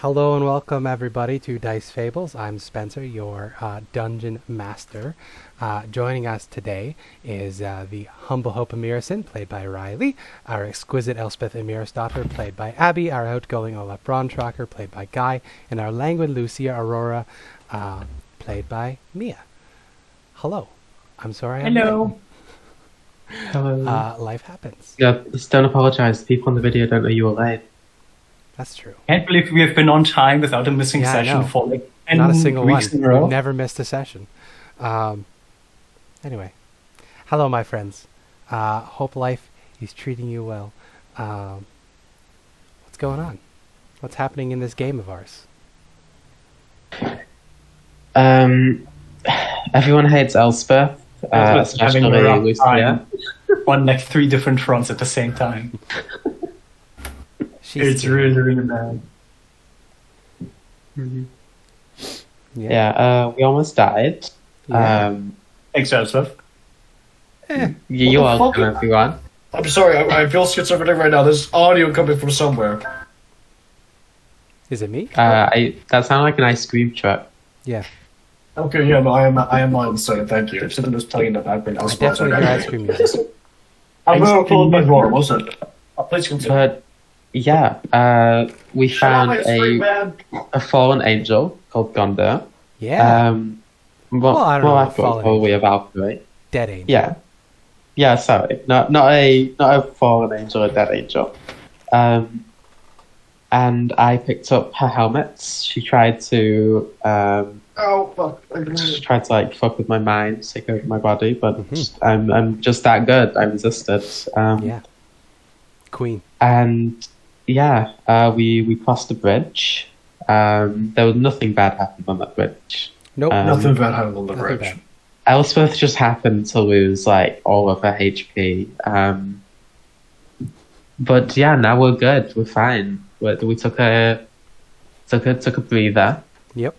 Hello and welcome everybody to Dice Fables. I'm Spencer, your dungeon master. Joining us today is the humble hope Amirasen, played by Riley, our exquisite Elspeth Amirasdottir, played by Abby, our outgoing Olaf Brandtrokk, played by Guy, and our languid Lucia, Aurora, played by Mia. Hello. I'm sorry. Hello. Hello. Life happens. Yeah, just don't apologize. People on the video don't know you were late. That's true. Can't believe we have been on time without a missing Yeah, I session know. for like 10 Not a single one. weeks in a row. We've never missed a session. Anyway, hello, my friends. Hope life is treating you well. What's going on? What's happening in this game of ours? Everyone hates Elspeth, Elspeth's having a especially rough Lucia. time on like 3 different fronts at the same time. It's really, really bad. Yeah, we almost died. Yeah. Thanks, Elspeth. You're What the welcome, fuck? everyone. I'm sorry, I feel schizophrenic right now. There's audio coming from somewhere. Is it me? That sounded like an ice cream truck. Yeah. Okay, yeah, no, I am on site, thank you. It's just playing in the background. I definitely hear ice cream music. I'm going to pull my door, wasn't it? Please continue. But yeah, we found a fallen angel called Gondor. Yeah. I don't know about fallen Probably a Valkyrie. Dead angel. Yeah. Yeah, sorry. Not a fallen angel, a dead angel. And I picked up her helmets. She tried to Oh, fuck. like fuck with my mind, take over my body, but I'm just that good. I resisted. Yeah. Queen. And yeah, we crossed the bridge. There was nothing bad happened on that bridge. Nope. Nothing bad happened on the Nothing bridge. bad. Elspeth just happened to lose like all of her HP. But yeah, now we're good. We're fine. We took a breather. Yep.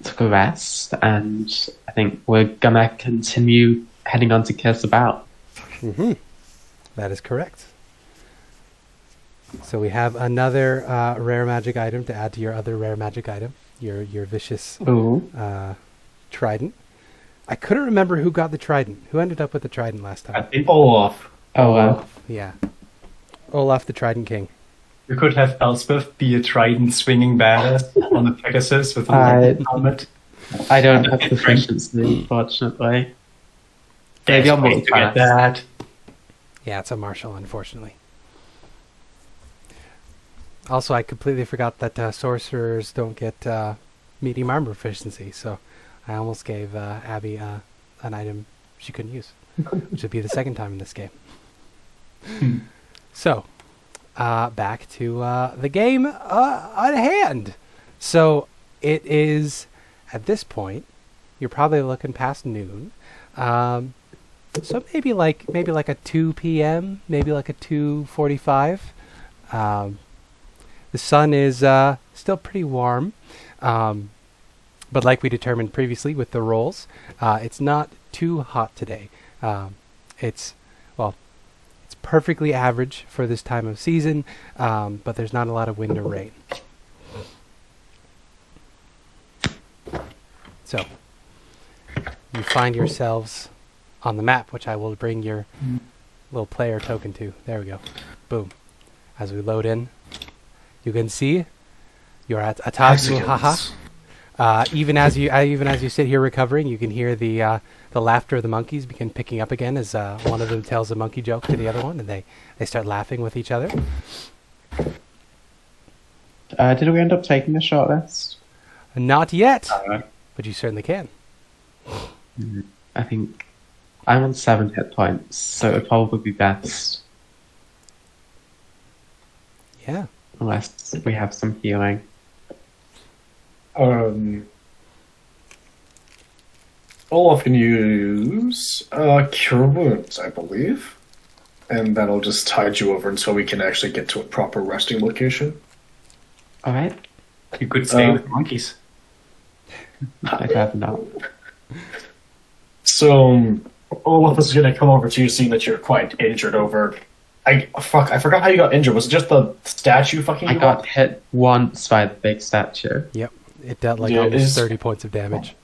Took a rest, and I think we're gonna continue heading on to Kiss About. That is correct. So we have another rare magic item to add to your other rare magic item. Your vicious Ooh. trident. I couldn't remember who got the trident. Who ended up with the trident last I time? think Olaf. Oh, Yeah. Olaf the Trident King. You could have Elspeth be a trident swinging badass on the Pegasus with a I- helmet. I don't have proficiency, unfortunately. Maybe Can't I'll wait to get multiclass. that. Yeah, it's a martial, unfortunately. Also, I completely forgot that sorcerers don't get medium armor proficiency, so I almost gave Abby an item she couldn't use, which would be the second time in this game. So, back to the game at hand. So, it is, at this point, you're probably looking past noon. So maybe like a 2 p.m., maybe like a 2:45. The sun is still pretty warm, but like we determined previously with the rolls, it's not too hot today. It's perfectly average for this time of season, but there's not a lot of wind or rain. So you find yourselves on the map, which I will bring your little player token to. There we go. Boom. As we load in, you can see you're at Atag Muhaha. Even as you sit here recovering, you can hear the laughter of the monkeys begin picking up again as one of them tells a monkey joke to the other one, and they start laughing with each other. Did we end up taking a short rest? Not yet, but you certainly can. I think I'm on 7 hit points, so it would probably be best Yeah. unless we have some healing. Olaf can use Cure Wounds, I believe. And that'll just tide you over until we can actually get to a proper resting location. All right, You could stay with monkeys. I'd rather not. So Olaf is going to come over to you, seeing that you're quite injured over I forgot how you got injured. Was it just the statue fucking I you got up? hit once by the big statue. Yep. It dealt like Yeah, almost it's- 30 points of damage.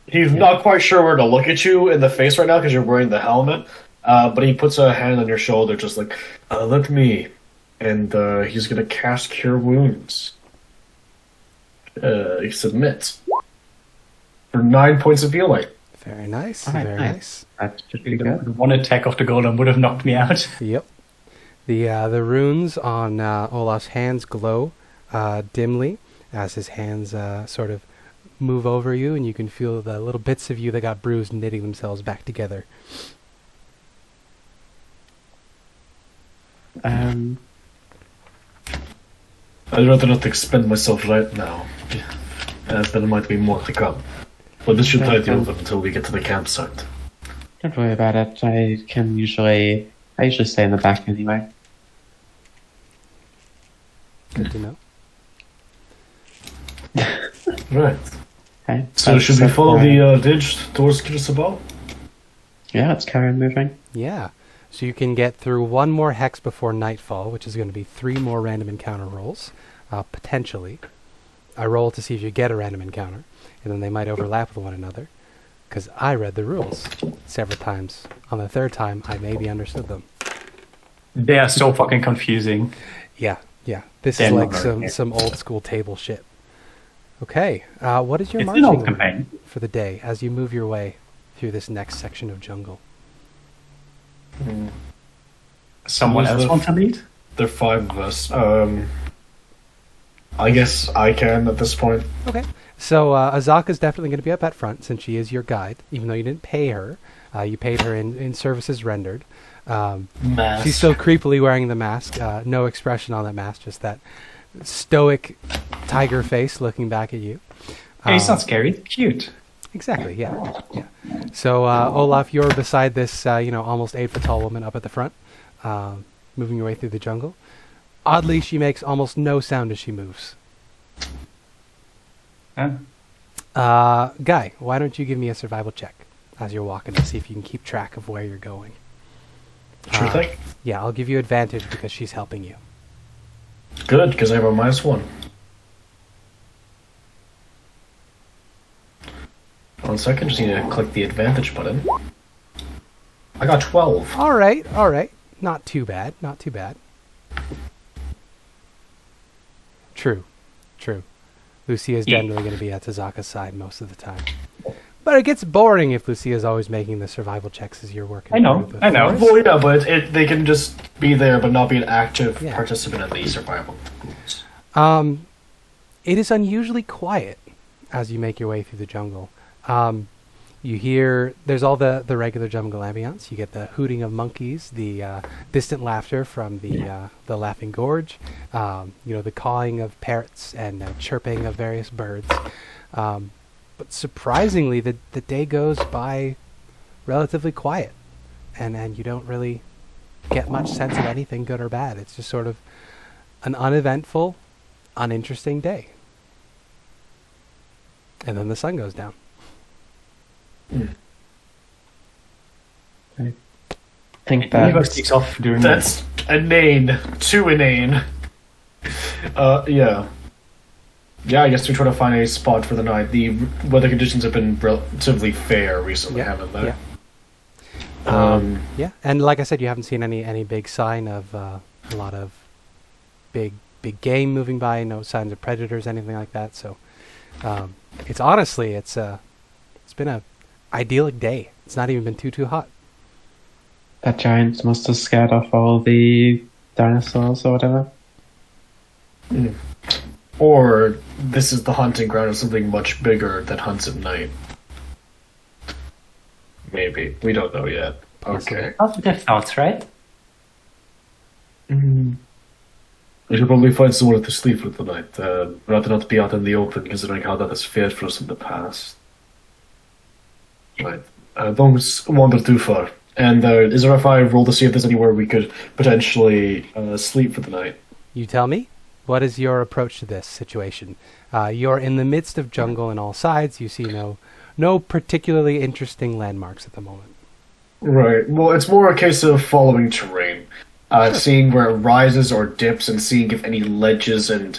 He's not quite sure where to look at you in the face right now because you're wearing the helmet. But he puts a hand on your shoulder, just like, let me. And he's going to cast Cure Wounds. He submits. For 9 points of healing. Very nice. Alright, Very nice. nice. That should be good. One attack of the golem would have knocked me out. Yep. The runes on Olaf's hands glow dimly as his hands sort of move over you, and you can feel the little bits of you that got bruised knitting themselves back together. I'd rather not expend myself right now, as there might be more to come. But this should tide you over until we get to the campsite. Don't worry about it. I usually stay in the back anyway. Good to know. Right. Okay. So should we follow the ditch towards Kirisabal? Yeah, let's carry on moving. Yeah. So you can get through one more hex before nightfall, which is going to be 3 more random encounter rolls, potentially. I roll to see if you get a random encounter, and then they might overlap with one another, because I read the rules several times. On the 3rd time, I maybe understood them. They are so fucking confusing. Yeah. This They're is like not some old school table shit. Okay. What is your It's an old marching order campaign. for the day as you move your way through this next section of jungle? Someone else want to lead? There are 5 of us. I guess I can at this point. Okay. So Azaka's definitely going to be up at front since she is your guide, even though you didn't pay her. You paid her in services rendered. Mask. She's still creepily wearing the mask. No expression on that mask, just that stoic tiger face looking back at you. Hey, he's not scary. Cute. Exactly, yeah. So, Olaf, you're beside this, almost 8-foot tall woman up at the front, moving your way through the jungle. Oddly, she makes almost no sound as she moves. Yeah. Guy, why don't you give me a survival check as you're walking to see if you can keep track of where you're going? Sure thing. Yeah, I'll give you advantage because she's helping you. Good, because I have a -1. 1 second, just need to click the advantage button. I got 12. All right. Not too bad. True. Lucia is generally going to be at Tazaka's side most of the time. But it gets boring if Lucia's always making the survival checks as you're working. I know. through the forest. Well, yeah, but they can just be there but not be an active Yeah. participant in the survival. It is unusually quiet as you make your way through the jungle. You hear, there's all the regular jungle ambience. You get the hooting of monkeys, the distant laughter from the Laughing Gorge, the cawing of parrots and chirping of various birds. But surprisingly, the day goes by relatively quiet, and you don't really get much sense of anything good or bad. It's just sort of an uneventful, uninteresting day. And then the sun goes down. I think Levi that sneaks off during That's inane. Too inane. Yeah. Yeah, I guess we try to find a spot for the night. The weather conditions have been relatively fair recently, haven't they? Yeah, and like I said, you haven't seen any big sign of a lot of big game moving by. No signs of predators, anything like that. So it's honestly it's been a idyllic day. It's not even been too hot. that giant must have scared off all the dinosaurs or whatever. Or this is the hunting ground of something much bigger that hunts at night. Maybe. We don't know yet. Okay. Positive thoughts, right? We should probably find somewhere to sleep for the night. Rather not be out in the open, considering how that has fared for us in the past. Right. Don't wander too far. And is there if I roll to see if there's anywhere we could potentially sleep for the night? You tell me. What is your approach to this situation? You're in the midst of jungle on all sides. You see no particularly interesting landmarks at the moment. Right. Well, it's more a case of following terrain. seeing where it rises or dips, and seeing if any ledges and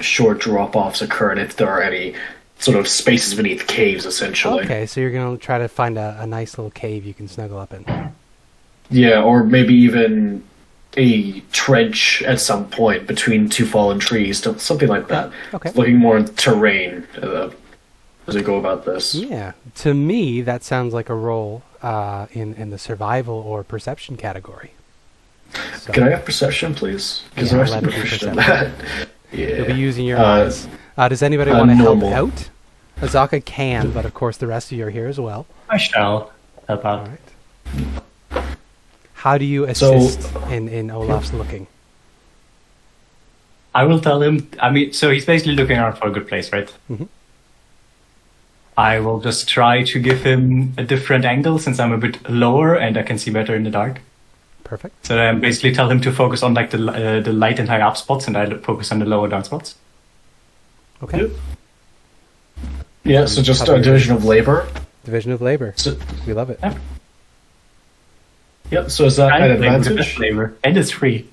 short drop-offs occur, and if there are any sort of spaces beneath caves, essentially. Okay, so you're going to try to find a nice little cave you can snuggle up in. Yeah, or maybe even a trench at some point between two fallen trees, something like that. Okay. Looking more in terrain as we go about this. Yeah, to me, that sounds like a roll in the survival or perception category. So, Can I have perception, please? Because Yeah, I'm let actually it be proficient in perception. that. Yeah. you'll be using your eyes. Does anybody want to help out? Azaka can, but of course the rest of you are here as well. I shall help out. All right. How do you assist in Olaf's looking? I will tell him. So he's basically looking around for a good place, right? Mhm. I will just try to give him a different angle since I'm a bit lower and I can see better in the dark. Perfect. So I basically tell him to focus on like the light and high up spots, and I focus on the lower down spots. Okay. Yep. Yeah, so just a division of labor. Division of labor. So, We love it. Yeah. yep, so is that an Labor, the best advantage? flavor, and it's free.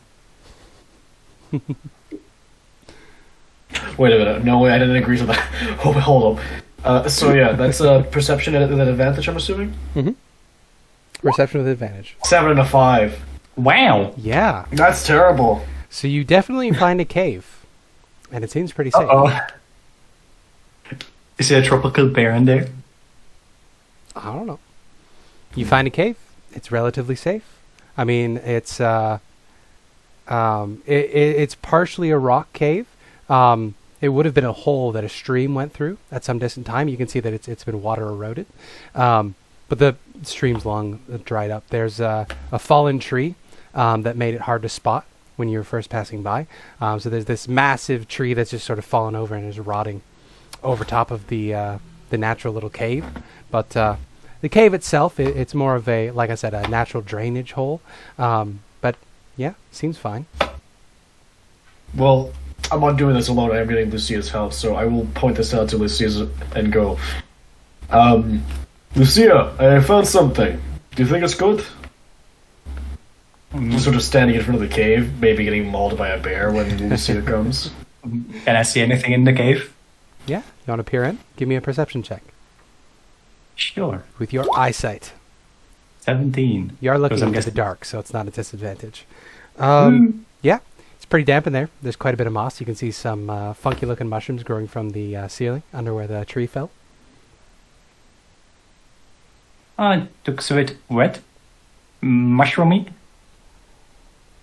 Wait a minute. No, I didn't agree to that. Hold up. So yeah, that's a perception at an advantage, I'm assuming? Reception with advantage. 7 and a 5. Wow. Yeah. That's terrible. So you definitely find a cave, and it seems pretty safe. Oh. Is there a tropical bear in there? I don't know. You find a cave. It's relatively safe. I mean, it's it's partially a rock cave. It would have been a hole that a stream went through at some distant time. You can see that it's been water eroded, but the stream's long dried up. There's a fallen tree that made it hard to spot when you were first passing by. So there's this massive tree that's just sort of fallen over and is rotting over top of the natural little cave. But the cave itself, it's more of a, like I said, a natural drainage hole. But yeah, seems fine. Well, I'm not doing this alone. I am getting Lucia's help, so I will point this out to Lucia and go, Lucia, I found something. Do you think it's good? Just sort of standing in front of the cave, maybe getting mauled by a bear when Lucia comes. Can I see anything in the cave? Yeah, you want to peer in? Give me a perception check Sure. with your eyesight. 17. You are looking Because I'm into the guessing- dark, so it's not a disadvantage. Yeah, it's pretty damp in there. There's quite a bit of moss. You can see some funky-looking mushrooms growing from the ceiling under where the tree fell. It looks a bit wet. Mushroomy.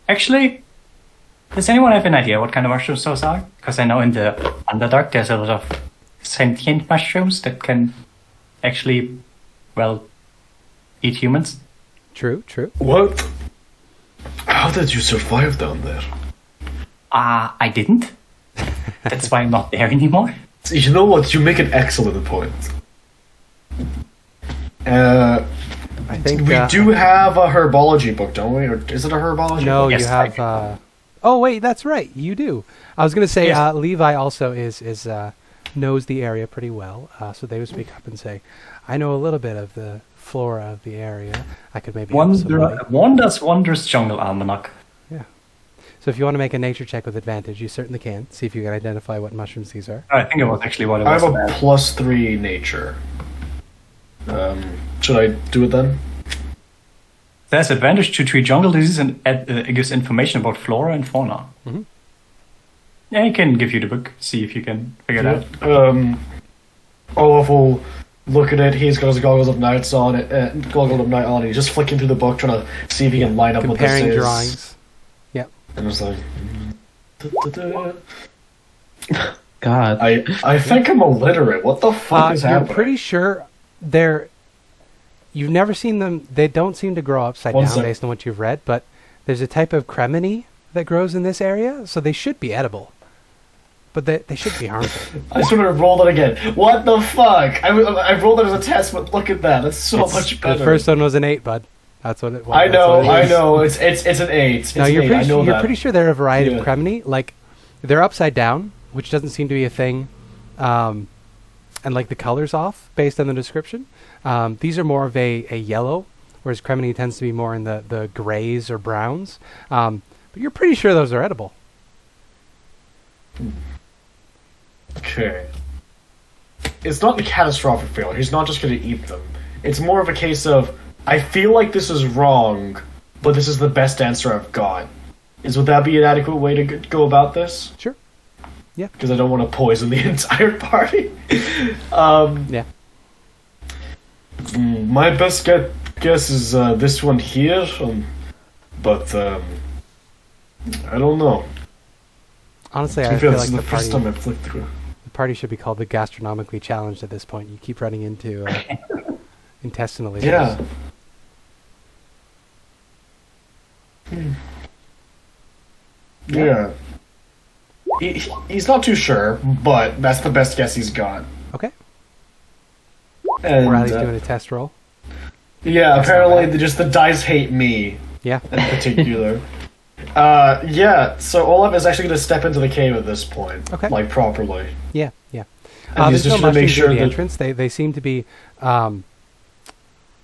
Actually, does anyone have an idea what kind of mushrooms those are? Because I know in the Underdark there's a lot of sentient mushrooms that can actually, well, eat humans. True, true. What? How did you survive down there? I didn't. That's why I'm not there anymore. You know what? You make an excellent point. I think We do have a herbology book, don't we? Or is it a herbology No, book? Yes, you I have. Oh wait, that's right. You do. I was going to say Yes. Levi also is knows the area pretty well, so they would speak up and say, "I know a little bit of the flora of the area. I could maybe help somebody." Wonders, wondrous jungle almanac. Yeah. So if you want to make a nature check with advantage, you certainly can. See if you can identify what mushrooms these are. I think it was actually what it I was. have a +3 nature. Should I do it then? There's advantage to treat jungle disease and it gives information about flora and fauna. Mhm. Yeah, he can give you the book. See if you can figure it out. Olaf will look at it. He's got his goggles of night on. And he's just flicking through the book, trying to see if he can line up what this Comparing is. drawings. Yep. And it's like, God. I think I'm illiterate. What the fuck is You're happening? pretty sure they're. You've never seen them. They don't seem to grow upside One down sec. based on what you've read, but there's a type of cremini that grows in this area, so they should be edible. But they should be harmful. I just want to roll it again. What the fuck? I rolled it as a test, but look at that. That's so much better. The first one was an 8, bud. That's what it was. I know, That's what it is. I know. It's an 8. It's No, an you're 8. pretty, I know you're that. pretty sure they're a variety Yeah. of cremini. Like, they're upside down, which doesn't seem to be a thing. And like the color's off based on the description. These are more of a yellow whereas cremini tends to be more in the grays or browns. But you're pretty sure those are edible. Okay. It's not a catastrophic failure. He's not just going to eat them. It's more of a case of, I feel like this is wrong, but this is the best answer I've got. Would that be an adequate way to go about this? Sure. Yeah. Because I don't want to poison the entire party. Yeah. My best guess is this one here, but I don't know. Honestly, I feel like the first time I've flicked through. The party should be called the gastronomically challenged at this point. You keep running into intestinal issues. Yeah. Yeah. He's not too sure, but that's the best guess he's got. Okay. And, Riley's doing a test roll. Yeah, apparently the dice hate me Yeah. in particular. Yeah, so Olaf is actually going to step into the cave at this point. Okay. Like, properly. Yeah, yeah. And he's There's just no going to make mushrooms sure in the that... entrance. They seem to be...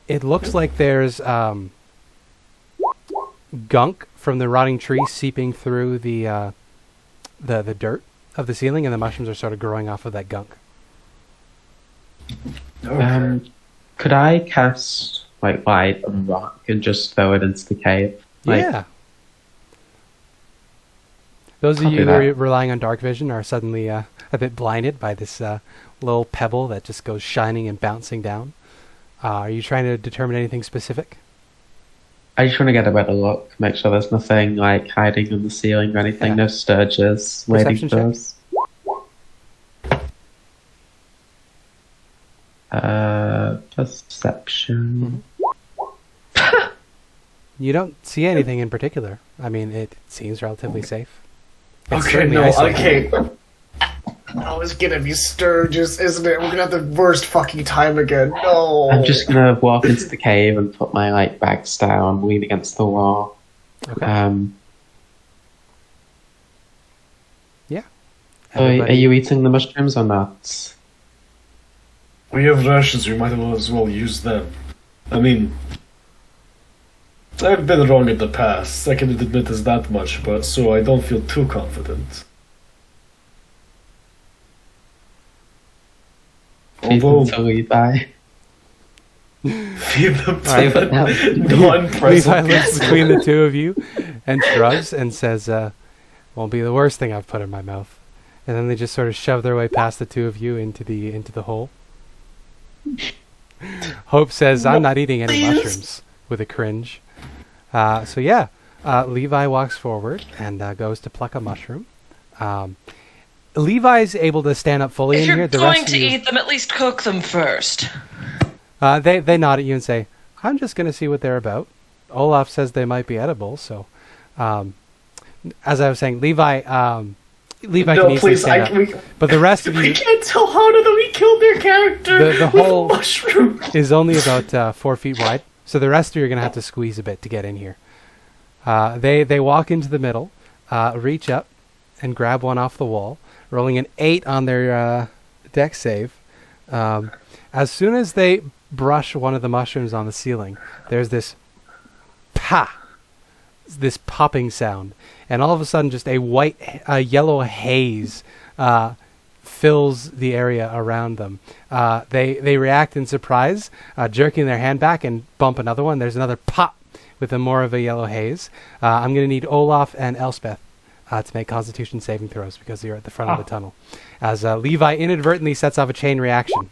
it looks like there's gunk from the rotting tree seeping through the dirt of the ceiling, and the mushrooms are sort of growing off of that gunk. Okay. Could I cast like light on rock and just throw it into the cave? Like, Yeah. Those of I'll you do who are that. relying on dark vision are suddenly a bit blinded by this little pebble that just goes shining and bouncing down. Are you trying to determine anything specific? I just want to get a better look, make sure there's nothing like hiding in the ceiling or anything, Yeah. no sturges waiting Perception for check. us. Perception. You don't see anything in particular. I mean, it seems relatively safe. It's Okay, certainly no, isolated. okay. Oh, it's gonna be Sturgis, isn't it? We're gonna have the worst fucking time again. No. I'm just gonna walk into the cave and put my like bags down, lean against the wall. Okay. Yeah. Are Everybody- you eating the mushrooms or not? We have rations, we might as well use them. I mean, I've been wrong in the past, I can admit as that much, but so I don't feel too confident. Feed them Although, to Levi. feed them to Alright, the now- Levi non-present looks guest. between the two of you and shrugs and says, won't be the worst thing I've put in my mouth. And then they just sort of shove their way past the two of you into the hole. Hope says, I'm not eating any mushrooms, with a cringe. So yeah, Levi walks forward and goes to pluck a mushroom. Levi's able to stand up fully If in you're here. The going rest to of you, eat them, at least cook them first. they nod at you and say, I'm just going to see what they're about. Olaf says they might be edible, so as I was saying, Levi can No, easily please, stand up. we But the rest of we you can't tell how that we killed their character The with whole- mushrooms. is only about 4 feet wide, so the rest of you are going to have to squeeze a bit to get in here. They walk into the middle, reach up, and grab one off the wall, rolling an 8 on their dex save. As soon as they brush one of the mushrooms on the ceiling, there's this this popping sound, and all of a sudden just a yellow haze fills the area around them. They react in surprise, jerking their hand back and bump another one. There's another pop with more of a yellow haze. I'm going to need Olaf and Elspeth to make Constitution saving throws because you're at the front of the tunnel. As Levi inadvertently sets off a chain reaction.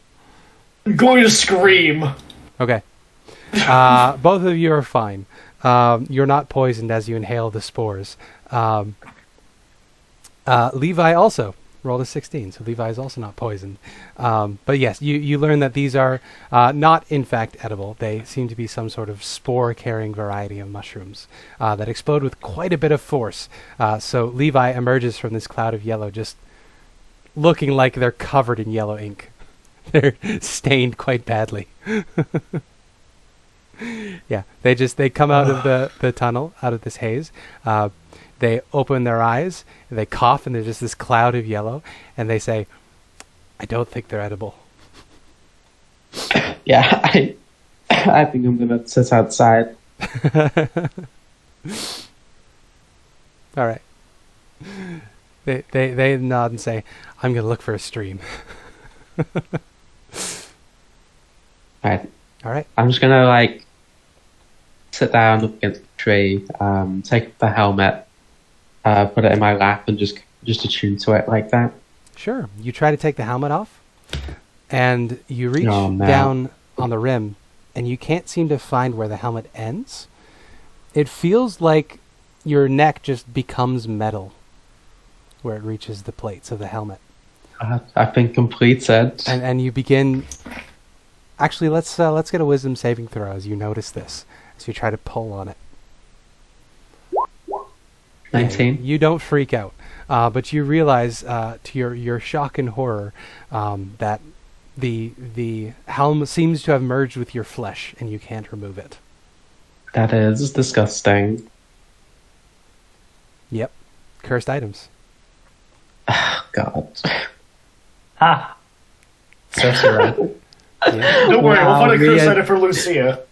I'm going to scream. Okay. Both of you are fine. You're not poisoned as you inhale the spores. Levi also rolled a 16, so Levi is also not poisoned. But yes, you learn that these are not in fact edible. They seem to be some sort of spore-carrying variety of mushrooms that explode with quite a bit of force. So Levi emerges from this cloud of yellow just looking like they're covered in yellow ink. They're stained quite badly. Yeah, they come out of the tunnel, out of this haze. They open their eyes, they cough, and there's just this cloud of yellow, and they say, I don't think they're edible. Yeah, I think I'm gonna sit outside. All right. They nod and say, "I'm gonna look for a stream." Right. All right. I'm just gonna like sit down up against the tree, take the helmet, put it in my lap, and just attune to it like that. Sure. You try to take the helmet off, and you reach Oh, no. down on the rim, and you can't seem to find where the helmet ends. It feels like your neck just becomes metal where it reaches the plates of the helmet. I've been completed. And you begin... Actually, let's get a wisdom saving throw as you notice this, as you try to pull on it. 19. You don't freak out, but you realize, to your shock and horror, that the helm seems to have merged with your flesh, and you can't remove it. That is disgusting. Yep. Cursed items. God. Ah. Sorcerer. Yeah. Don't worry, Wow, we'll find a curse Mia- item for Lucia.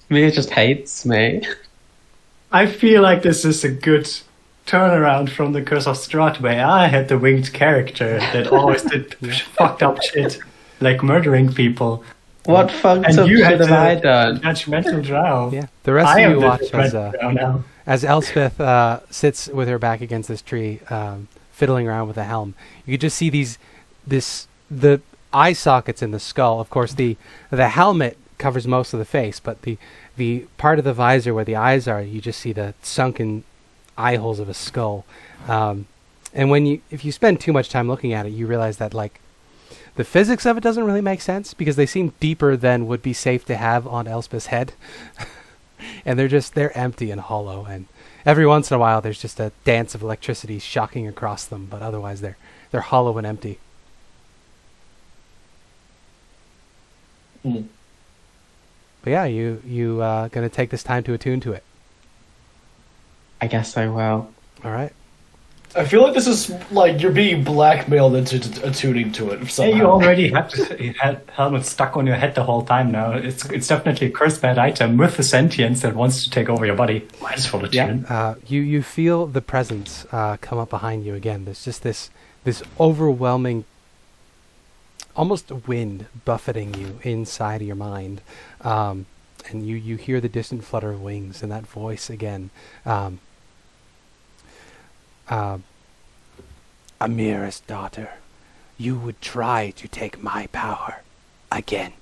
Mia just hates me. I feel like this is a good turnaround from the Curse of Strahd, where I had the winged character that always did fucked up shit, like murdering people. What fucked And up you shit had have the I done? judgmental Drow. Yeah. The rest I of am you the watch judgmental Drow now. as Elspeth sits with her back against this tree, fiddling around with the helm. You could just see the eye sockets in the skull. Of course, the helmet covers most of the face, but the part of the visor where the eyes are, you just see the sunken eye holes of a skull. And if you spend too much time looking at it, you realize that like the physics of it doesn't really make sense because they seem deeper than would be safe to have on Elspeth's head. And they're empty and hollow, and every once in a while there's just a dance of electricity shocking across them, but otherwise they're hollow and empty. Hmm. But yeah, you gonna take this time to attune to it. I guess I will. All right. I feel like this is like you're being blackmailed into attuning to it Yeah, somehow. you already had helmet stuck on your head the whole time now. It's definitely a cursed bad item with a sentience that wants to take over your body. Might as well attune. You feel the presence come up behind you again. There's just this overwhelming, almost wind buffeting you inside of your mind, and you hear the distant flutter of wings and that voice again. Amirasdottir, you would try to take my power again.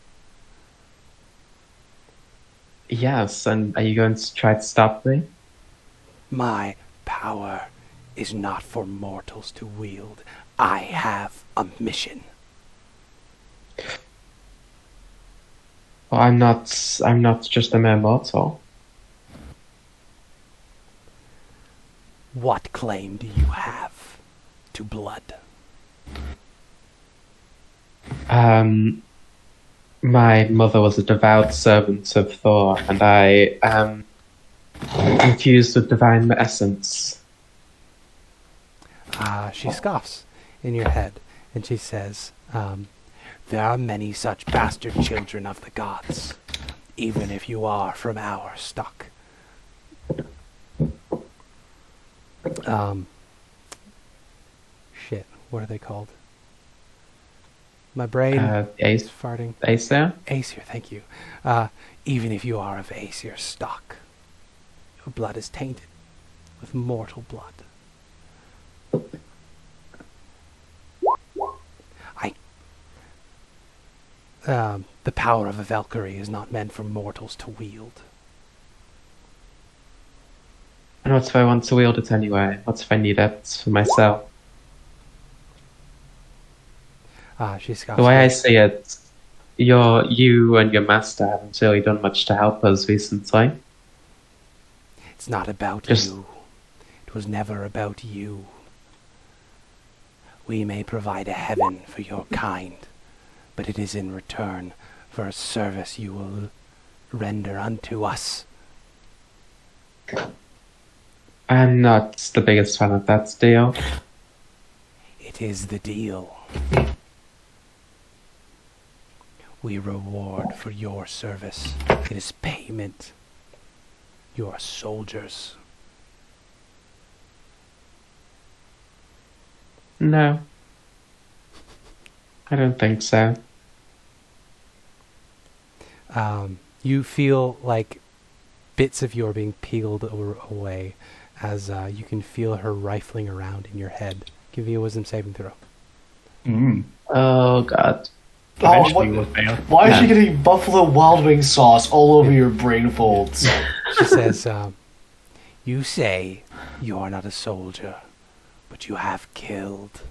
Yes, and are you going to try to stop me? My power is not for mortals to wield. I have a mission. Well, I'm not just a mere mortal. What claim do you have to blood? My mother was a devout servant of Thor, and I am infused with divine essence. She scoffs in your head, and she says, there are many such bastard children of the gods, even if you are from our stock. Shit, what are they called? My brain is farting. Aesir? Aesir, thank you. Even if you are of Aesir stock, your blood is tainted with mortal blood. The power of a Valkyrie is not meant for mortals to wield. And what if I want to wield it anyway? What if I need it for myself? She scoffs. The way I see it, you and your master haven't really done much to help us recently. It's not about Just- you. It was never about you. We may provide a heaven for your kind, but it is in return for a service you will render unto us. I'm not the biggest fan of that deal. It is the deal. We reward for your service It is payment. You are soldiers. No. I don't think so. You feel like bits of you are being peeled away as you can feel her rifling around in your head. Give you a wisdom saving throw. Oh, God. Eventually we'll fail. Why is she getting Buffalo Wild Wing sauce all over your brain folds? She says, you say you are not a soldier, but you have killed.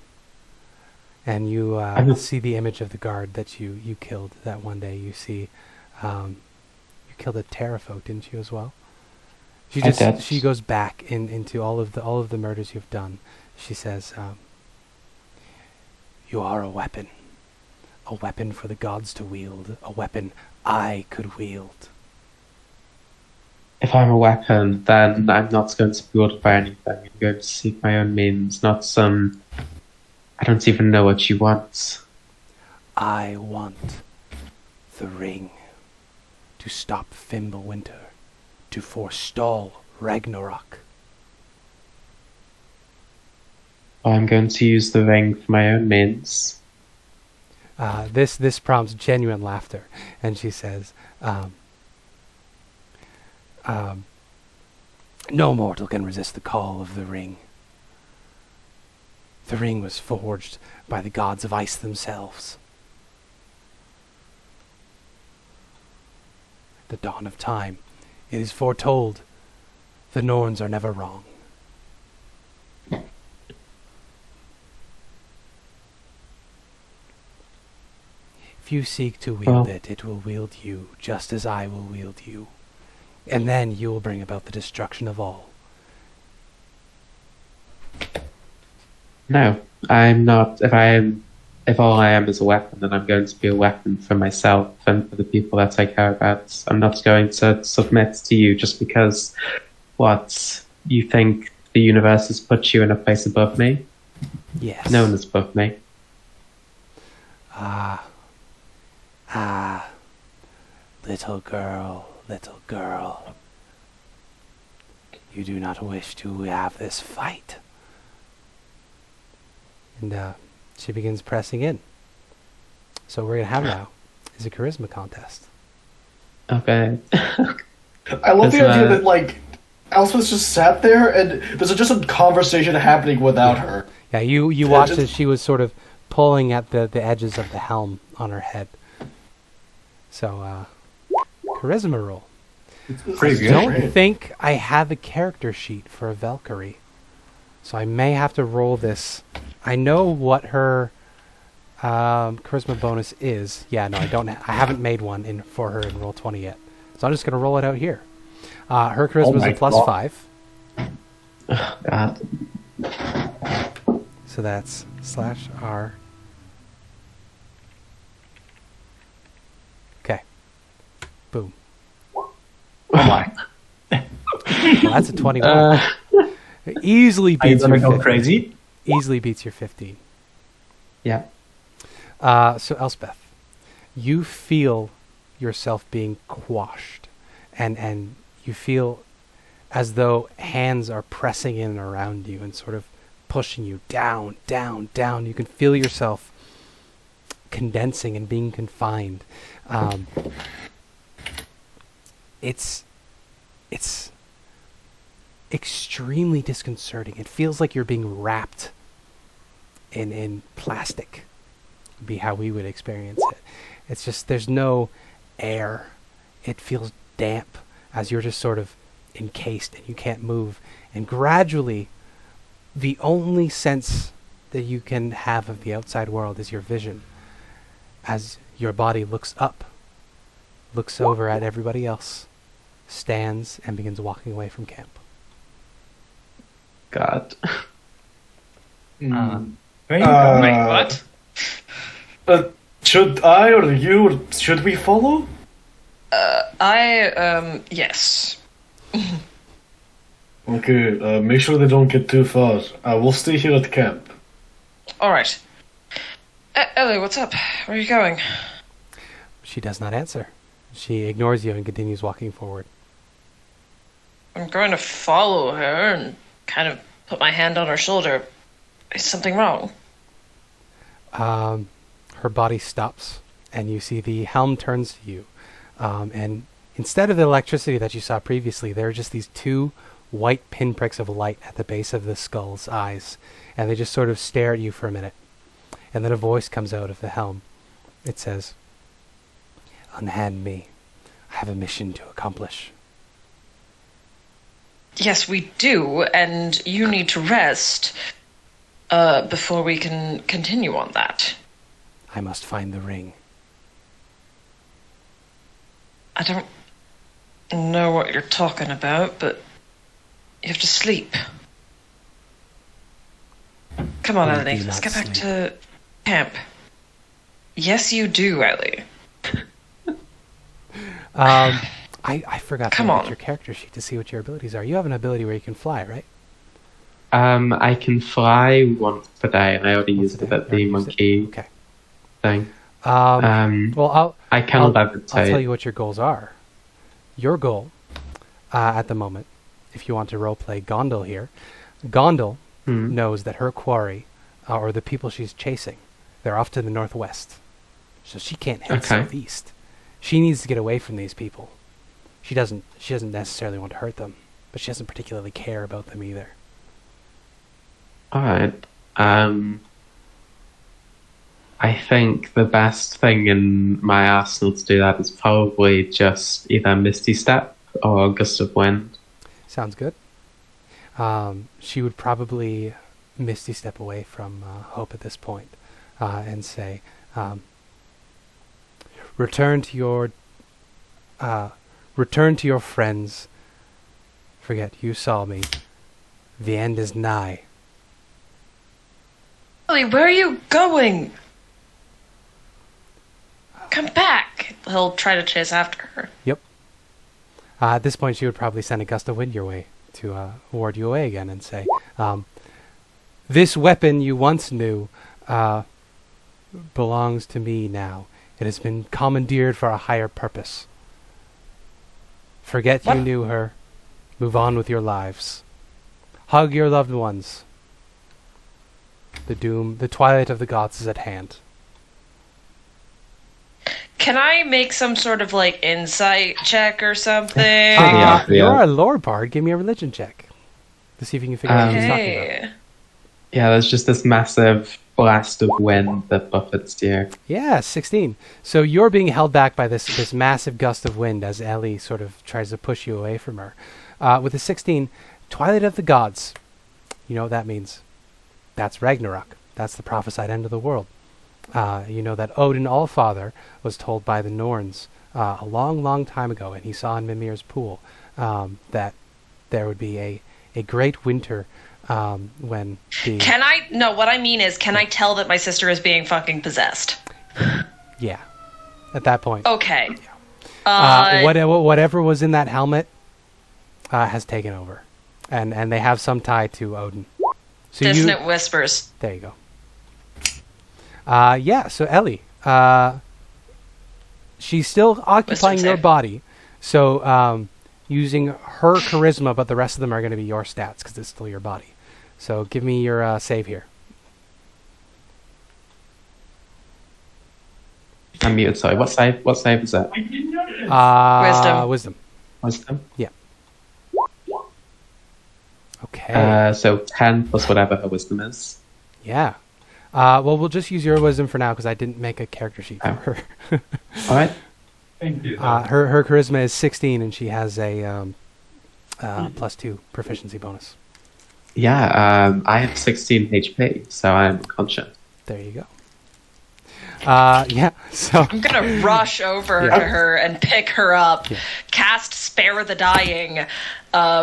And you see the image of the guard that you killed that one day. You see, you killed a terrafolk, didn't you, as well? She goes back into all of the murders you've done. She says, you are a weapon for the gods to wield, a weapon I could wield. If I'm a weapon, then I'm not going to be ordered by anything. I'm going to seek my own means, not some... I don't even know what you want. I want the ring to stop Fimbulwinter, to forestall Ragnarok. I'm going to use the ring for my own means. This prompts genuine laughter, and she says, no mortal can resist the call of the ring. The ring was forged by the gods of ice themselves. At the dawn of time, it is foretold the Norns are never wrong. If you seek to wield it, it will wield you, just as I will wield you. And then you will bring about the destruction of all. No, I'm not. If all I am is a weapon, then I'm going to be a weapon for myself and for the people that I care about. I'm not going to submit to you just because, you think the universe has put you in a place above me? Yes. No one is above me. Little girl. You do not wish to have this fight. And she begins pressing in. So we're going to have now is a charisma contest. Okay. I love the idea that, Elspeth just sat there and there's just a conversation happening without her. Yeah, you watched as she was sort of pulling at the edges of the helm on her head. So, charisma roll. Pretty good. Don't think I have a character sheet for a Valkyrie. So I may have to roll this. I know what her charisma bonus is. Yeah, no, I don't. I haven't made one for her in Roll20 yet. So I'm just going to roll it out here. Her charisma is a +5. Oh, God. So that's /R. Okay. Boom. Oh my. Well, that's a 21. Easily Are you beats gonna your go 15. crazy? Easily beats your 15. Yeah. So Elspeth, you feel yourself being quashed, and you feel as though hands are pressing in around you and sort of pushing you down, down, down. You can feel yourself condensing and being confined. It's extremely disconcerting. It feels like you're being wrapped in plastic, would be how we would experience it. It's just, there's no air. It feels damp as you're just sort of encased and you can't move. And gradually, the only sense that you can have of the outside world is your vision. As your body looks up, looks over at everybody else, stands, and begins walking away from camp. God. Where are you going? Wait, what? Should I or you, or should we follow? Yes. Okay, make sure they don't get too far. We'll stay here at camp. Alright. Ellie, what's up? Where are you going? She does not answer. She ignores you and continues walking forward. I'm going to follow her and kind of put my hand on her shoulder. Is something wrong? Her body stops, and you see the helm turns to you. And instead of the electricity that you saw previously, there are just these two white pinpricks of light at the base of the skull's eyes. And they just sort of stare at you for a minute. And then a voice comes out of the helm. It says, "Unhand me. I have a mission to accomplish." Yes, we do, and you need to rest before we can continue on that. I must find the ring. I don't know what you're talking about, but you have to sleep. Come on, We Ellie, do let's not get back sleep. to camp. Yes, you do, Ellie. I forgot to Come look on. at your character sheet to see what your abilities are. You have an ability where you can fly, right? I can fly once per day, and I already Once used a it day. at You already the used it? monkey Okay. thing. Well, I can I'll levitate. tell you what your goals are. Your goal, at the moment, if you want to roleplay Gondel here, Gondel knows that her quarry, or the people she's chasing, they're off to the northwest. So she can't head Okay. southeast. She needs to get away from these people. She doesn't necessarily want to hurt them, but she doesn't particularly care about them either. Alright. I think the best thing in my arsenal to do that is probably just either Misty Step or Gust of Wind. Sounds good. She would probably Misty step away from Hope at this point and say, return to your friends. Forget you saw me. The end is nigh. Ellie, where are you going? Come back. He'll try to chase after her. Yep. At this point, she would probably send a gust of wind your way to ward you away again and say, this weapon you once knew belongs to me now. It has been commandeered for a higher purpose. Forget What? you knew her. Move on with your lives. Hug your loved ones. The twilight of the gods is at hand. Can I make some sort of like insight check or something? Yeah. You're a lore bard. Give me a religion check to see if you can figure out what he's talking about. Okay. Yeah, there's just this massive blast of wind that buffets you. Yeah, 16. So you're being held back by this massive gust of wind as Ellie sort of tries to push you away from her. With a 16, Twilight of the Gods. You know what that means? That's Ragnarok. That's the prophesied end of the world. You know that Odin Allfather was told by the Norns a long, long time ago, and he saw in Mimir's pool that there would be a great winter when the... Can I? No, what I mean is, can I tell that my sister is being fucking possessed? Yeah, at that point. Okay. Whatever was in that helmet has taken over, and they have some tie to Odin. So Dissonant whispers. there you go. Yeah. So Ellie, she's still occupying Wizard your save. body. So using her charisma, but the rest of them are going to be your stats because it's still your body. So give me your save here. I'm muted, sorry. What save is that? Wisdom. Wisdom. Wisdom? Okay. So 10 plus whatever her wisdom is. Yeah. Well, we'll just use your wisdom for now because I didn't make a character sheet for her. Alright. Thank you. Her charisma is 16, and she has a +2 proficiency bonus. Yeah, I have 16 HP, so I am conscious. There you go. Yeah. So I'm gonna rush over to her and pick her up, cast Spare the Dying,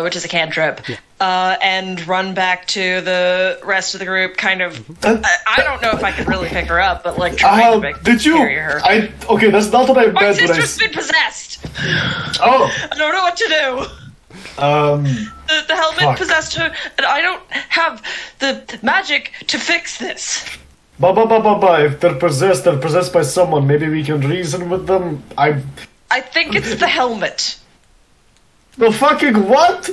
which is a cantrip, and run back to the rest of the group. Kind of, I don't know if I could really pick her up, but like trying to Did you? carry her. Okay, that's not what I My meant when I. sister's been possessed. Oh. I don't know what to do. The helmet Fuck. possessed her, and I don't have the magic to fix this. If they're possessed by someone. Maybe we can reason with them. I I think it's the helmet. The fucking what?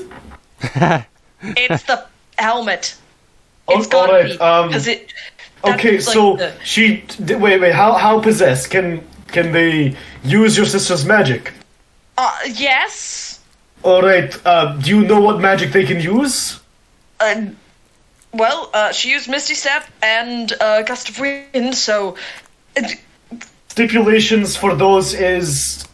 It's the helmet. Oh, It's gotta alright, be because it. that's Okay, like so the- wait. How possessed? Can they use your sister's magic? Yes. All right. Do you know what magic they can use? Well, she used Misty Step and Gust of Wind, so. Stipulations for those is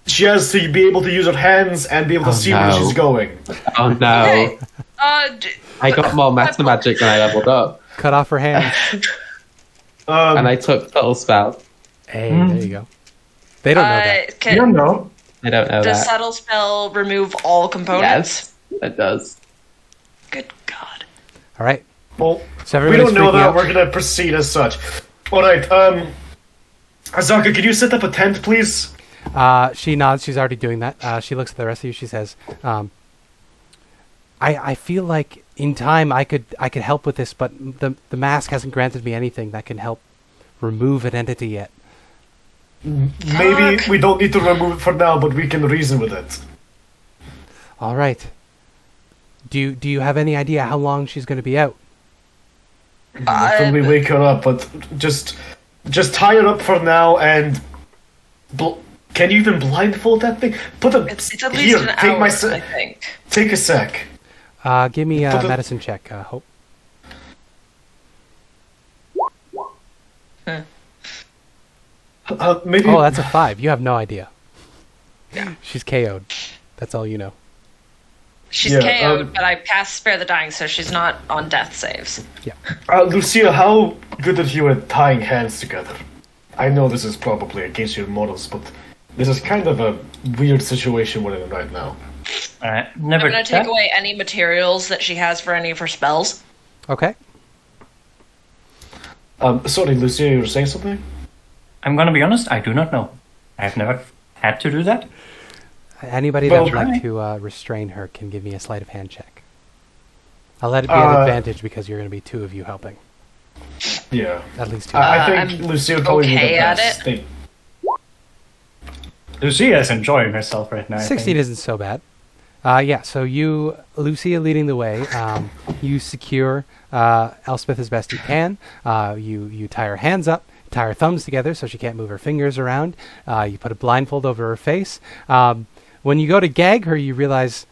she has to be able to use her hands and be able to see where no. she's going. Oh no! Okay. I got more meta magic when I leveled up, Cut off her hand. and I took subtle spell. Hey, there you go. They don't know that. You don't know. I don't know Does that. subtle spell remove all components? Yes, it does. Good God. All right. Well, So we everybody's don't know freaking that. out. We're gonna proceed as such. All right. Azaka, can you set up a tent, please? She nods. She's already doing that. She looks at the rest of you. She says, I feel like in time I could help with this, but the mask hasn't granted me anything that can help remove an entity yet. Maybe we don't need to remove it for now, but we can reason with it. All right. Do you have any idea how long she's going to be out? Until we wake her up, but just tie her up for now and. Can you even blindfold that thing? It's at least an hour, I think. Take a sec. Give me a medicine check, Hope. Maybe. Oh, that's a 5. You have no idea. She's KO'd. That's all you know. She's KO'd, but I passed Spare the Dying, so she's not on death saves. Yeah. Lucia, how good are you at tying hands together? I know this is probably against your morals, but this is kind of a weird situation we're in right now. Never I'm going to take away any materials that she has for any of her spells. Okay. Sorry, Lucia, you were saying something? I'm going to be honest, I do not know. I've never had to do that. Anybody Well, that would like to restrain her can give me a sleight of hand check. I'll let it be an advantage because you're going to be 2 of you helping. Yeah. At least 2. I think Lucia would probably be the at best. it. They- Lucia is enjoying herself right now. I 16 think. isn't so bad. So you, Lucia leading the way, you secure Elspeth as best you can. You tie her hands up, tie her thumbs together so she can't move her fingers around. You put a blindfold over her face. When you go to gag her, you realize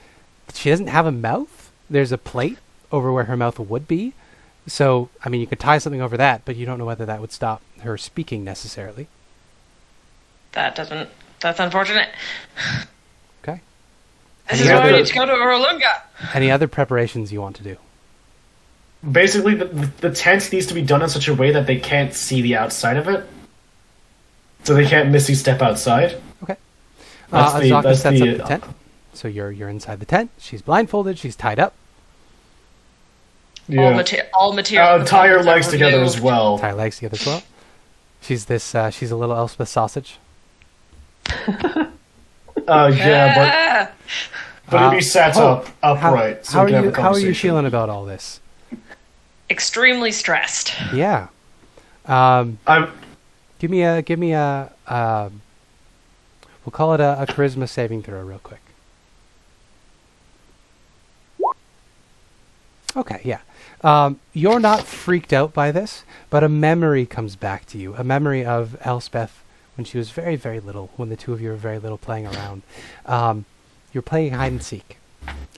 she doesn't have a mouth. There's a plate over where her mouth would be. So, I mean, you could tie something over that, but you don't know whether that would stop her speaking necessarily. That's unfortunate. Okay. This Any is why we other- need to go to Uralunga. Any other preparations you want to do? Basically, the tent needs to be done in such a way that they can't see the outside of it. So they can't misty step outside. Okay. That's Azaka sets the- up the tent. So you're inside the tent. She's blindfolded. She's tied up. All material. Tie her components are legs together removed. as well. Tie her legs together as well. She's this. She's a little Elspeth sausage. Yeah, but it'll be sat Hope, upright. So How are we can have you? a How are you conversation. feeling about all this? Extremely stressed. Yeah. I'm Give me a. We'll call it a charisma saving throw, real quick. Okay, yeah. You're not freaked out by this, but a memory comes back to you. A memory of Elspeth when she was very, very little, when the 2 of you were very little playing around. You're playing hide and seek,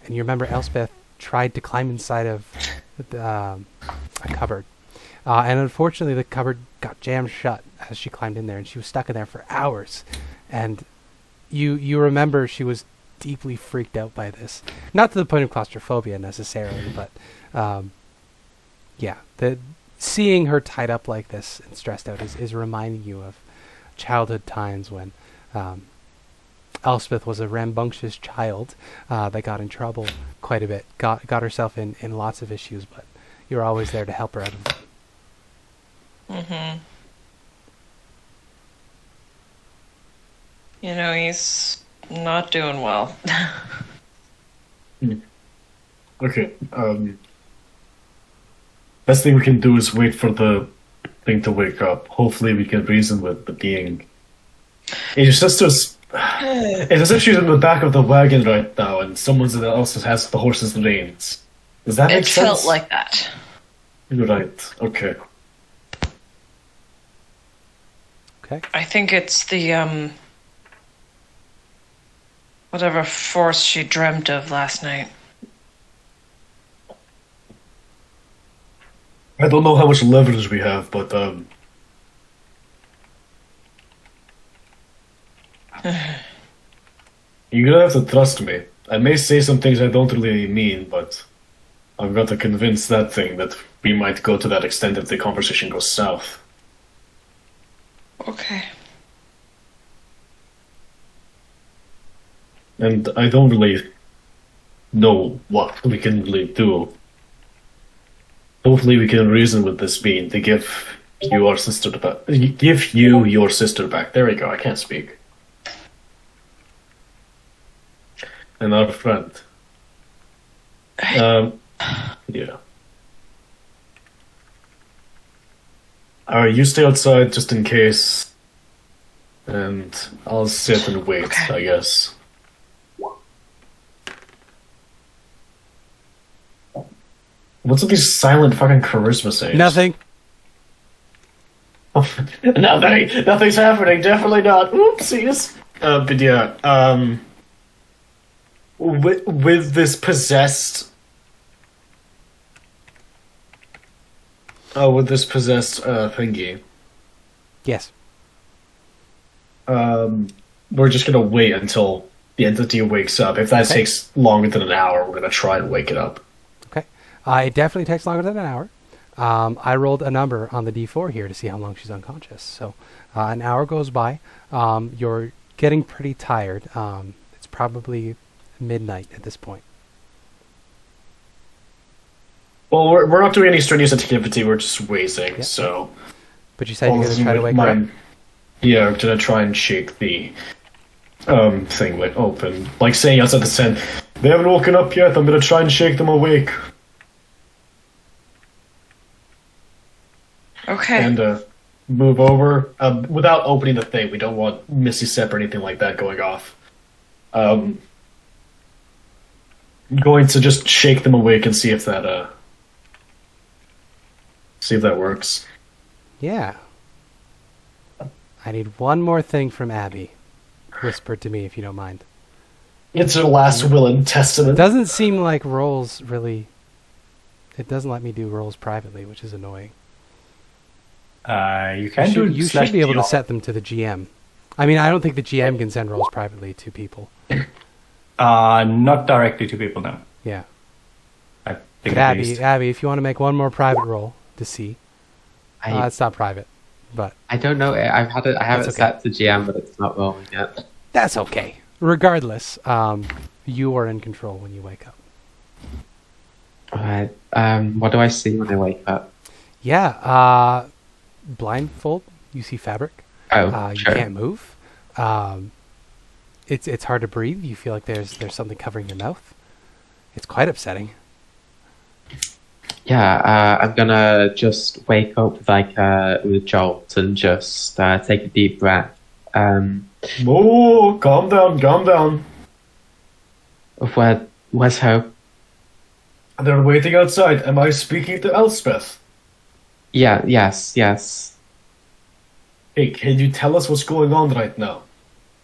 and you remember Elspeth tried to climb inside of a cupboard. And unfortunately, the cupboard got jammed shut as she climbed in there, and she was stuck in there for hours. And you remember she was deeply freaked out by this. Not to the point of claustrophobia necessarily, but yeah, seeing her tied up like this and stressed out is reminding you of childhood times when Elspeth was a rambunctious child that got in trouble quite a bit, got herself in lots of issues, but you're always there to help her out of them. Mm-hmm. You know, he's not doing well. okay. Best thing we can do is wait for the thing to wake up. Hopefully, we can reason with the being. Your sister's It's as if she's in the back of the wagon right now, and someone else has the horse's reins. Does that make It sense? felt like that. You're right. Okay. Okay. I think it's the whatever force she dreamt of last night. I don't know how much leverage we have, but you're gonna have to trust me. I may say some things I don't really mean, but I've got to convince that thing that we might go to that extent if the conversation goes south. Okay. And I don't really know what we can really do. Hopefully we can reason with this being to give you our sister back. Give you your sister back. There we go, I can't speak. And our friend. Yeah. Alright, you stay outside just in case. And I'll sit and wait, Okay. I guess. What's with these silent fucking charisma saves? Nothing. Nothing's happening. Definitely not. Oopsies. But yeah. With this possessed. With this possessed thingy. Yes. We're just gonna wait until the entity wakes up. If that Okay. takes longer than an hour, we're gonna try and wake it up. Okay. It definitely takes longer than an hour. I rolled a number on the D4 here to see how long she's unconscious. So an hour goes by. You're getting pretty tired. It's probably midnight at this point. Well, we're not doing any strenuous activity. We're just waiting. Yep. So. But you said you're going to try to wake her up? Yeah, I'm gonna try and shake the thing open. Like saying outside the tent, they haven't woken up yet, I'm gonna try and shake them awake. Okay. And move over. Without opening the thing, we don't want Missy Step or anything like that going off. Going to just shake them awake and see if that works. Yeah. I need one more thing from Abby. Whisper to me if you don't mind. It's her last will and It testament. doesn't seem like rolls really... It doesn't let me do rolls privately, which is annoying. You can You should be able to set them to the GM. I mean, I don't think the GM can send rolls privately to people. Not directly to people, no. Yeah. I think But at least. Abby, if you want to make one more private roll to see. I It's not private, but don't know. I have it okay. set to GM, but it's not rolling yet. that's okay. Regardless, you are in control when you wake up. Alright. What do I see when I wake up? Yeah, blindfold, you see fabric. Oh, You sure. can't move. It's hard to breathe. You feel like there's something covering your mouth. It's quite upsetting. Yeah, I'm gonna just wake up with a jolt and just take a deep breath. Oh, calm down. Where's Hope? They're waiting outside. Am I speaking to Elspeth? Yeah, yes. Hey, can you tell us what's going on right now?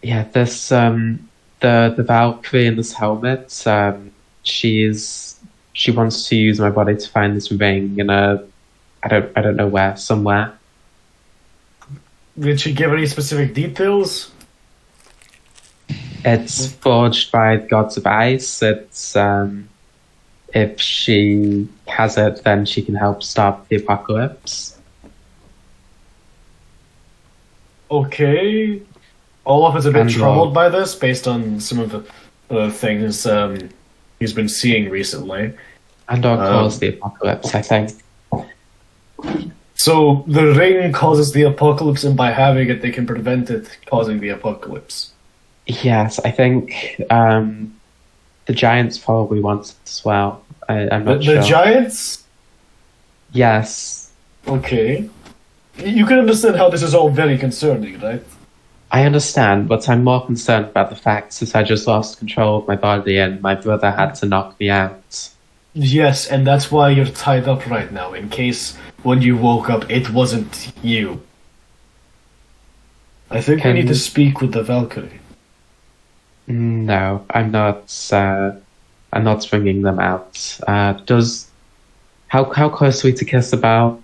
Yeah, this the Valkyrie in this helmet. She wants to use my body to find this ring in I don't know where, somewhere. Did she give any specific details? It's forged by gods of ice. It's if she has it, then she can help stop the apocalypse. Okay. Olaf is a bit And troubled by this, based on some of the things he's been seeing recently. And or cause the apocalypse, I think. So the ring causes the apocalypse, and by having it, they can prevent it causing the apocalypse. Yes, I think the Giants probably want it as well. I'm not sure. The Giants? Yes. Okay. You can understand how this is all very concerning, right? I understand, but I'm more concerned about the fact that I just lost control of my body and my brother had to knock me out. Yes, and that's why you're tied up right now, in case when you woke up it wasn't you. I think we need to speak with the Valkyrie. No, I'm not bringing them out. How close are we to Kiss about?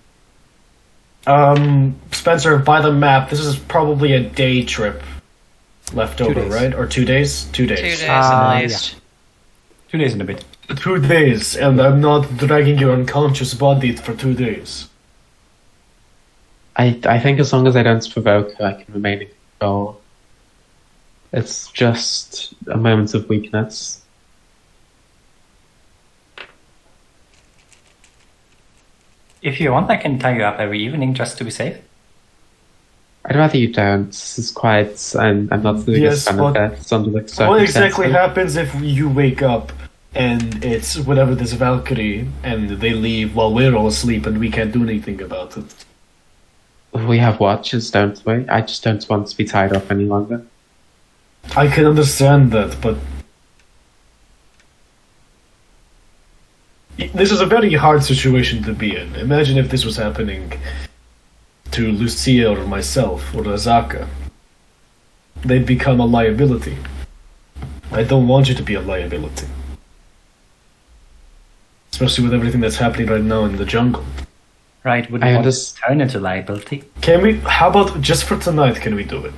Spencer, by the map, this is probably a day trip left over, right? Or 2 days? 2 days. 2 days at least. Yeah. 2 days and a bit. 2 days, and I'm not dragging your unconscious body for 2 days. I think as long as I don't provoke her, I can remain in control. It's just a moment of weakness. If you want, I can tie you up every evening just to be safe. I'd rather you don't. This is quite... I'm not the biggest fan of that under the circumstances. What exactly happens if you wake up and it's whatever this Valkyrie and they leave while we're all asleep and we can't do anything about it? We have watches, don't we? I just don't want to be tied up any longer. I can understand that, but this is a very hard situation to be in. Imagine if this was happening to Lucia or myself or Azaka. They'd become a liability. I don't want you to be a liability. Especially with everything that's happening right now in the jungle. Right, wouldn't want to turn into liability. Can we, how about just for tonight, can we do it?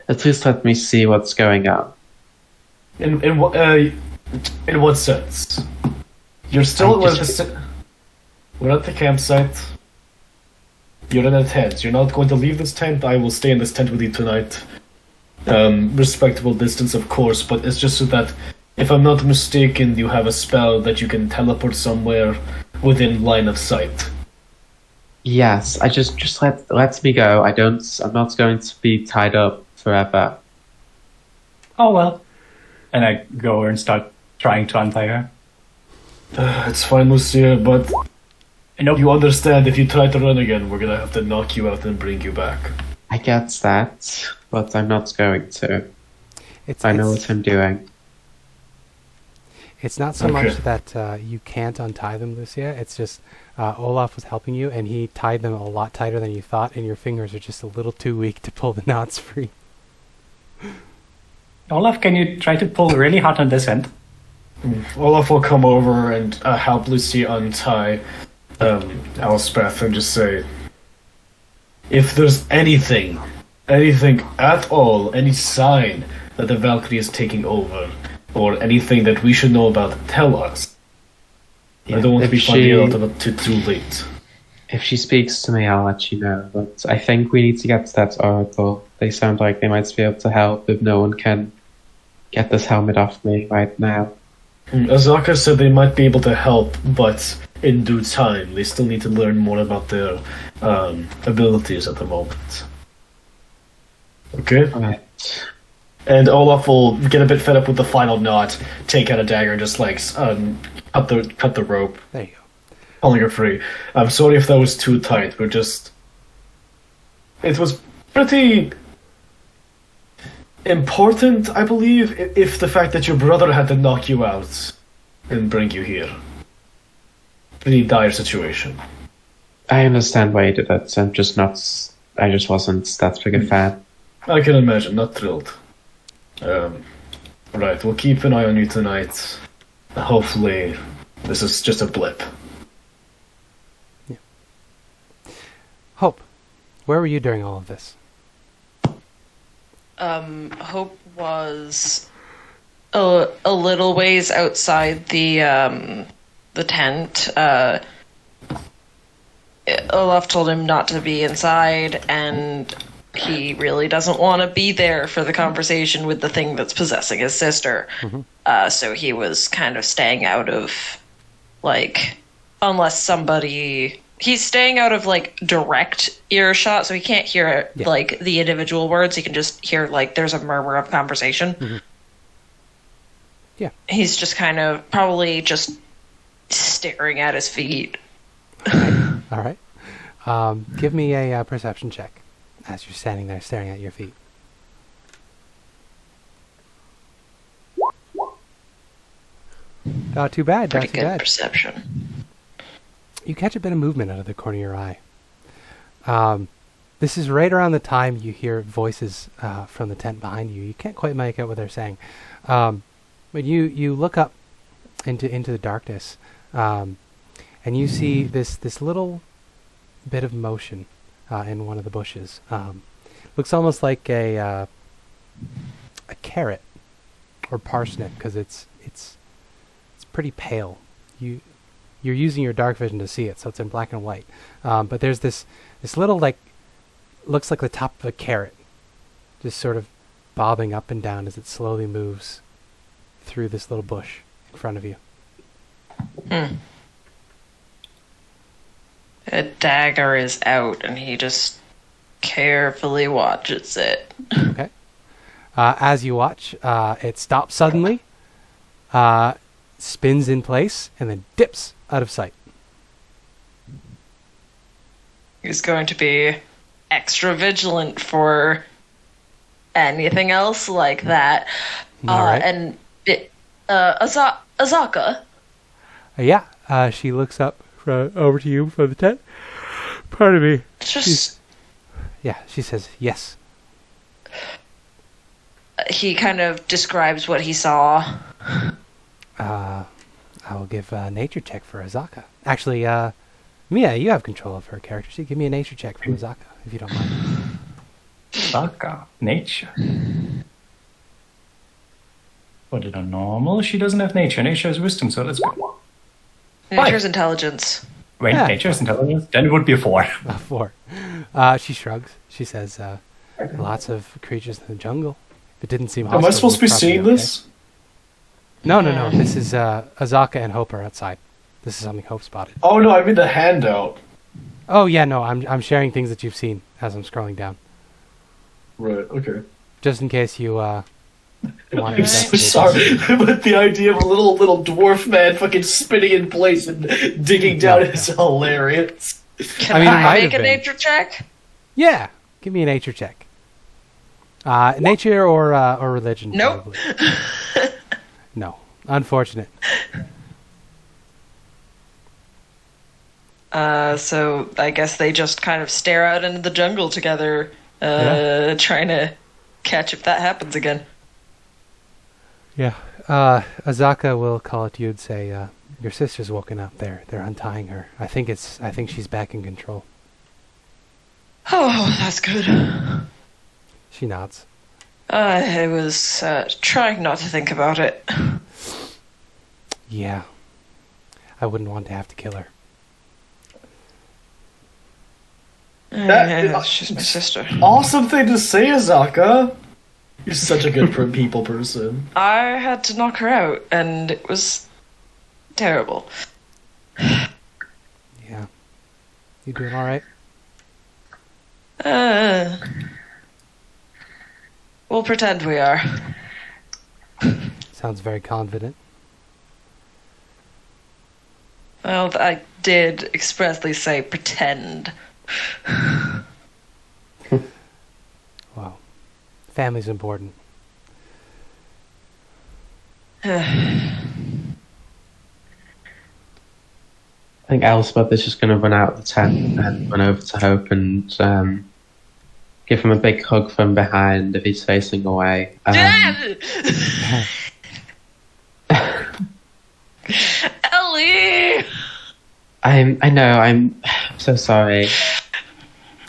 At least let me see what's going on. In what sense? You're still we're at the campsite. You're in a tent. You're not going to leave this tent. I will stay in this tent with you tonight. Respectable distance, of course, but it's just so that, if I'm not mistaken, you have a spell that you can teleport somewhere within line of sight. Yes, I just let me go. I'm not going to be tied up forever. Oh well. And I go over and start trying to untie her. It's fine, Lucia, but Nope. you understand if you try to run again, we're gonna have to knock you out and bring you back. I get that, but I'm not going to. I know what I'm doing. It's not so much that you can't untie them, Lucia. It's just Olaf was helping you, and he tied them a lot tighter than you thought, and your fingers are just a little too weak to pull the knots free. Olaf, can you try to pull really hard on this end? Olaf will come over and help Lucia untie Elspeth and just say, if there's anything at all, any sign that the Valkyrie is taking over, or anything that we should know about, tell us. I don't want to be finding out about it too late. If she speaks to me, I'll let you know. But I think we need to get to that oracle. They sound like they might be able to help if no one can get this helmet off me right now. Azaka said they might be able to help, but in due time. They still need to learn more about their abilities at the moment. Okay? Right. And Olaf will get a bit fed up with the final knot, take out a dagger, and just cut the rope. There you go. Pulling her free. I'm sorry if that was too tight. It was pretty important, I believe, if the fact that your brother had to knock you out and bring you here. Pretty dire situation. I understand why you did it. I just wasn't that big a fan. I can imagine, not thrilled. Right, we'll keep an eye on you tonight. Hopefully, this is just a blip. Yeah. Hope, where were you during all of this? Hope was a little ways outside the tent. Olaf told him not to be inside, and he really doesn't want to be there for the conversation with the thing that's possessing his sister. Mm-hmm. So he was kind of staying out of, unless somebody... He's staying out of, direct earshot, so he can't hear, the individual words. He can just hear, there's a murmur of conversation. Mm-hmm. Yeah. He's just kind of probably just staring at his feet. All right. Give me a perception check. as you're standing there staring at your feet. Not too bad. Pretty Not too good bad. perception. You catch a bit of movement out of the corner of your eye. This is right around the time you hear voices from the tent behind you. You can't quite make out what they're saying. But you look up into the darkness, and you see this little bit of motion in one of the bushes. Looks almost like a carrot or parsnip, because it's pretty pale. You're using your dark vision to see it, so it's in black and white. But there's this little, like, looks like the top of a carrot, just sort of bobbing up and down as it slowly moves through this little bush in front of you. A dagger is out, and he just carefully watches it. Okay. As you watch, it stops suddenly, spins in place, and then dips out of sight. He's going to be extra vigilant for anything else like that. All right. And Azaka. Yeah, she looks up over to you from the tent. Pardon me. She says yes. He kind of describes what he saw. I will give a nature check for Azaka. Actually, Mia, you have control of her character. So give me a nature check for Azaka, if you don't mind. Azaka, nature. Put it on normal. She doesn't have nature. Nature has wisdom, so let's go. Nature's intelligence. Wait, Yeah. nature's intelligence? Then it would be a 4. 4. She shrugs. She says, lots of creatures in the jungle. If it didn't seem hostile, Am I supposed to be it's probably seeing okay. this? No. This is Azaka and Hope are outside. This is something Hope spotted. Oh no, I mean the handout. Oh yeah, no, I'm sharing things that you've seen as I'm scrolling down, Right, okay. just in case you want to I'm so investigate. sorry, but the idea of a little dwarf man fucking spinning in place and digging down is hilarious. Can I mean, it might I make have a been. nature check? Yeah, give me a nature check. Nature or religion? Nope. Probably. No, unfortunate. So I guess they just kind of stare out into the jungle together, trying to catch if that happens again. Yeah. Azaka will call it to you and say, your sister's woken up. They're untying her. I think she's back in control. Oh, that's good. She nods. I was trying not to think about it. Yeah. I wouldn't want to have to kill her. She's my sister. Awesome thing to say, Azaka. You're such a good people person. I had to knock her out, and it was terrible. Yeah. You doing all right? We'll pretend we are. Sounds very confident. Well, I did expressly say pretend. Wow. Family's important. I think Elspeth is just going to run out of the tent and run over to Hope and give him a big hug from behind if he's facing away. Ellie! I know, I'm so sorry.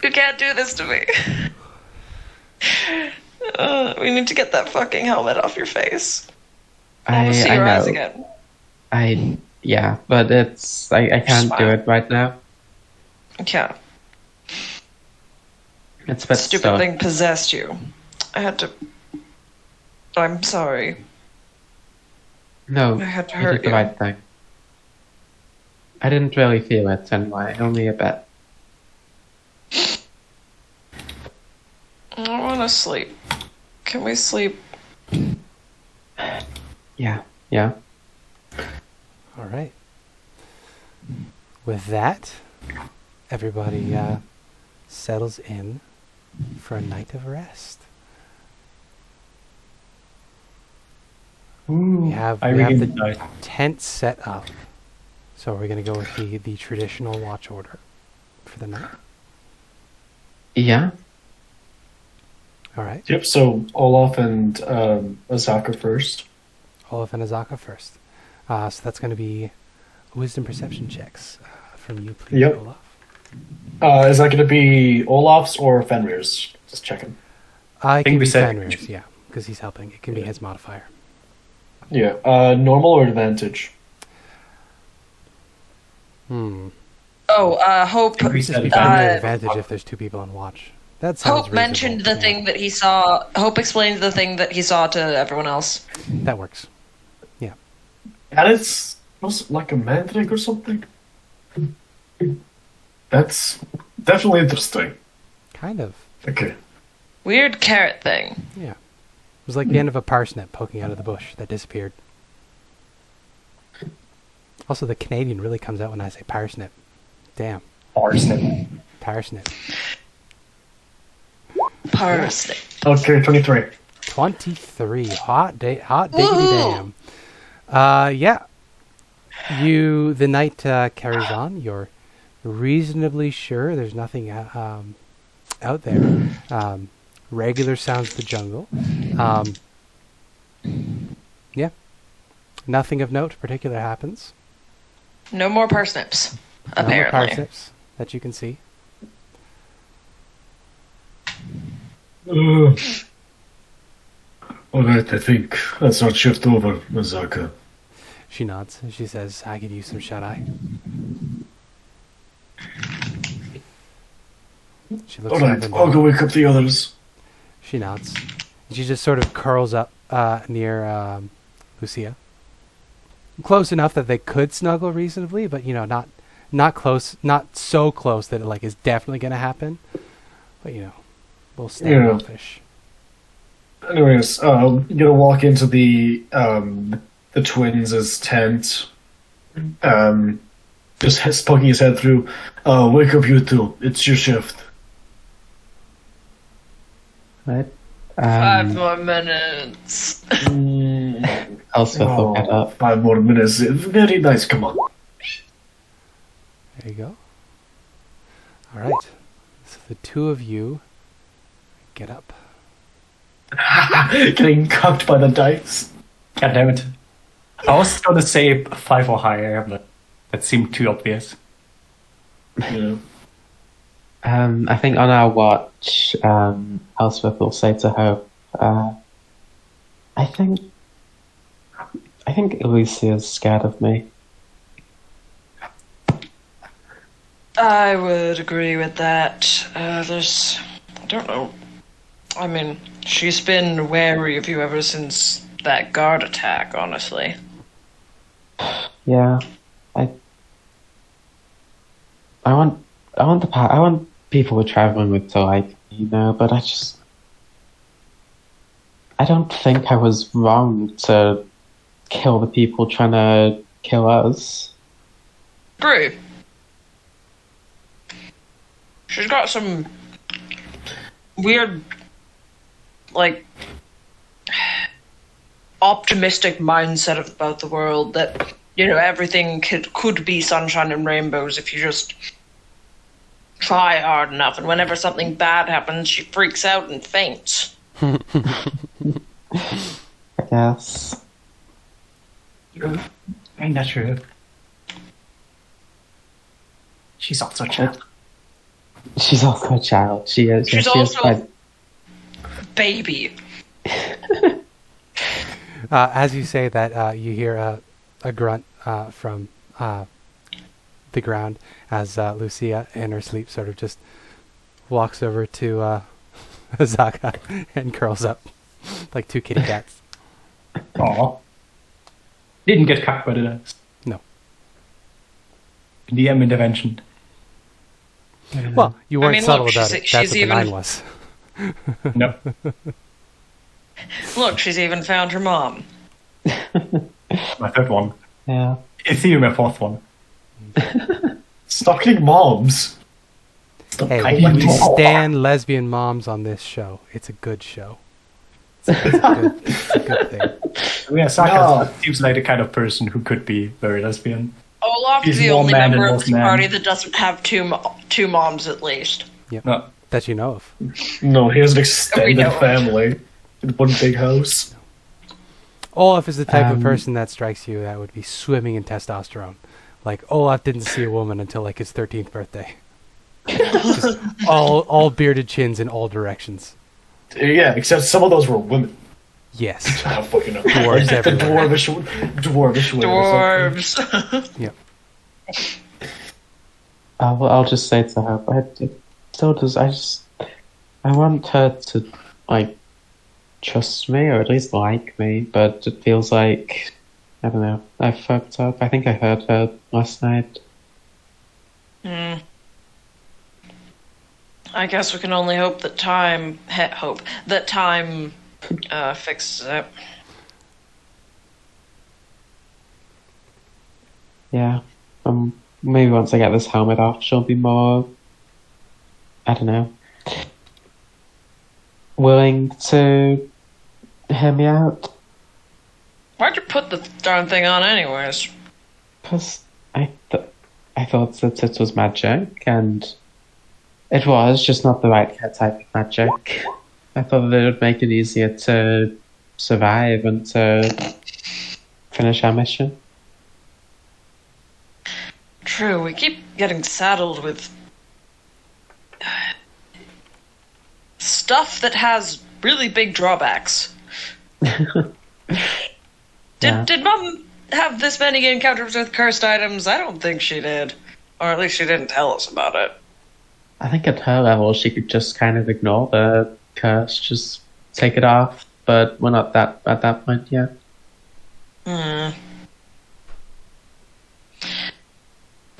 You can't do this to me. We need to get that fucking helmet off your face. I want to see your eyes again. Yeah, but I can't do it right now. Yeah. It's a bit Stupid stuck. thing possessed you. I had to. I'm sorry. No, I had to you hurt did the you. right thing. I didn't really feel it anyway, only a bit. I want to sleep. Can we sleep? Yeah. All right. With that, everybody settles in for a night of rest. Ooh, We have the tent set up. So we're going to go with the traditional watch order for the night. Yeah. All right. Yep, so Olaf and Azaka first. Olaf and Azaka first. So that's going to be wisdom perception checks from you, please, Yep. Olaf. Is that going to be Olaf's or Fenrir's? Just checking. It can we be said- Fenrir's, yeah, because he's helping. It can be his modifier. Yeah. Normal or advantage? Hope. We Just said be advantage. an advantage if there's two people on watch. That sounds Hope mentioned reasonable, the yeah. thing that he saw. Hope explained the thing that he saw to everyone else. That works. Yeah. And it's was it like a mandrake or something? That's definitely interesting. Kind of. Okay. Weird carrot thing. Yeah. It was like the end of a parsnip poking out of the bush that disappeared. Also, the Canadian really comes out when I say parsnip. Damn. Arsenic. Parsnip. Parsnip. Okay, 23. 23. Hot diggity damn. Yeah. The night carries on. You're reasonably sure there's nothing out there. Regular sounds of the jungle. Yeah. Nothing of note particular happens. No more parsnips. No more Apparently. parsnips that you can see. Alright, I think let's not shift over, Azaka. She nods. She says, I could use some shut-eye. She looks up Alright, and I'll down. go wake up the others. She nods. She just sort of curls up near Lucia. Close enough that they could snuggle reasonably, but not close, not so close that it is definitely going to happen. But a little standoffish. Anyways, I'm gonna walk into the twins' tent. Just poking his head through. Wake up, you two. It's your shift. Right. 5 more minutes. Elspeth will get up. 5 more minutes. Very nice. Come on. There you go. All right. So the two of you get up. Getting cucked by the dice. God damn it. I was going to say 5 or higher, but that seemed too obvious. Yeah. I think on our watch, Elspeth will say to her, I think Lucia's scared of me. I would agree with that. I don't know. I mean, she's been wary of you ever since that guard attack, honestly. Yeah, I want people we're traveling with to like me, but I don't think I was wrong to kill the people trying to kill us. Agree. She's got some weird, optimistic mindset about the world that, everything could be sunshine and rainbows if you just try hard enough. And whenever something bad happens, she freaks out and faints. I guess. Ain't that true? She's also a child. She's also a child. She is. She's she also is a baby. As you say that, you hear a grunt from the ground as Lucia, in her sleep, sort of just walks over to Azaka and curls up like two kitty cats. Aw. Didn't get cut by the dice. No. DM intervention. Well, you weren't subtle look, about she's- it. That's she's what the even- 9 was. No. Look, she's even found her mom. My third one. Yeah. It's even my fourth one. Stalking moms. Hey, we stand lesbian moms on this show. It's a good show. It's a good thing. I mean, Saka seems like the kind of person who could be very lesbian. Olaf is He's the more only man member than of the most party men. that doesn't have two moms at least. Yep. No. That you know of. No, he has an We extended know. family in one big house. Olaf is the type of person that strikes you that would be swimming in testosterone. Like, Olaf didn't see a woman until like his 13th birthday. Just all bearded chins in all directions. Yeah, except some of those were women. Yes. I don't fucking know. Dwarves Like the everywhere. dwarvish women or something. Dwarves. Yep. I'll just say to her, I want her to, like, trust me, or at least like me, but it feels like, I don't know, I fucked up. I think I hurt her last night. I guess we can only hope that time fixes it. Yeah. Maybe once I get this helmet off, she'll be more, I don't know, willing to hear me out. Why'd you put the darn thing on anyways? Because I thought that it was magic, and it was just not the right type of magic. I thought that it would make it easier to survive and to finish our mission. True, we keep getting saddled with stuff that has really big drawbacks. Yeah. Did Mom have this many encounters with cursed items? I don't think she did. Or at least she didn't tell us about it. I think at her level, she could just kind of ignore the curse, just take it off, but we're not at that point yet.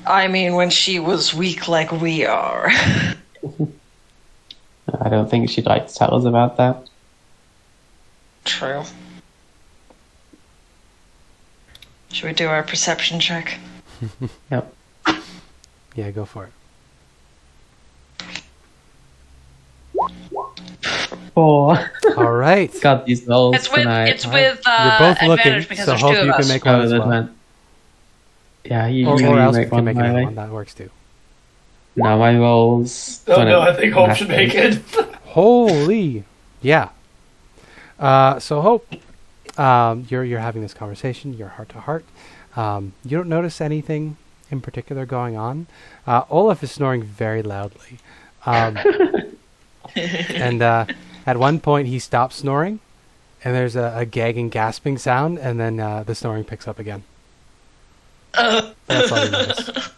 I mean, when she was weak like we are. I don't think she'd like to tell us about that. True. Should we do our perception check? Yep. Yeah, go for it. 4. All right. God, these rolls It's with tonight. it's with You're both looking, advantage because so there's hope two of you can us. make one as that well. went. Yeah, you Or else you make can one make my another way. one. That works too. No, my rolls. Oh don't no, it- I think Hope should make it. Holy, yeah. So Hope, you're having this conversation. You're heart to heart. You don't notice anything in particular going on. Olaf is snoring very loudly, and at one point he stops snoring, and there's a gagging, gasping sound, and then the snoring picks up again. That's all you notice.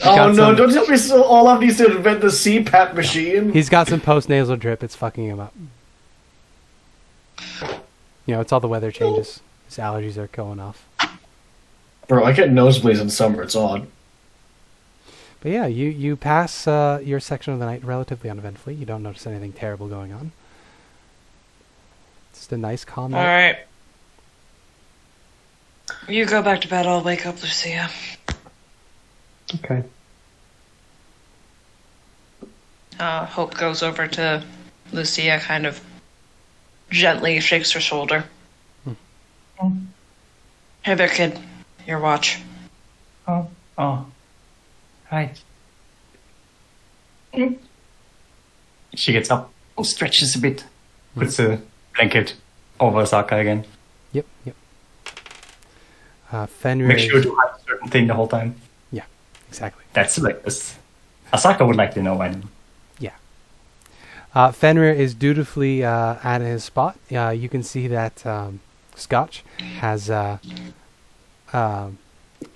Oh got no, some- don't tell me so Olaf needs to invent the CPAP machine. He's got some post-nasal drip. It's fucking him up. You know, it's all the weather changes. His allergies are going off. Bro, I get nosebleeds in summer, it's odd. But yeah, you pass your section of the night relatively uneventfully. You don't notice anything terrible going on. It's just a nice, calm night. Alright. You go back to bed, I'll wake up Lucia. Okay. Hope goes over to Lucia, kind of gently shakes her shoulder. Hey there, kid. Your watch. Oh. Right. She gets up, stretches a bit, puts a blanket over Saka again. Yep. Fenrir. Make sure to hide a certain thing the whole time. Yeah, exactly. That's like this. Asaka would like to know when. Yeah. Fenrir is dutifully at his spot. You can see that Scotch has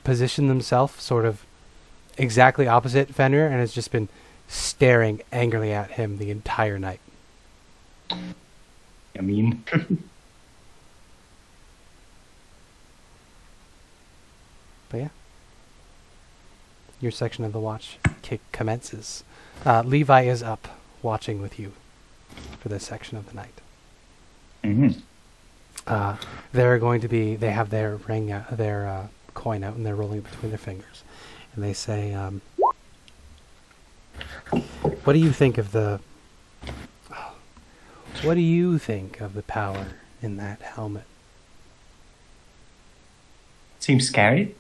positioned himself sort of exactly opposite Fenrir and has just been staring angrily at him the entire night. I mean, But yeah. Your section of the watch commences. Levi is up watching with you for this section of the night. They're going to be, they have their ring, their coin out, and they're rolling it between their fingers. And they say, What do you think of the... What do you think of the power in that helmet? Seems scary.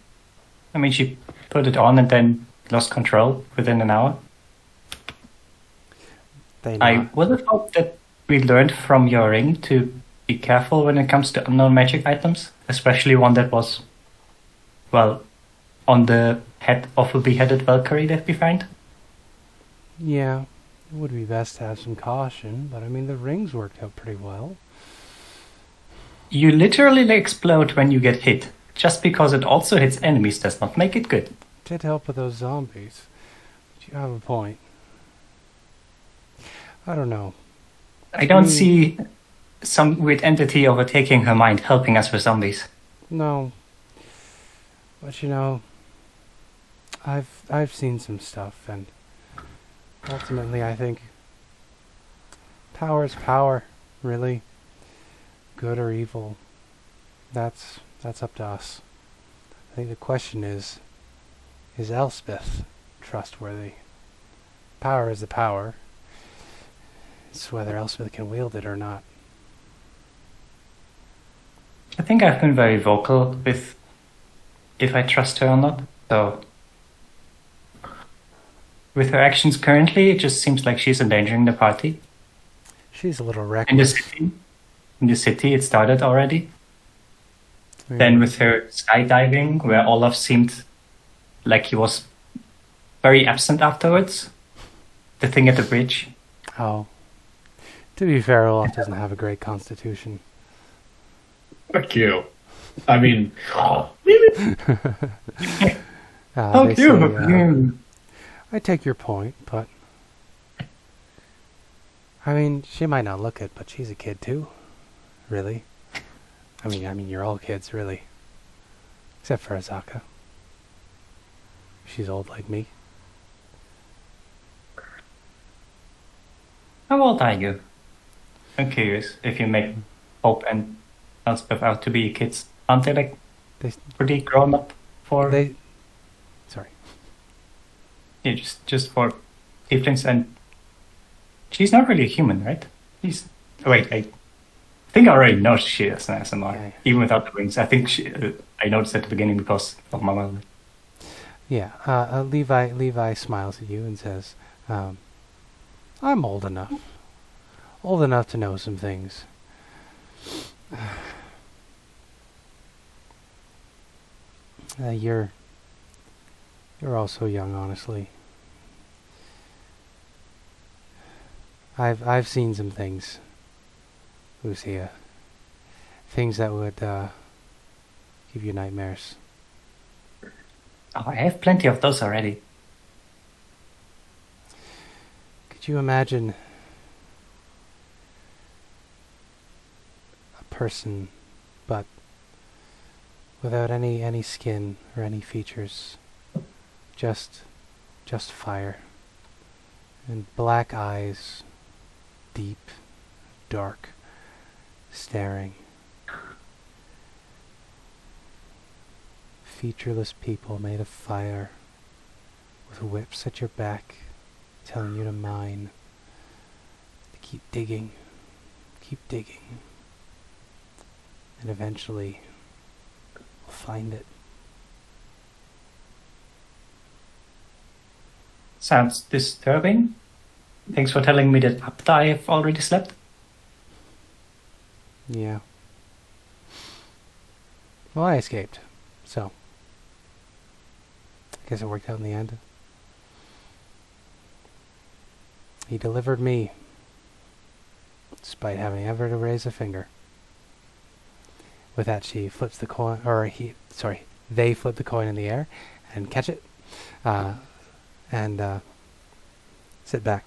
I mean, she put it on and then lost control within an hour. I would have hoped that we learned from your ring to be careful when it comes to unknown magic items, especially one that was, well, on the head of a beheaded Valkyrie that we find. Yeah, it would be best to have some caution, but I mean, the rings worked out pretty well. You literally explode when you get hit. Just because it also hits enemies does not make it good. Did help with those zombies. But you have a point. I don't know. I don't see some weird entity overtaking her mind helping us with zombies. No. But you know, I've seen some stuff, and ultimately I think power is power, really. Good or evil. That's up to us. I think the question is Elspeth trustworthy? Power is the power. It's whether Elspeth can wield it or not. I think I've been very vocal with if I trust her or not. So with her actions currently, it just seems like she's endangering the party. She's a little reckless. In the city, it started already. Yeah. Then with her skydiving, where Olaf seemed like he was very absent afterwards. The thing at the bridge. Oh. To be fair, Olaf doesn't have a great constitution. Fuck you. I mean... Fuck you! I take your point, but... I mean, she might not look it, but she's a kid too. Really. I mean, you're all kids, really. Except for Azaka. She's old like me. How old are you? I'm curious if you make Hope and Elspeth out to be kids. Aren't they like pretty grown up for... Sorry. Yeah, just for Tieflings, and she's not really a human, right? Wait, I think I already know she is an Aasimar, yeah. Even without the wings. I think I noticed at the beginning because of my mother. Yeah, Levi smiles at you and says, I'm old enough to know some things. You're also young, honestly. I've seen some things, Lucia. Things that would give you nightmares. Oh, I have plenty of those already. Could you imagine a person, but without any skin or any features, just fire and black eyes, deep, dark, staring. Featureless people made of fire, with whips at your back, telling you to mine, to keep digging, and eventually we'll find it. Sounds disturbing. Thanks for telling me that after I have already slept. Yeah. Well, I escaped, so I guess it worked out in the end. He delivered me, despite having ever to raise a finger. With that, she flips the coin, they flip the coin in the air and catch it, and sit back.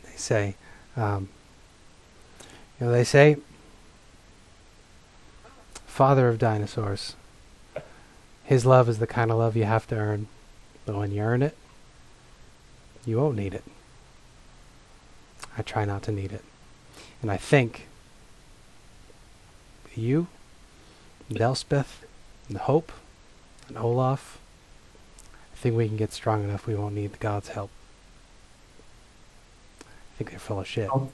They say, they say, father of dinosaurs. His love is the kind of love you have to earn, but when you earn it, you won't need it. I try not to need it. And I think you, and Elspeth, and Hope, and Olaf, I think we can get strong enough we won't need the gods' help. I think they're full of shit. Oh.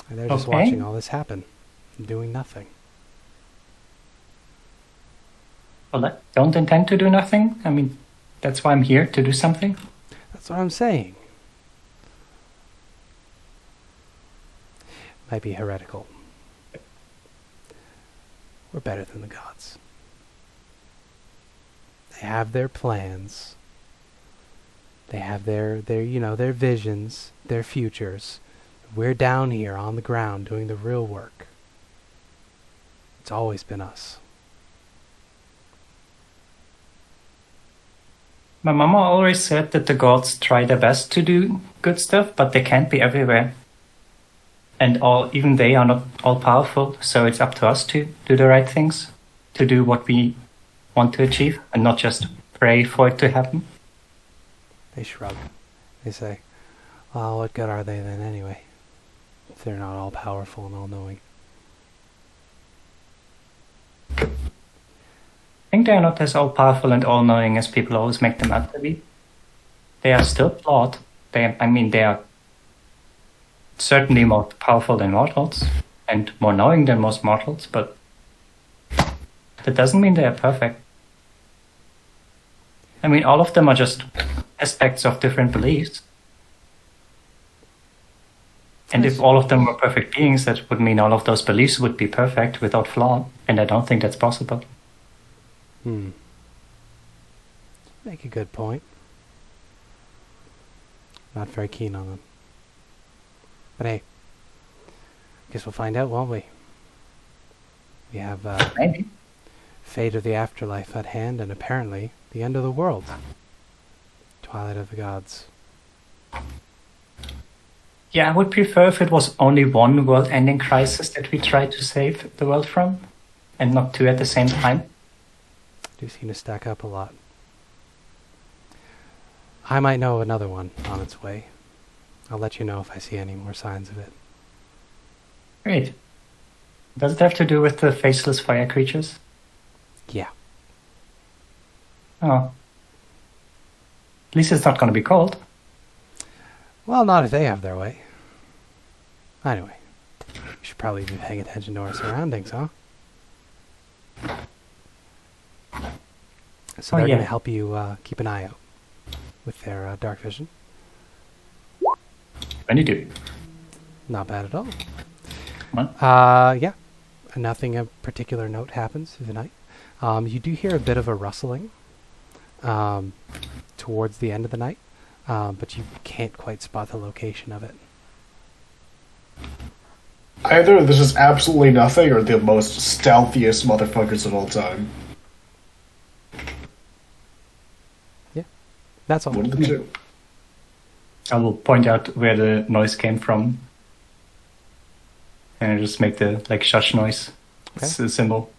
And they're just Okay. watching all this happen, and doing nothing. Well, I don't intend to do nothing. I mean, that's why I'm here, to do something. That's what I'm saying. Might be heretical. We're better than the gods. They have their plans. They have their visions, their futures. We're down here on the ground doing the real work. It's always been us. My mama always said that the gods try their best to do good stuff, but they can't be everywhere. And even they are not all powerful, so it's up to us to do the right things, to do what we want to achieve, and not just pray for it to happen. They shrug. They say, well, what good are they then anyway? If they're not all powerful and all knowing. I think they are not as all powerful and all knowing as people always make them out to be. They are still flawed. They are certainly more powerful than mortals, and more knowing than most mortals, but that doesn't mean they are perfect. I mean, all of them are just aspects of different beliefs. And if all of them were perfect beings, that would mean all of those beliefs would be perfect without flaw, and I don't think that's possible. Make a good point. Not very keen on them. But hey, guess we'll find out, won't we? We have Maybe. fate of the afterlife at hand, and apparently the end of the world. Twilight of the gods. Yeah, I would prefer if it was only one world-ending crisis that we tried to save the world from, and not two at the same time. Do seem to stack up a lot. I might know another one on its way. I'll let you know if I see any more signs of it. Great. Does it have to do with the faceless fire creatures? Yeah. Oh. At least it's not going to be cold. Well, not if they have their way. Anyway, we should probably be paying attention to our surroundings, huh? So they're going to help you keep an eye out with their dark vision. When you do. Not bad at all. What? Yeah. Nothing of particular note happens through the night. You do hear a bit of a rustling towards the end of the night, but you can't quite spot the location of it. Either this is absolutely nothing, or the most stealthiest motherfuckers of all time. Yeah. That's all. One of the two. I will point out where the noise came from. And just make the shush noise. Okay. It's a symbol.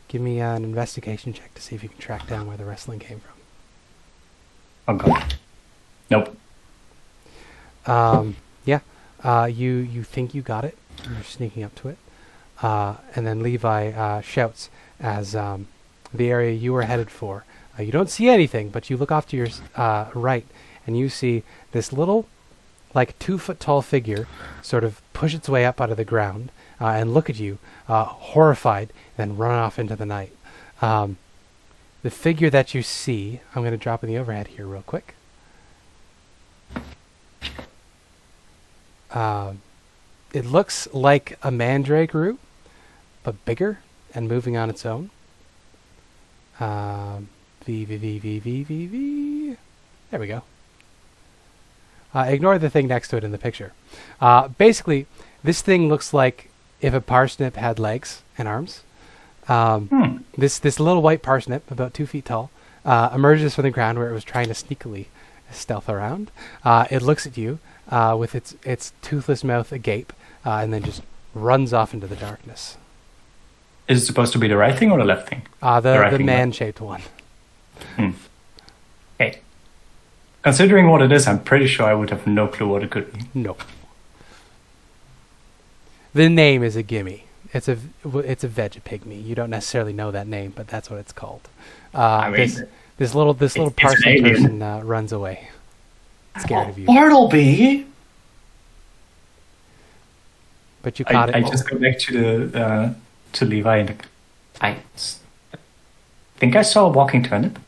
Give me an investigation check to see if you can track down where the rustling came from. Oh god. Nope. Yeah. You think you got it. You're sneaking up to it. And then Levi shouts as the area you were headed for. You don't see anything, but you look off to your right, and you see this little, 2-foot tall figure sort of push its way up out of the ground and look at you, horrified, then run off into the night. The figure that you see, I'm going to drop in the overhead here real quick. It looks like a mandrake root, but bigger and moving on its own. V. There we go. Ignore the thing next to it in the picture. Basically, this thing looks like if a parsnip had legs and arms. This little white parsnip, about 2 feet tall, emerges from the ground where it was trying to sneakily stealth around. It looks at you with its toothless mouth agape, and then just runs off into the darkness. Is it supposed to be the right thing or the left thing? The man-shaped one. Okay. Considering what it is, I'm pretty sure I would have no clue what it could be. No. The name is a gimme. It's a vegapygmy. You don't necessarily know that name, but that's what it's called. This little parsnip person runs away. scared of you. Bartleby! But you caught I it. just go back to Levi and I think I saw a walking turnip.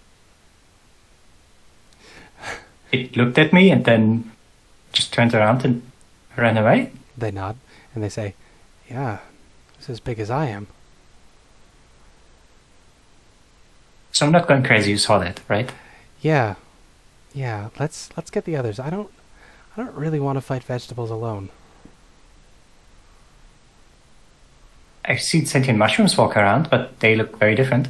It looked at me and then just turned around and ran away. They nod and they say, "Yeah, it's as big as I am." So I'm not going crazy. You saw that, right? Yeah. Let's get the others. I don't really want to fight vegetables alone. I've seen sentient mushrooms walk around, but they look very different.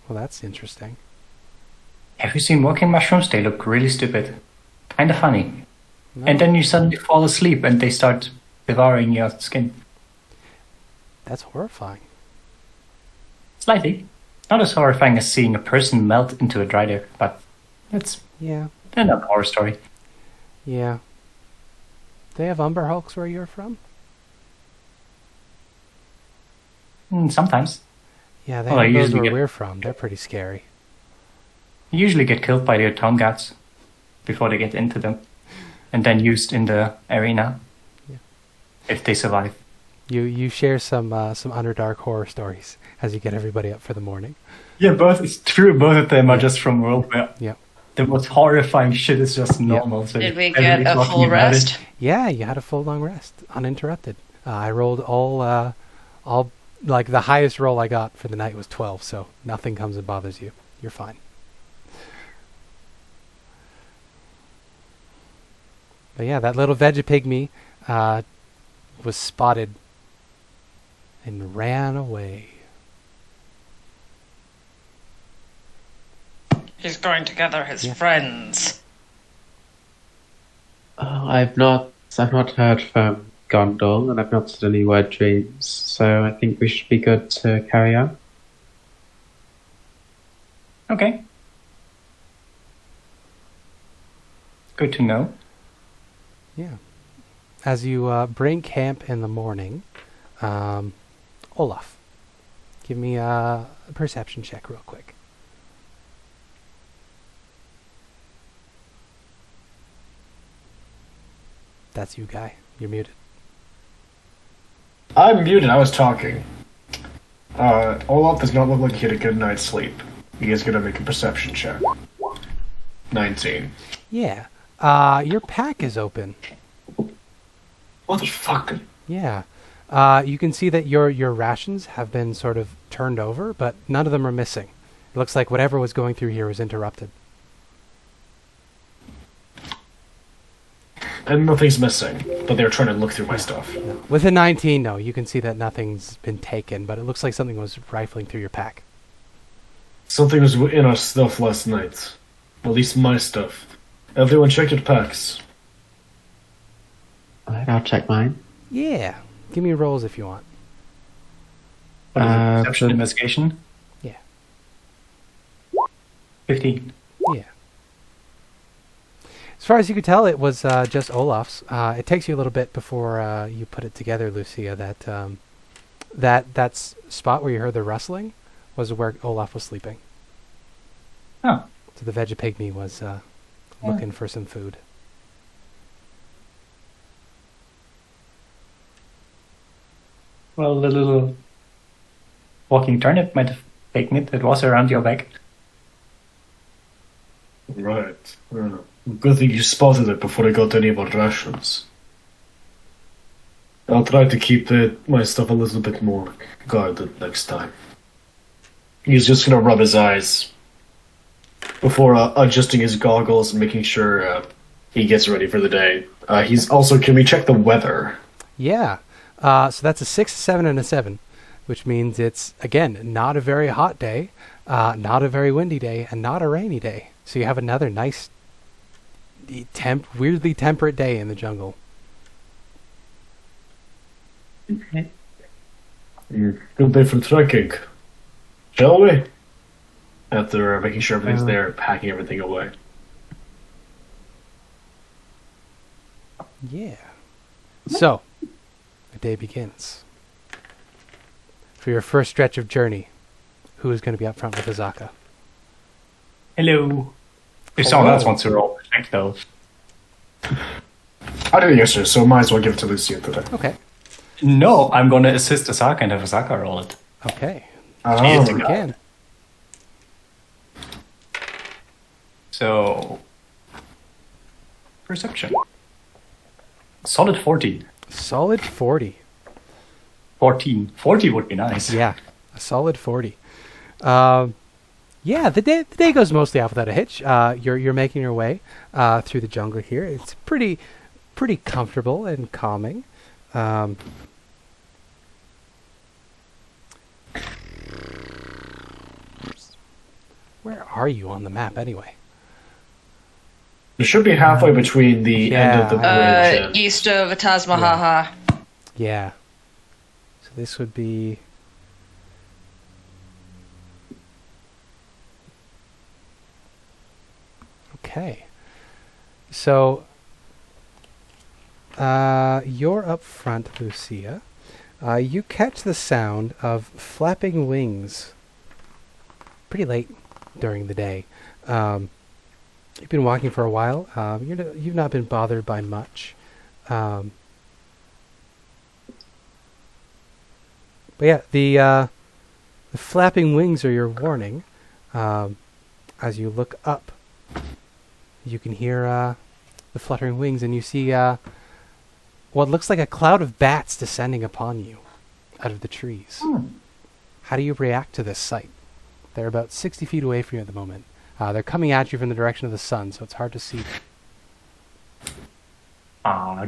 Well, that's interesting. Have you seen walking mushrooms? They look really stupid. Kind of funny. No. And then you suddenly fall asleep and they start devouring your skin. That's horrifying. Slightly. Not as horrifying as seeing a person melt into a dry dick, but it's Yeah. another horror story. Yeah. They have umber hulks where you're from? Sometimes. Yeah, they Well, I have those usually where get- we're from. They're pretty scary. You usually get killed by their tongue guards before they get into them. And then used in the arena. Yeah. If they survive. You share some Underdark horror stories as you get everybody up for the morning. Yeah, it's true. Both of them are just from world where Yeah. the most horrifying shit is just normal. So Did we everybody's get a talking full about rest? it. Yeah, you had a full long rest, uninterrupted. I rolled all like the highest roll I got for the night was 12, so nothing comes and bothers you. You're fine. But yeah, that little veggie-pygmy was spotted and ran away. He's going to gather his Yeah. friends. I've not heard from Gondor, and I've not said any word dreams, so I think we should be good to carry on. Okay. Good to know. Yeah. As you bring camp in the morning, Olaf, give me a perception check real quick. That's you, guy. You're muted. I'm muted, I was talking. Olaf does not look like he had a good night's sleep. He is gonna make a perception check. 19. Yeah. Your pack is open. Motherfucker. Yeah. You can see that your rations have been sort of turned over, but none of them are missing. It looks like whatever was going through here was interrupted. And nothing's missing, but they're trying to look through my stuff. No. With a 19, no, you can see that nothing's been taken, but it looks like something was rifling through your pack. Something was in our stuff last night. At least my stuff. Everyone check your packs. Alright, I'll check mine. Yeah. Give me rolls if you want. What is it? Perception but- investigation? Yeah. 15. Yeah. As far as you could tell, it was just Olaf's. It takes you a little bit before you put it together, Lucia, that spot where you heard the rustling was where Olaf was sleeping. Oh. So the veggie-pygmy was looking for some food. Well, the little walking turnip might have taken it. It was around your back. Right. Good thing you spotted it before I got any of our rations. I'll try to keep my stuff a little bit more guarded next time. He's just gonna rub his eyes before adjusting his goggles and making sure he gets ready for the day. He's also, can we check the weather? Yeah. So that's a 6, 7, and a 7, which means it's, again, not a very hot day, not a very windy day, and not a rainy day. So you have another nice, weirdly temperate day in the jungle. Okay. Good day for trekking. Shall we? After making sure everything's there, packing everything away. Yeah. So, the day begins. For your first stretch of journey, who is going to be up front with Azaka? Hello. If someone else wants to roll a check, though. I did it yesterday, so might as well give it to Lucia today. Okay. No, I'm going to assist Asaka and have Asaka roll it. Okay. Oh, She You can. So, perception. Solid 40. Solid 40. 14. 40 would be nice. Yeah, a solid 40. Yeah, the day goes mostly off without a hitch. You're making your way through the jungle here. It's pretty comfortable and calming. Where are you on the map anyway? You should be halfway between the end of the bridge and... East of Atasmahaha. Yeah. So this would be... Okay. So, you're up front, Lucia. You catch the sound of flapping wings pretty late during the day. You've been walking for a while. You've not been bothered by much. But yeah, the flapping wings are your warning. As you look up, you can hear the fluttering wings, and you see what looks like a cloud of bats descending upon you out of the trees. How do you react to this sight? They're about 60 feet away from you at the moment. They're coming at you from the direction of the sun, so it's hard to see.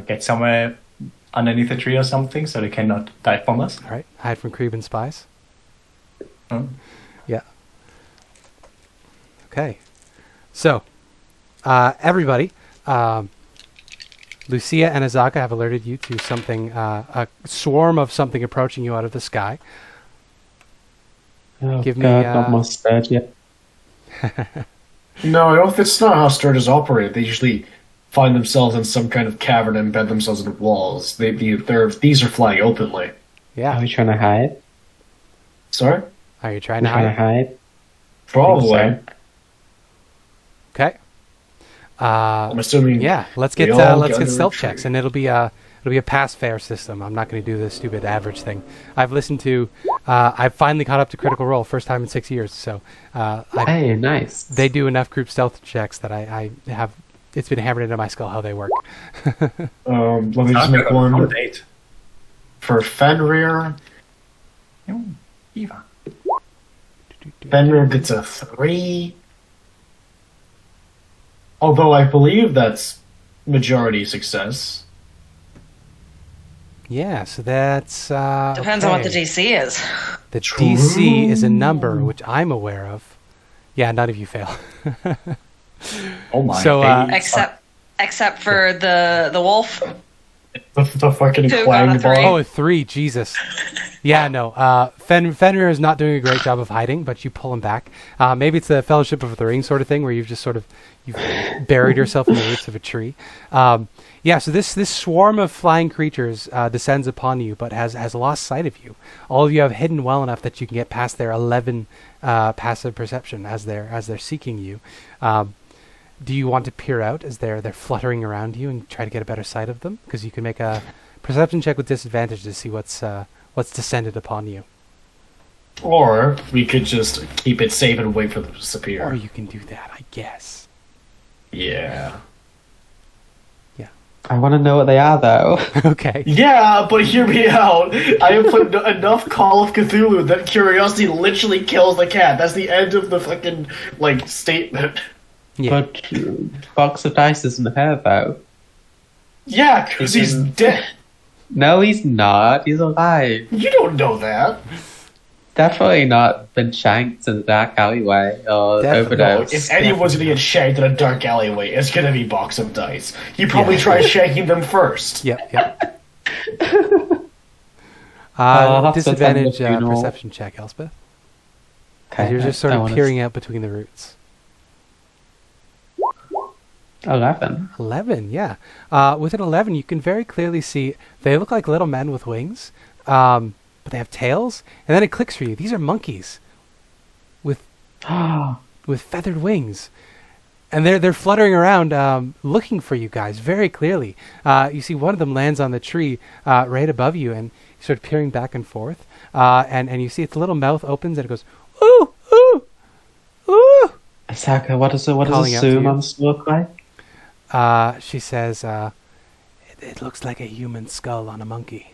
Get somewhere underneath a tree or something so they cannot dive from us. All right, hide from Creban spies. Yeah. Okay. So, everybody, Lucia and Azaka have alerted you to something, a swarm of something approaching you out of the sky. Oh, Give me, God, not my stirred yet. No, that's not how Sturges operate. They usually find themselves in some kind of cavern and embed themselves in walls. These are flying openly. Yeah. Are we trying to hide? Sorry? Are you trying We're to trying to hide? hide? Probably. Okay. I'm assuming... Yeah, let's get under stealth a checks, tree. and it'll be a pass fair system. I'm not going to do the stupid average thing. I've listened to. I've finally caught up to Critical Role, first time in 6 years. So Hey, nice. they do enough group stealth checks that I have. It's been hammered into my skull how they work. Let me just make one for Fenrir. Eva. Fenrir gets a 3. Although I believe that's majority success. Yeah, so that's Depends on what the okay. DC is. The DC is a number which I'm aware of. Yeah, none of you fail. Oh my. So, Except for the wolf. The fucking Two clang out of three. Oh, ball. a 3, Jesus. Yeah, no. Fenrir is not doing a great job of hiding, but you pull him back. Maybe it's the Fellowship of the Ring sort of thing, where you've just you've buried yourself in the roots of a tree. Yeah, so this swarm of flying creatures descends upon you, but has lost sight of you. All of you have hidden well enough that you can get past their 11 passive perception as they're seeking you. Do you want to peer out as they're fluttering around you and try to get a better sight of them? Because you can make a perception check with disadvantage to see what's descended upon you. Or we could just keep it safe and wait for them to disappear. Or you can do that, I guess. Yeah. I want to know what they are, though. Okay. Yeah, but hear me out. I have played enough Call of Cthulhu that curiosity literally kills the cat. That's the end of the fucking, statement. Yeah. But Box of Dice isn't her, though. Yeah, because he's dead. No, he's not. He's alive. You don't know that. Definitely not been shanked in the dark alleyway or Definitely. overdosed. If anyone's gonna get shanked in a dark alleyway, it's gonna be Box of Dice. You probably tried shanking them first. Yep. I'll have to attend the Disadvantage funeral. perception check, Elspeth. Okay, You're just sort of peering out between the roots. 11. 11, yeah. With an 11, you can very clearly see they look like little men with wings, but they have tails. And then it clicks for you. These are monkeys with feathered wings. And they're fluttering around, looking for you guys very clearly. You see one of them lands on the tree right above you, and you start peering back and forth. And you see its little mouth opens, and it goes, ooh, ooh, ooh. Asaka, what does Calling a out to Sioux you. monster look like? She says, it looks like a human skull on a monkey.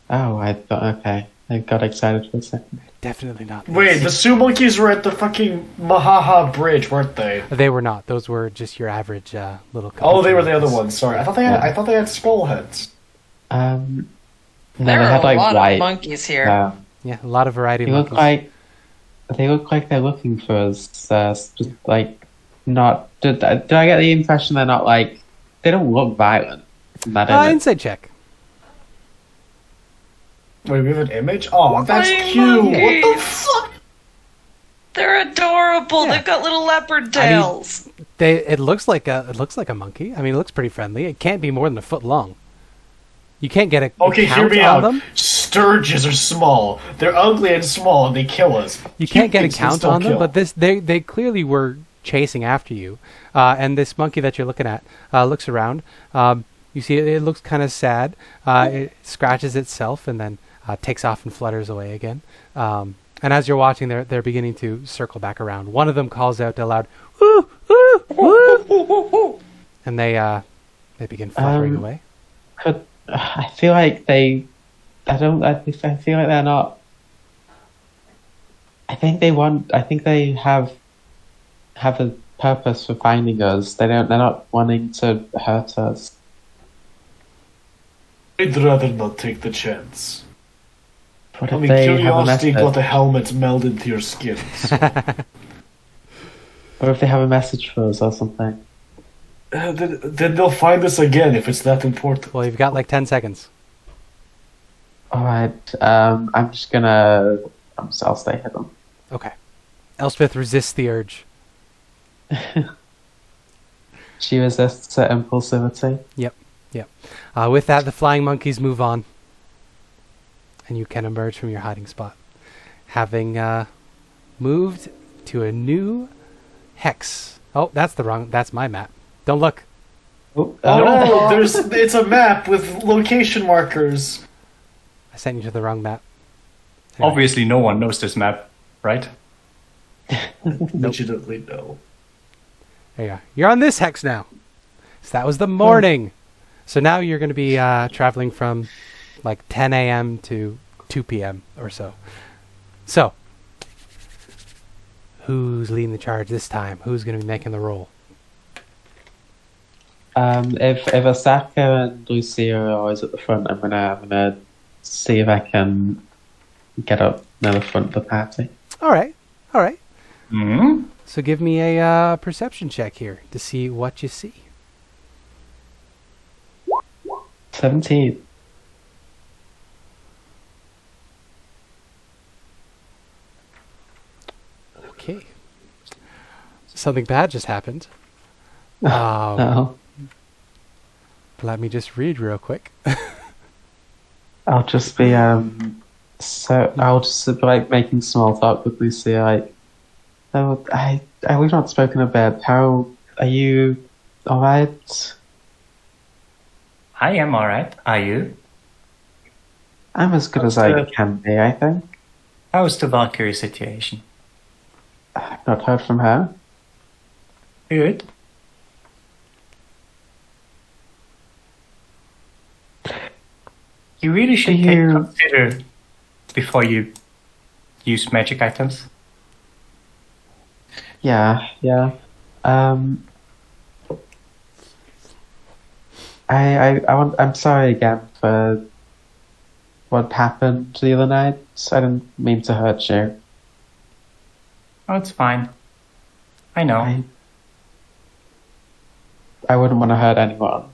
Oh, I thought, okay. I got excited for a second. Definitely not. Wait, the Sioux monkeys were at the fucking Mahaha Bridge, weren't they? They were not. Those were just your average little. Oh, they were the monkeys. other ones. Sorry, I thought they had skull heads. No, There they are had a like lot white. of monkeys here. Yeah, a lot of variety. They of look monkeys. like they're looking for us. Just like not. Did I get the impression they're not like? They don't look violent. From that image. Insight check. Wait, we have an image? Oh, that's Flying cute! What the monkeys. fuck? They're adorable. Yeah. They've got little leopard tails. It looks like a monkey. I mean, it looks pretty friendly. It can't be more than a foot long. You can't get a Okay, hear count me on out. them. Sturges are small. They're ugly and small, and they kill us. You can't get a things can count still on them, kill. but they clearly were chasing after you. And this monkey that you're looking at looks around. You see, it looks kind of sad. It scratches itself and then takes off and flutters away again. And as you're watching, they're beginning to circle back around. One of them calls out aloud, "Woo, woo, woo!" and they begin fluttering away. I feel like they. I feel like they're not. I think they have a purpose for finding us. They're not wanting to hurt us. I'd rather not take the chance. What I if mean, they have a curiosity message? got the helmets meld into your skins. What if they have a message for us or something? Then they'll find us again if it's that important. Well, you've got like 10 seconds. All right. I'm just gonna. I'll stay hidden. Okay. Elspeth resists the urge. She resists her impulsivity. Yep. With that, the flying monkeys move on, and you can emerge from your hiding spot, having moved to a new hex. Oh, that's my map. Don't look. Oh, No, it's a map with location markers. I sent you to the wrong map. Anyway. Obviously, no one knows this map, right? Legitimately, no. There you are. You're on this hex now. So that was the morning. So now you're going to be traveling from like 10 a.m. to 2 p.m. or so. So, who's leading the charge this time? Who's going to be making the roll? If Asaka and Lucia are always at the front, I'm gonna see if I can get up near the front of the party. All right. Hmm. So give me a perception check here to see what you see. 17. Okay. Something bad just happened. Oh, Let me just read real quick. I'll just be I'll just be like making small talk with Lucia. Like, oh, we've not spoken a bit. How are you? All right. I am alright. Are you? I'm as good as I can be, I think. How's the Valkyrie situation? I've not heard from her. Good. You really should consider before you use magic items. Yeah. I'm sorry again for what happened the other night. I didn't mean to hurt you. Oh, it's fine. I know. I wouldn't want to hurt anyone.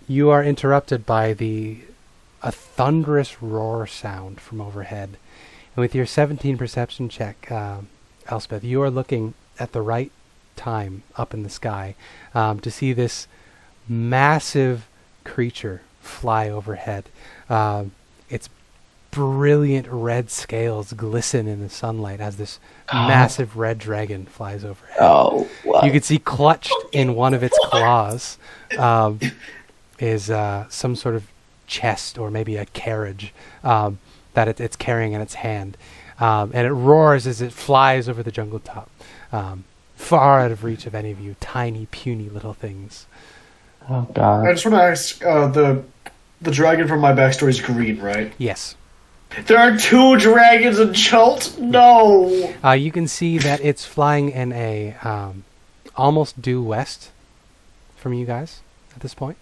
You are interrupted by a thunderous roar sound from overhead. And with your 17 perception check, Elspeth, you are looking at the right time up in the sky to see this massive creature fly overhead. Its brilliant red scales glisten in the sunlight as this massive red dragon flies overhead. Oh, wow. You can see clutched in one of its claws is some sort of chest or maybe a carriage that it's carrying in its hand. And it roars as it flies over the jungle top, far out of reach of any of you tiny, puny little things. Oh, God. I just want to ask, the dragon from my backstory is green, right? Yes. There are 2 dragons in Chult? No! You can see that it's flying in a almost due west from you guys at this point.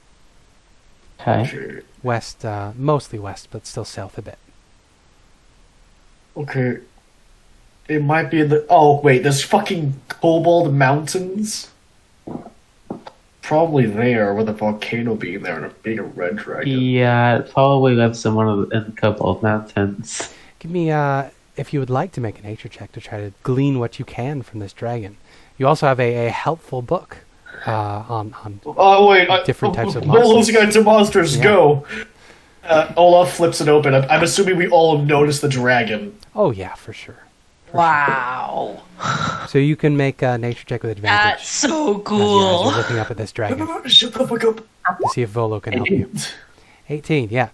Okay. West, mostly west, but still south a bit. Okay. It might be in the... Oh, wait, there's fucking Kobold Mountains? Probably there, with a volcano being there and a big red dragon. Yeah, it probably lives in one of the Cobalt Mountains. Give me, if you would like to make a nature check to try to glean what you can from this dragon. You also have a helpful book on Oh, wait. different types of monsters. monsters. Those kinds monsters, Yeah. go! Olaf flips it open. I'm assuming we all notice the dragon. Oh, yeah, for sure. Wow. So you can make a nature check with advantage. That's so As you cool. guys are looking up at this dragon Shut the fuck up. to see if Volo can help you. 18, yeah.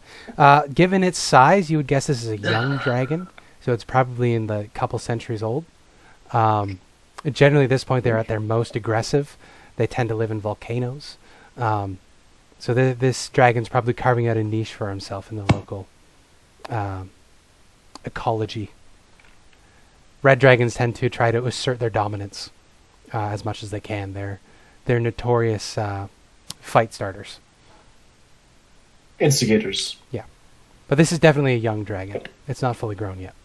Given its size, you would guess this is a young dragon, so it's probably in the couple centuries old. Generally, at this point, they're at their most aggressive. They tend to live in volcanoes. So this dragon's probably carving out a niche for himself in the local ecology. Red dragons tend to try to assert their dominance as much as they can. They're notorious fight starters. Instigators. Yeah. But this is definitely a young dragon. It's not fully grown yet.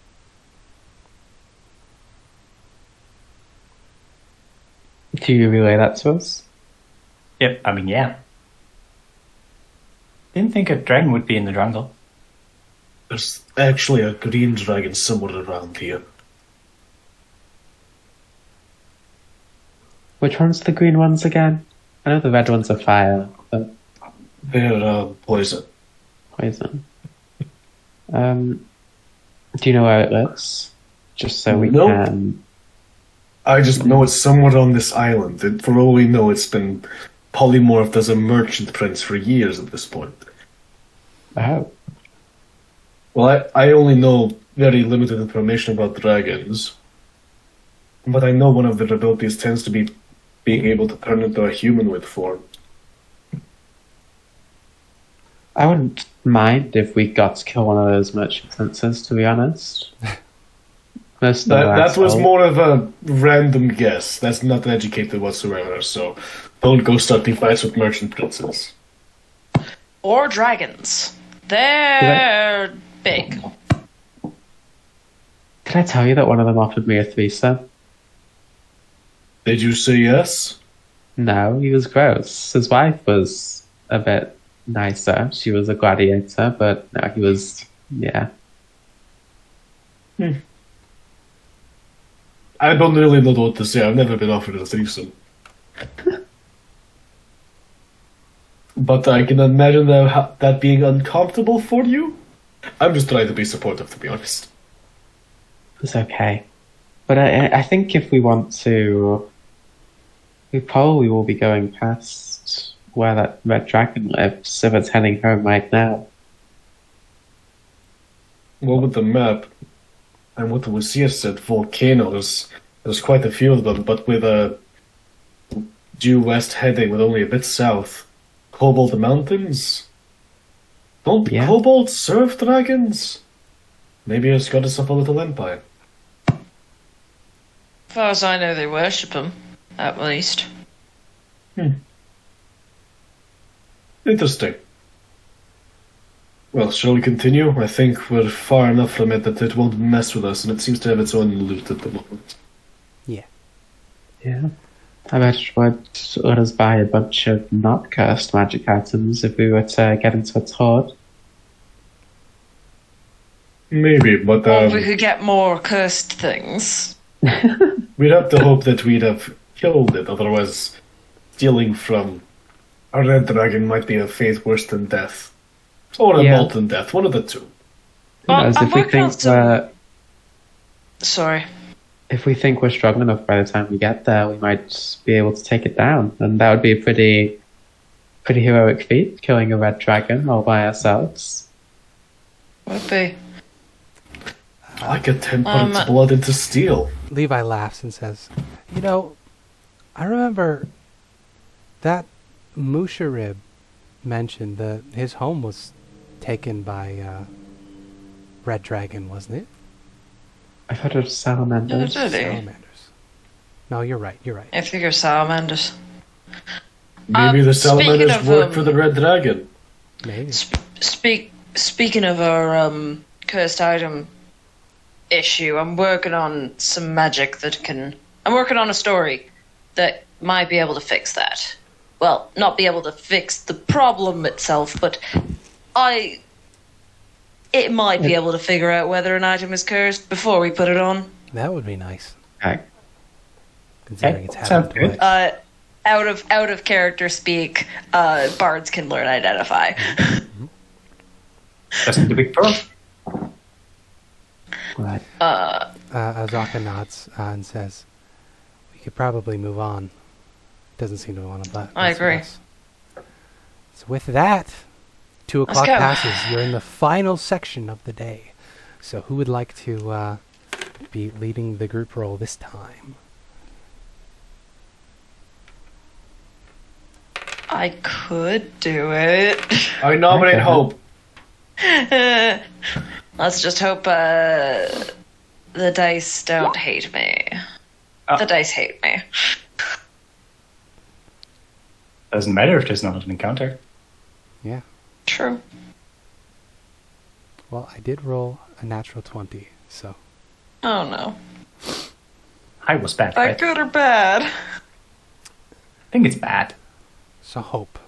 Do you relay that to us? Yep, I mean, yeah. Didn't think a dragon would be in the jungle. There's actually a green dragon somewhere around here. Which one's the green ones again? I know the red ones are fire, but They're poison. poison. Do you know where it lives? Just so we Nope. can... I just know it's somewhere on this island. For all we know, it's been polymorphed as a merchant prince for years at this point. Oh. Well, I only know very limited information about dragons. But I know one of their abilities tends to be being able to turn into a humanoid form. I wouldn't mind if we got to kill one of those merchant princes, to be honest. Most of them are That was assholes. more of a random guess. That's not educated whatsoever, so don't go starting fights with merchant princes. Or dragons. They're big. Did I tell you that one of them offered me a threesome? Did you say yes? No, he was gross. His wife was a bit nicer. She was a gladiator, but no, he was, yeah. I don't really know what to say. I've never been offered a threesome. But I can imagine that being uncomfortable for you. I'm just trying to be supportive, to be honest. It's okay. But I think if we want to, we probably will be going past where that red dragon lives if it's heading home right now. Well, with the map and what Lucia said, volcanoes, there's quite a few of them, but with a due west heading with only a bit south. Cobalt Mountains? Don't Yeah. kobolds serve dragons? Maybe it's got itself a little empire. As far as I know, they worship them, at least. Interesting. Well, shall we continue? I think we're far enough from it that it won't mess with us, and it seems to have its own loot at the moment. Yeah. Yeah. I bet it would let us buy a bunch of not cursed magic items if we were to get into its horde. Maybe, but Or we could get more cursed things. we'd have to hope that we'd have killed it, otherwise stealing from a red dragon might be a fate worse than death. Or a Yeah. molten death, one of the two. Well, Whereas I'm if we working on think some... Sorry. if we think we're strong enough by the time we get there, we might be able to take it down, and that would be a pretty heroic feat, killing a red dragon all by ourselves. Would be. I could temper its blood into steel. Levi laughs and says, "You know, I remember that Musharib mentioned that his home was taken by Red Dragon, wasn't it?" I thought it was salamanders. Did he? Salamanders. No, you're right. You're right. I figure salamanders. Maybe the salamanders speaking of, work for the red dragon. Maybe. Speaking of our cursed item issue, I'm working on some magic that can... I'm working on a story that might be able to fix that. Well, not be able to fix the problem itself, but it might be able to figure out whether an item is cursed before we put it on. That would be nice, Okay. considering it's sounds happened good. twice. Out of character speak, bards can learn identify. Doesn't the big pearl? Right. Azaka nods and says, "We could probably move on." Doesn't seem to want to let. I agree. us. So with that, 2 o'clock go. passes. You're in the final section of the day. So who would like to be leading the group role this time? I could do it. I nominate Okay. Hope. Let's just hope the dice don't hate me. The dice hate me. Doesn't matter if there's not an encounter. Yeah. True. Well, I did roll a natural 20, so Oh no. I was bad, That right? good or bad? I think it's bad. hope.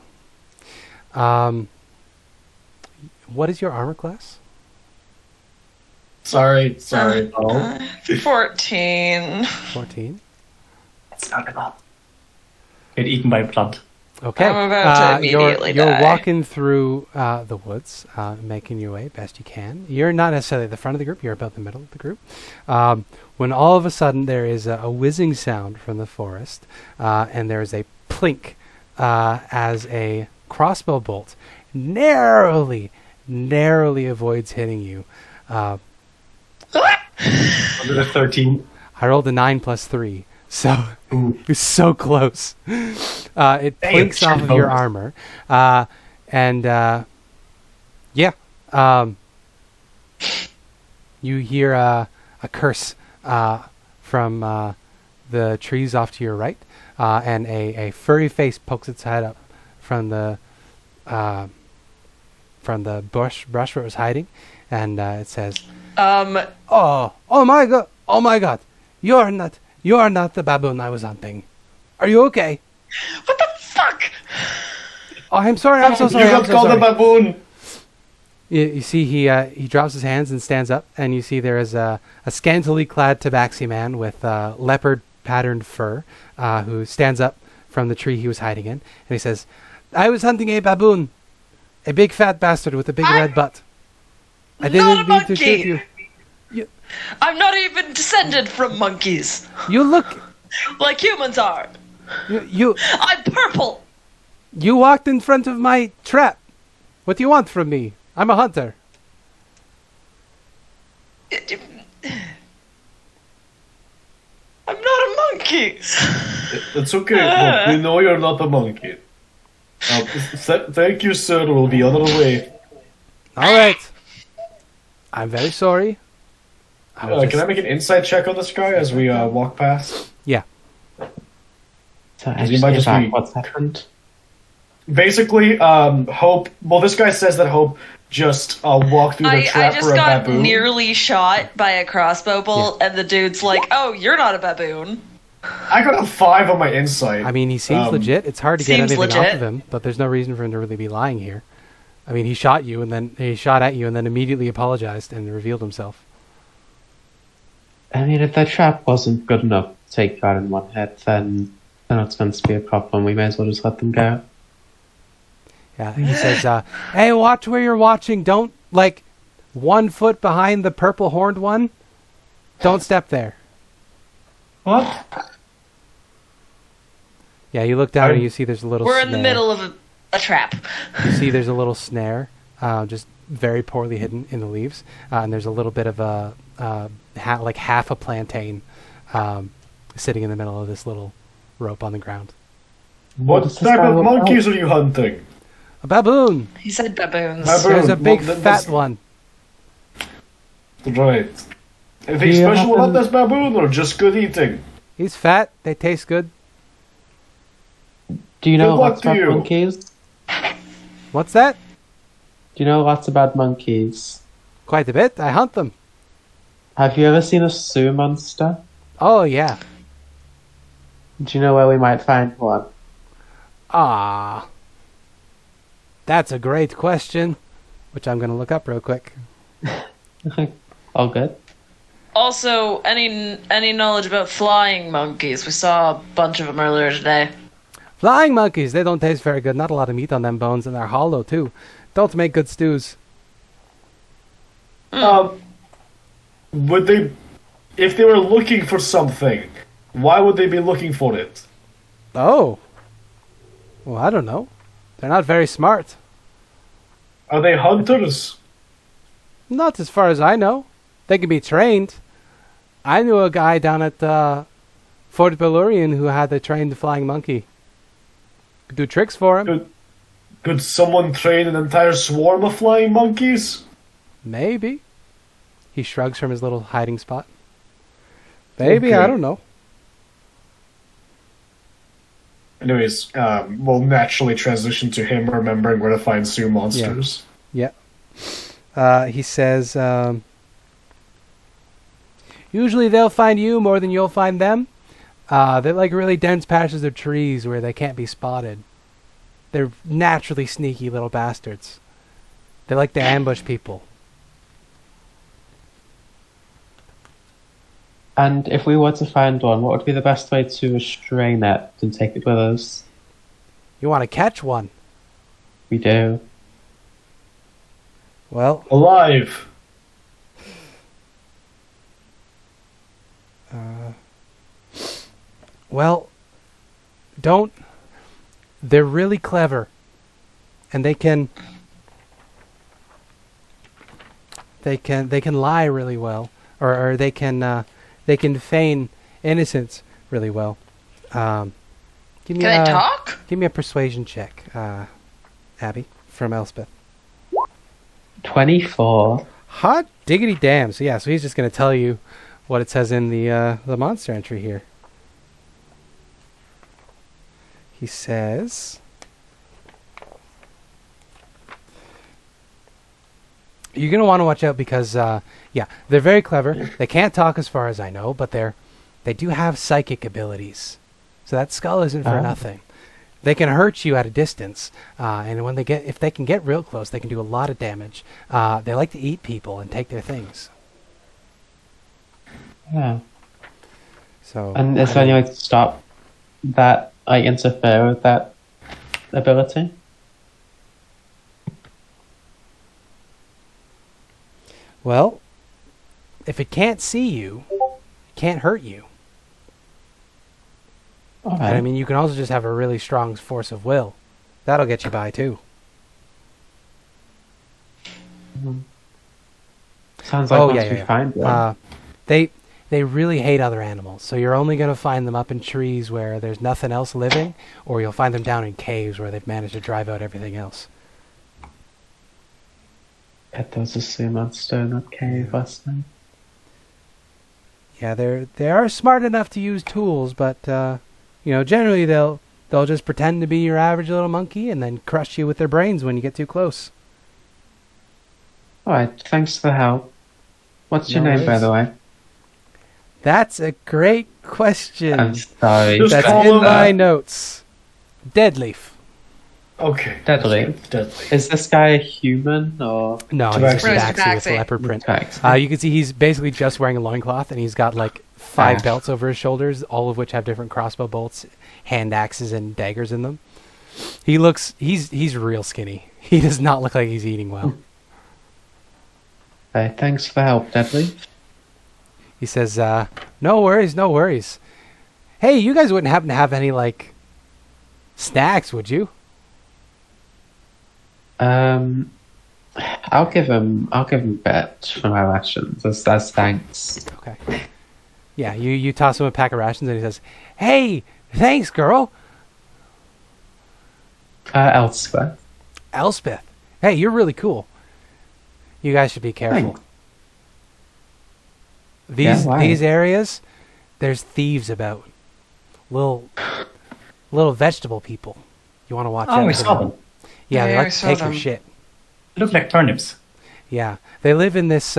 What is your armor class? Sorry. 14. 14. It's not at all. Get eaten by blood. Okay. I'm about to immediately you're die. walking through the woods, making your way best you can. You're not necessarily at the front of the group. You're about the middle of the group. When all of a sudden there is a whizzing sound from the forest, and there is a plink as a crossbow bolt narrowly avoids hitting you. Under the 13. I rolled a 9 plus 3, so it was so close. It Damn, plinks off of your bonus. armor, and you hear a curse from the trees off to your right, and a furry face pokes its head up from the brush where it was hiding, and it says, "Oh my God! You are not the baboon I was hunting. Are you okay?" What the fuck? Oh, I'm sorry. I'm so sorry. You I'm got so called a sorry. baboon. You see, he drops his hands and stands up, and you see there is a scantily clad tabaxi man with leopard patterned fur, who stands up from the tree he was hiding in, and he says, "I was hunting a baboon, a big fat bastard with a big red butt. I not didn't a mean to shoot monkey." you. I'm not even descended from monkeys, You look, like humans are. you I'm purple. you walked in front of my trap. What do you want from me? I'm a hunter." I'm not a monkey. It's okay. Look, we know you're not a monkey. Thank you, sir. We'll be on our way. All right. I'm very sorry. Can I make an insight check on this guy as we walk past? Yeah. So I Because he just might hear just back be- what's happened. Basically, Hope. Well, this guy says that Hope just walked through the I trap just for a got baboon. nearly shot by a crossbow bolt, and the dude's like, "Oh, you're not a baboon." I got a 5 on my insight. I mean, he seems legit. It's hard to get Seems anything off legit. of him, but there's no reason for him to really be lying here. I mean, he shot you, and then he shot at you, and then immediately apologized and revealed himself. I mean, if that trap wasn't good enough to take God in one hit, then it's going to be a problem. We may as well just let them go. Yeah, he says, "Hey, watch where you're watching. Don't 1 foot behind the purple horned one. Don't step there. What? Yeah, you look down and you see there's a little We're snare. in the middle of a trap. You see there's a little snare, just very poorly hidden in the leaves. And there's a little bit of a, like half a plantain sitting in the middle of this little rope on the ground. What type of monkeys are you hunting? A baboon! He said baboons. Baboon. There's a big Well, fat one. Right. Anything Do you special about happen- this baboon, or just good eating? He's fat. They taste good. Do you know Good luck lots to about you. monkeys? What's that? Do you know lots about monkeys? Quite a bit. I hunt them. Have you ever seen a Sioux monster? Oh, yeah. Do you know where we might find one? Ah. That's a great question, which I'm going to look up real quick. All good. Also, any knowledge about flying monkeys? We saw a bunch of them earlier today. Flying monkeys, they don't taste very good. Not a lot of meat on them bones, and they're hollow, too. Don't make good stews. Would they, if they were looking for something, why would they be looking for it? Oh. Well, I don't know. They're not very smart. Are they hunters? Not as far as I know. They can be trained. I knew a guy down at Fort Belurian who had a trained flying monkey. Could do tricks for him. Could someone train an entire swarm of flying monkeys? Maybe. He shrugs from his little hiding spot. Maybe, Okay. I don't know. Anyways, we'll naturally transition to him remembering where to find Sioux monsters. Yeah. He says, usually they'll find you more than you'll find them. They're like really dense patches of trees where they can't be spotted. They're naturally sneaky little bastards. They like to ambush people. And if we were to find one, what would be the best way to restrain it and take it with us? You want to catch one? We do. Well, Alive! don't. They're really clever, and they can lie really well, or they can feign innocence really well. Give me Can I talk? Give me a persuasion check, Abby, from Elspeth. 24. Hot diggity damn! So yeah, so he's just gonna tell you what it says in the monster entry here. He says, you're going to want to watch out because, yeah, they're very clever. They can't talk as far as I know, but they do have psychic abilities. So that skull isn't for nothing. They can hurt you at a distance, and when if they can get real close, they can do a lot of damage. They like to eat people and take their things. Yeah. So, And is there any way to stop that, like, interfere with that ability? well, if it can't see you, it can't hurt you. Alright. And I mean, you can also just have a really strong force of will. That'll get you by too. Sounds like Oh, once yeah, we yeah. find one. They really hate other animals, so you're only going to find them up in trees where there's nothing else living, or you'll find them down in caves where they've managed to drive out everything else. Bet there was a sea monster in that cave last night. Yeah, they are smart enough to use tools, but generally they'll just pretend to be your average little monkey and then crush you with their brains when you get too close. Alright, thanks for the help. What's your No name, by worries. the way? That's a great question. I'm sorry. Just That's call in him my notes. Deadleaf. Okay. Deadly. Deadly. Is this guy a human or No, Tabaxi. he's a Rose tabaxi with Tabaxi. leopard print. Tabaxi? You can see he's basically just wearing a loincloth, and he's got like 5 Ah. belts over his shoulders, all of which have different crossbow bolts, hand axes, and daggers in them. He's real skinny. He does not look like he's eating well. Thanks for the help, Deadly. He says, no worries, no worries. Hey, you guys wouldn't happen to have any, like, snacks, would you? I'll give him a bit for my rations as thanks. Okay. Yeah, you toss him a pack of rations and he says, hey, thanks, girl. Elspeth. Elspeth. Hey, you're really cool. You guys should be careful. Thanks. These areas, there's thieves about. Little vegetable people. You want to watch out. Oh, we for saw them. them. Yeah, they Yeah, I like to saw take your them. shit. They look like turnips. Yeah, they live in this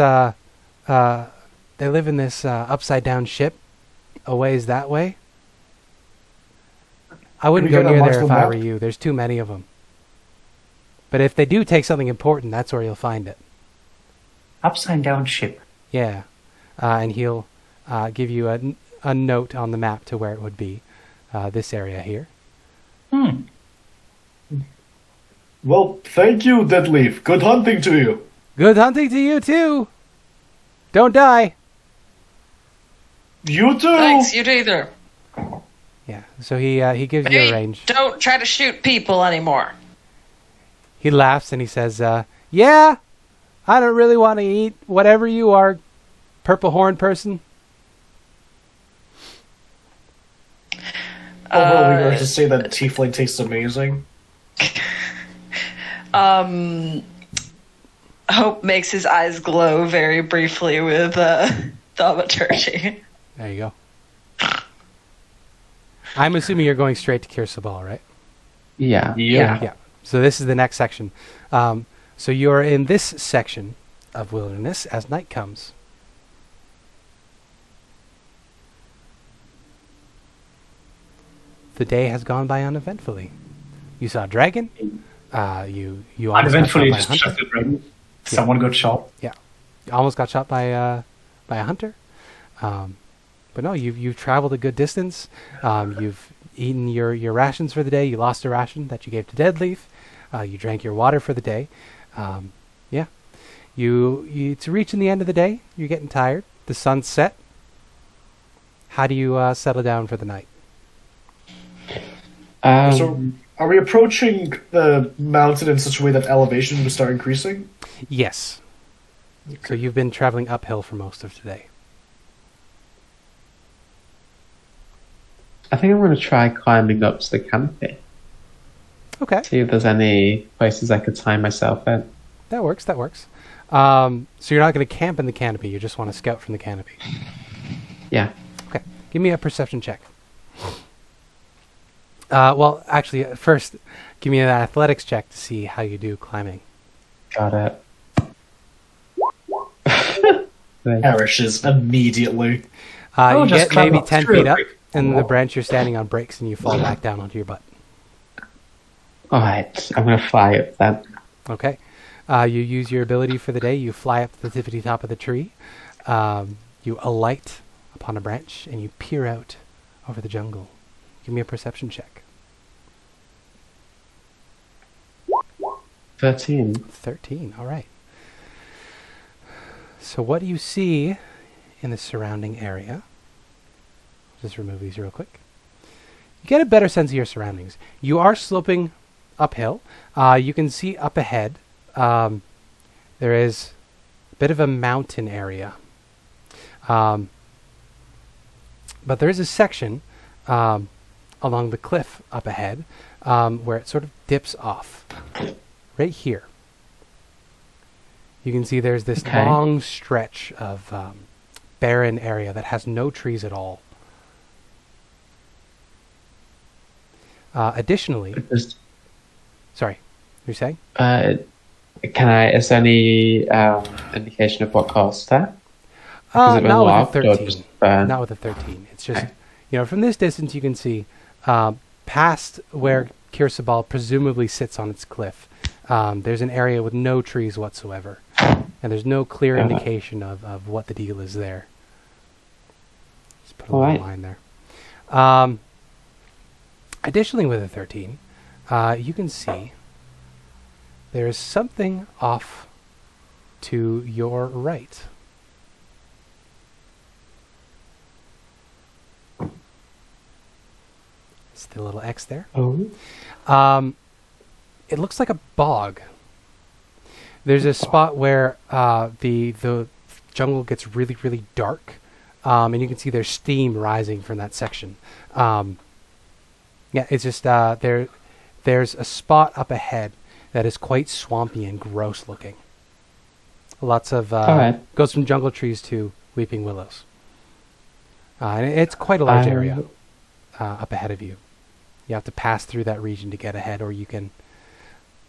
upside down ship, a ways that way. I wouldn't Can go we get a near there if marked I map? were you. There's too many of them. But if they do take something important, that's where you'll find it. Upside down ship. Yeah, and he'll give you a note on the map to where it would be. This area here. Well, thank you, Deadleaf. Good hunting to you. Good hunting to you too. Don't die. You too. Thanks, you either. Yeah. So he gives you a Maybe range. don't try to shoot people anymore. He laughs and he says, "Yeah, I don't really want to eat whatever you are, purple horn person." Overall, we going to say that Tiefling tastes amazing. Hope makes his eyes glow very briefly with thaumaturgy. There you go. I'm assuming you're going straight to Kirsabal, right? Yeah. Yeah. So this is the next section. So you're in this section of wilderness as night comes. The day has gone by uneventfully. You saw a dragon. You almost Uneventfully, got shot by a just hunter. shot the dragon. Someone got shot. Yeah, you almost got shot by a hunter. But no, you've traveled a good distance. You've eaten your rations for the day. You lost a ration that you gave to Deadleaf. You drank your water for the day. Yeah, it's reaching the end of the day. You're getting tired. The sun's set. How do you settle down for the night? So, are we approaching the mountain in such a way that elevation will start increasing? Yes. So you've been traveling uphill for most of today. I think I'm going to try climbing up to the canopy. Okay, See if there's any places I could tie myself in. that works. So you're not going to camp in the canopy. You just want to scout from the canopy. Yeah. Okay, give me a perception check. Well, actually, first, give me an athletics check to see how you do climbing. Got it. Right. Perishes immediately. You just get climb maybe up 10 through feet it. up, and the branch you're standing on breaks, and you fall back down onto your butt. All right, I'm going to fly up then. Okay. You use your ability for the day. You fly up to the tippity top of the tree. You alight upon a branch, and you peer out over the jungle. Give me a perception check. 13. 13. All right. So what do you see in the surrounding area? Just remove these real quick. You get a better sense of your surroundings. You are sloping uphill. You can see up ahead. There is a bit of a mountain area. But there is a section along the cliff up ahead where it sort of dips off. Right here. You can see there's this Okay. long stretch of barren area that has no trees at all. Additionally, sorry, you're saying? Is there any indication of what caused that? Has it been Not with locked a or 13. just burned? Not with a 13. It's just, Okay. from this distance you can see past where Kirsabal presumably sits on its cliff. There's an area with no trees whatsoever. And there's no clear indication of what the deal is there. Just put a little Alright. line there. Additionally, with a 13, you can see there is something off to your right. It's the little X there. Oh. It looks like a bog. There's a spot where the jungle gets really, really dark, and you can see there's steam rising from that section. Yeah, it's just there's a spot up ahead that is quite swampy and gross looking. Lots of goes from jungle trees to weeping willows, and it's quite a large area up ahead of you. You have to pass through that region to get ahead, or you can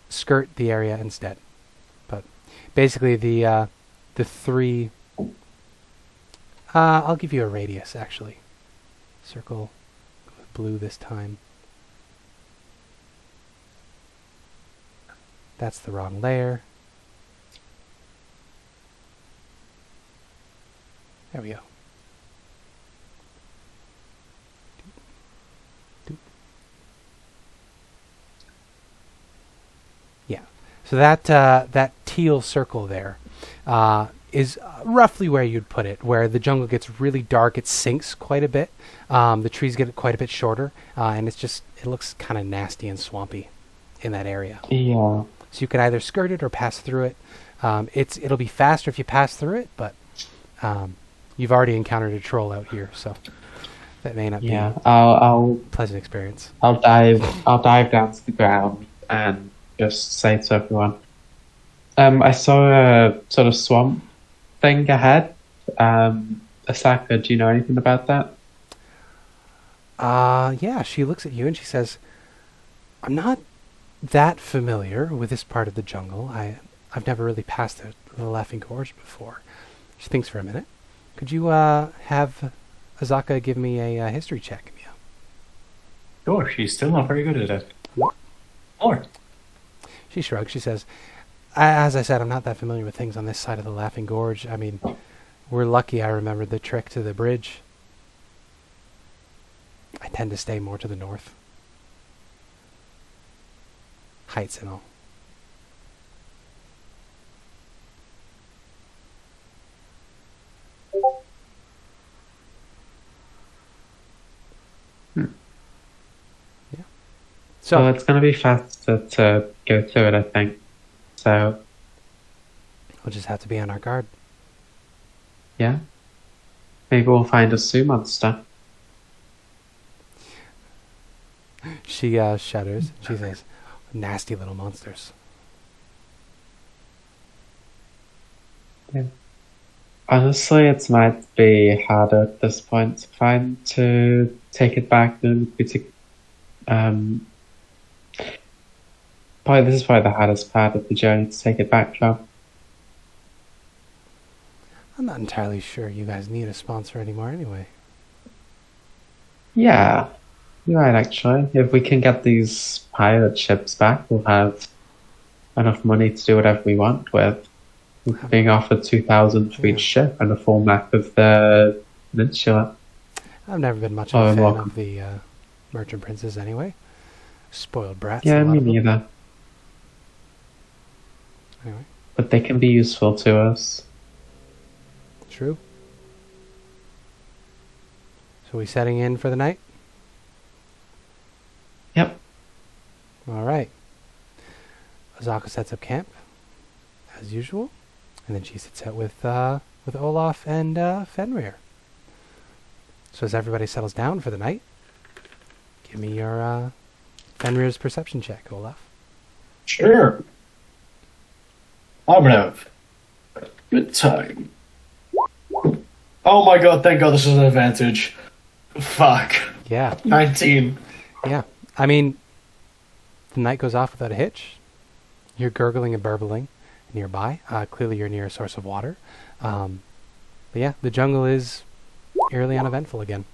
skirt the area instead. But basically, the three. I'll give you a radius actually. Circle with blue this time. That's the wrong layer. There we go. Yeah. So that teal circle there is roughly where you'd put it, where the jungle gets really dark. It sinks quite a bit. The trees get quite a bit shorter, and it looks kind of nasty and swampy in that area. Yeah. So you can either skirt it or pass through it. It'll be faster if you pass through it, but you've already encountered a troll out here, so that may not be I'll pleasant experience. I'll dive down to the ground and just say to everyone, I saw a sort of swamp thing ahead. Asaka, do you know anything about that? Yeah, she looks at you and she says, I'm not that familiar with this part of the jungle. I've never really passed the Laughing Gorge before. She thinks for a minute. Could you have Asaka give me a history check, Mia? Sure, she's still not very good at it. Or she shrugs. She says, as I said, I'm not that familiar with things on this side of the Laughing Gorge. I mean, we're lucky I remembered the trick to the bridge. I tend to stay more to the north. Heights and all. Yeah. So it's going to be faster to go through it, I think. So we'll just have to be on our guard. Yeah. Maybe we'll find a Sioux monster. She shudders. She says, nasty little monsters. Yeah. Honestly, it might be harder at this point to take it back than it would be to this is probably the hardest part of the journey to take it back from. I'm not entirely sure you guys need a sponsor anymore anyway. Yeah, you're right actually. If we can get these pirate ships back, we'll have enough money to do whatever we want with. We're being offered 2,000 for each ship and a full map of the peninsula. I've never been much of a fan of the merchant princes anyway. Spoiled brats. Yeah, me neither. Anyway. But they can be useful to us. True. So we setting in for the night? Yep. All right. Asaka sets up camp, as usual, and then she sits out with Olaf and Fenrir. So as everybody settles down for the night, give me your Fenrir's perception check, Olaf. Sure. I'm gonna have a good time. Oh my god, thank god this is an advantage. Fuck. Yeah. 19. Yeah. I mean, the night goes off without a hitch. You're gurgling and burbling nearby. Clearly you're near a source of water. But yeah, the jungle is eerily uneventful again.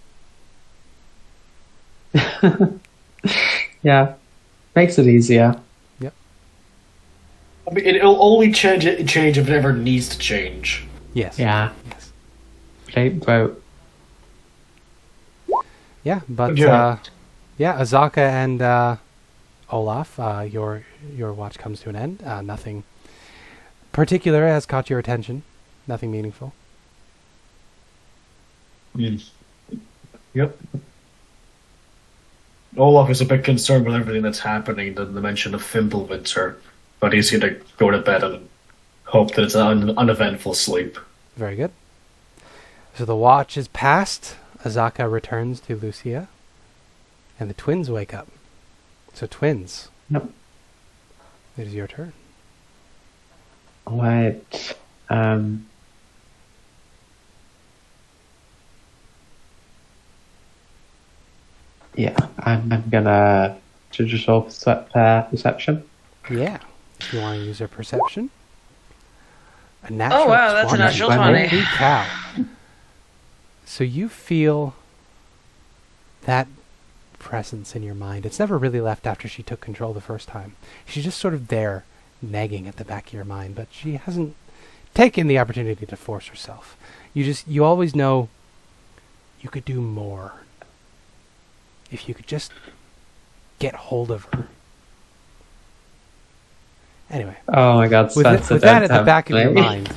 Yeah. Makes it easier. Yep. I mean, it'll only change if it ever needs to change. Yes. Yeah. Yes. Shape boat. Yeah, but Yeah. Asaka and Olaf, your watch comes to an end. Nothing particular has caught your attention? Nothing meaningful. Yep. Olaf is a bit concerned with everything that's happening, the mention of Fimbulwinter, but he's going to go to bed and hope that it's an uneventful sleep. Very good. So the watch is past. Azaka returns to Lucia, and the twins wake up. So twins. Yep. It is your turn. Right. Yeah, I'm gonna just roll perception. Yeah. If you want to use your perception. A natural Oh wow, that's a 20. natural Holy 20. Holy cow. So you feel that presence in your mind. It's never really left after she took control the first time. She's just sort of there, nagging at the back of your mind, but she hasn't taken the opportunity to force herself. You always know you could do more if you could just get hold of her. Anyway. Oh my god, With that at the back of your mind.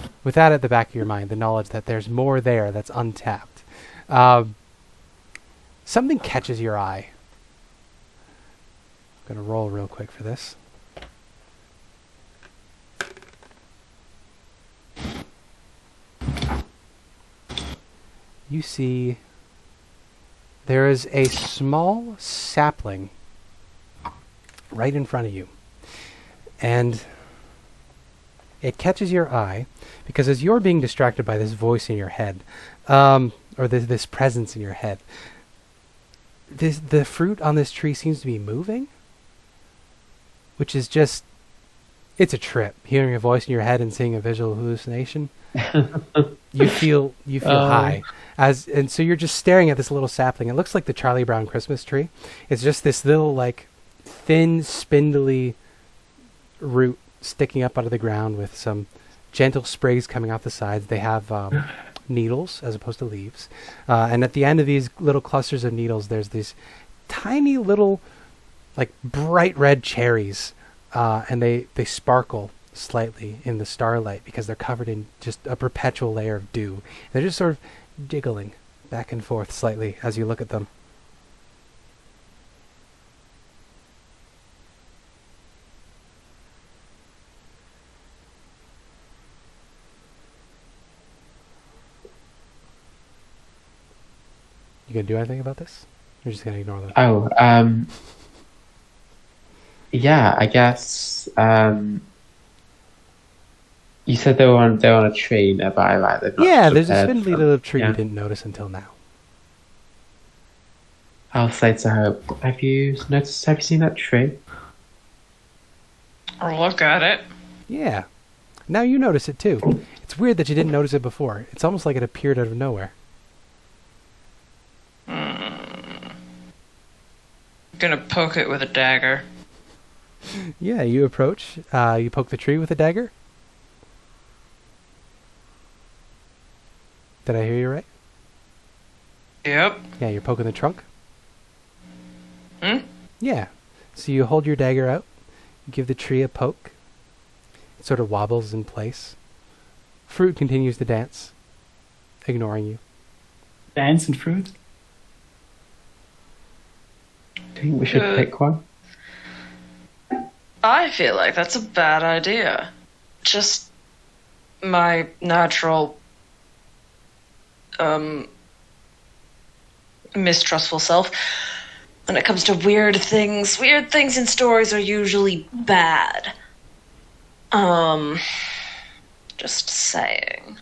mind, the knowledge that there's more there that's untapped. Something catches your eye. I'm going to roll real quick for this. You see there is a small sapling right in front of you. And it catches your eye because as you're being distracted by this voice in your head, or this presence in your head, the fruit on this tree seems to be moving, which is just, it's a trip. Hearing a voice in your head and seeing a visual hallucination, you feel high. And so you're just staring at this little sapling. It looks like the Charlie Brown Christmas tree. It's just this little, like, thin, spindly root sticking up out of the ground with some gentle sprays coming off the sides. They have needles as opposed to leaves. And at the end of these little clusters of needles, there's these tiny little, like, bright red cherries. And they sparkle slightly in the starlight because they're covered in just a perpetual layer of dew. They're just sort of jiggling back and forth slightly as you look at them. You gonna do anything about this? You're just gonna ignore them? Oh, yeah, I guess. You said they were on a tree nearby, right? Yeah, there's a spindly little tree you didn't notice until now. I'll say to her, have you seen that tree? Or look at it. Yeah. Now you notice it too. It's weird that you didn't notice it before. It's almost like it appeared out of nowhere. I'm gonna poke it with a dagger. Yeah, you approach. You poke the tree with a dagger. Did I hear you right? Yep. Yeah, you're poking the trunk? Hmm? Yeah. So you hold your dagger out, you give the tree a poke. It sort of wobbles in place. Fruit continues to dance, ignoring you. Dance and fruit? Do you think we should pick one? I feel like that's a bad idea. Just my natural, mistrustful self. When it comes to weird things in stories are usually bad. Just saying.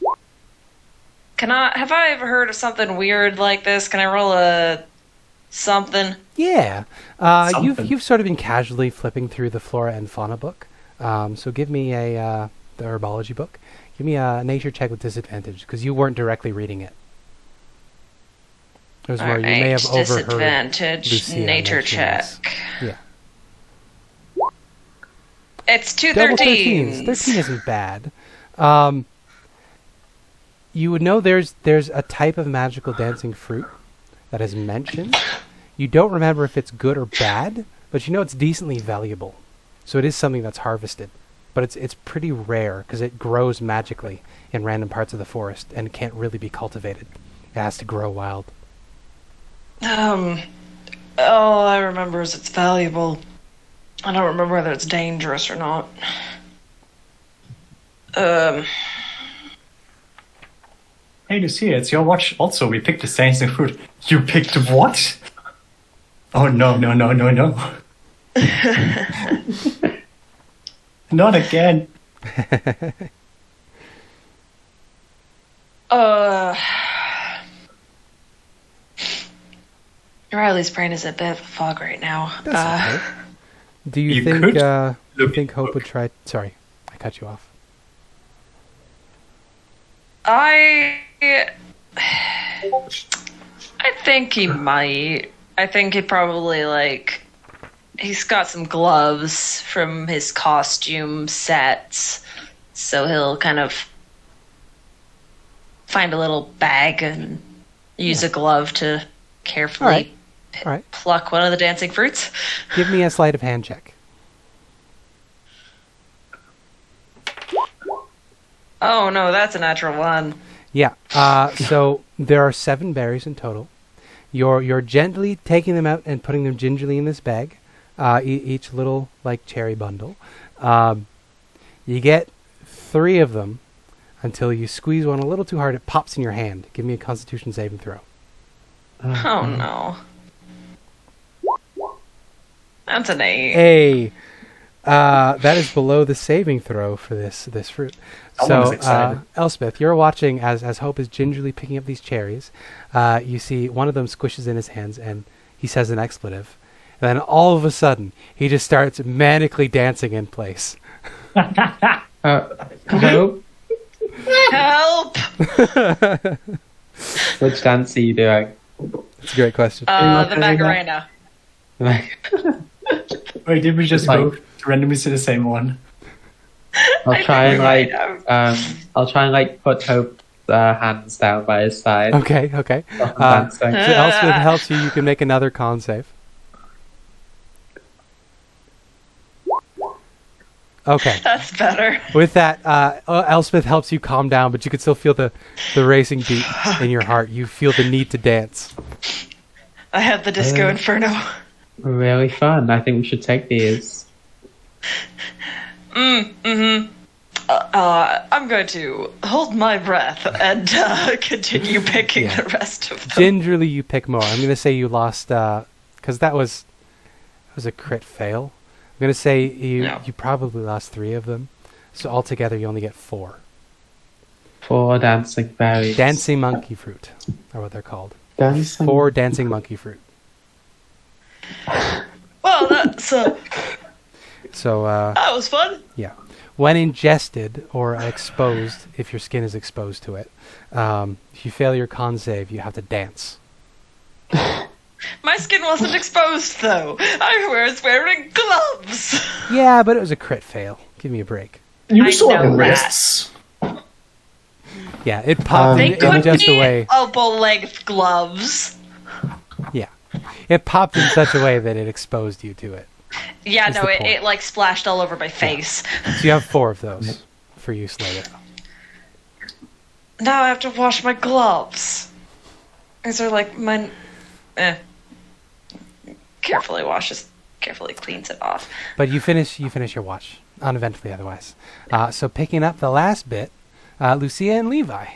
Have I ever heard of something weird like this? Can I roll a something? Yeah. Something. You've sort of been casually flipping through the flora and fauna book. So give me the herbology book. Give me a nature check with disadvantage because you weren't directly reading it. It was where you may have overheard disadvantage Lucia nature mention this. check. Yeah. It's two Double 13s. 13 isn't bad. You would know there's a type of magical dancing fruit that is mentioned. You don't remember if it's good or bad, but you know it's decently valuable. So it is something that's harvested. but it's pretty rare because it grows magically in random parts of the forest and it can't really be cultivated. It has to grow wild. All I remember is it's valuable. I don't remember whether it's dangerous or not. Hey, Lucia, it's your watch also. We picked the same fruit. You picked what? Oh, no. Not again. Riley's brain is a bit of a fog right now. That's okay. Do you think Hope would try... Sorry, I cut you off. I think he might. I think he probably, he's got some gloves from his costume sets, so he'll kind of find a little bag and use a glove to carefully All right. pluck one of the dancing fruits. Give me a sleight of hand check. Oh no, that's a natural one. Yeah. So there are 7 berries in total. You're gently taking them out and putting them gingerly in this bag, each little cherry bundle. You get 3 of them until you squeeze one a little too hard. It pops in your hand. Give me a Constitution saving throw. Oh no. That's an 8. Hey, that is below the saving throw for this fruit. Someone's excited. Elspeth, you're watching as Hope is gingerly picking up these cherries. You see one of them squishes in his hands and he says an expletive. And then all of a sudden, he just starts manically dancing in place. Hello? Help! Which dance are you doing? That's a great question. The Macarena. Wait, did we just go randomly to the same one? I'll try and put Hope's hands down by his side. Okay. Dancing. So Elspeth helps you. You can make another con save. Okay. That's better. With that, Elspeth helps you calm down, but you can still feel the racing beat in your heart. You feel the need to dance. I have the Disco Inferno. Really fun. I think we should take these. I'm going to hold my breath and continue picking the rest of them. Gingerly, you pick more. I'm going to say you lost, because that was a crit fail. I'm going to say you probably lost 3 of them. So altogether, you only get 4. 4 dancing berries. Dancing monkey fruit are what they're called. 4 dancing monkey fruit. Well, that's So that was fun. Yeah. When ingested or exposed, if your skin is exposed to it, if you fail your con save, you have to dance. My skin wasn't exposed, though. I was wearing gloves. Yeah, but it was a crit fail. Give me a break. You I saw know the that. wrists. Yeah, it popped They in could just be a way. elbow-length gloves. Yeah. It popped in such a way that it exposed you to it. Yeah, Is no, the it point. splashed all over my face. So you have 4 of those for use later. Now I have to wash my gloves. These are my... Carefully cleans it off. But you finish your watch, uneventfully otherwise. So picking up the last bit, Lucia and Levi.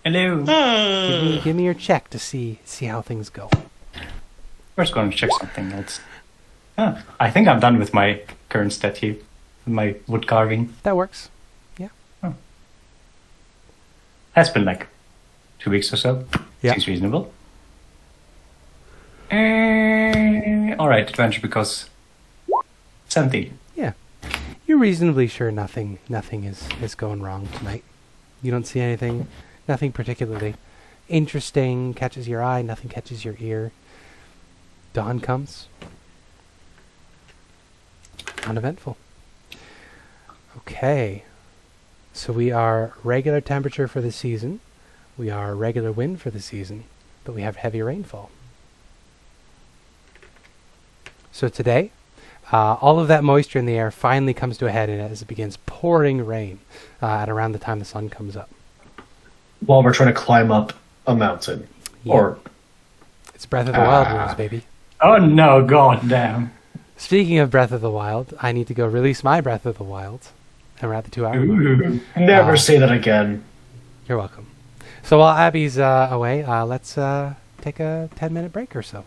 Hello. Give me your check to see how things go. First, going to check something else. I think I'm done with my current statue, my wood carving. That works. Yeah. Has been 2 weeks or so. Yeah. Seems reasonable. All right, adventure because 17. Yeah. You're reasonably sure nothing is going wrong tonight. You don't see anything, nothing particularly interesting catches your eye, nothing catches your ear. Dawn comes. Uneventful. Okay. So we are regular temperature for the season. We are regular wind for the season, but we have heavy rainfall. So today, all of that moisture in the air finally comes to a head as it begins pouring rain at around the time the sun comes up. While we're trying to climb up a mountain. Yeah. Or... It's Breath of the Wild rules, baby. Oh no, god damn. Speaking of Breath of the Wild, I need to go release my Breath of the Wild. And we're at the 2-hour mark. Ooh. Never say that again. You're welcome. So while Abby's away, let's take a 10-minute break or so.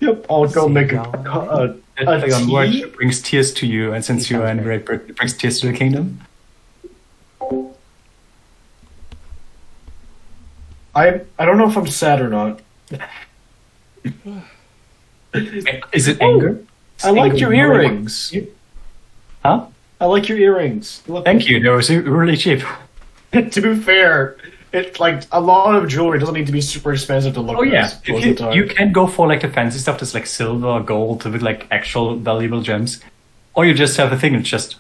Yep, I'll go See make y'all a Play on words tea. that brings tears to you, and since you are in Great Britain, it brings tears to the kingdom. I don't know if I'm sad or not. Is it anger? I like your earrings. Huh? I like your earrings. Thank you, they were really cheap. To be fair, it's like a lot of jewelry doesn't need to be super expensive to look Oh yeah, nice most of the time. you can go for like the fancy stuff that's like silver or gold with like actual valuable gems. Or you just have a thing that's just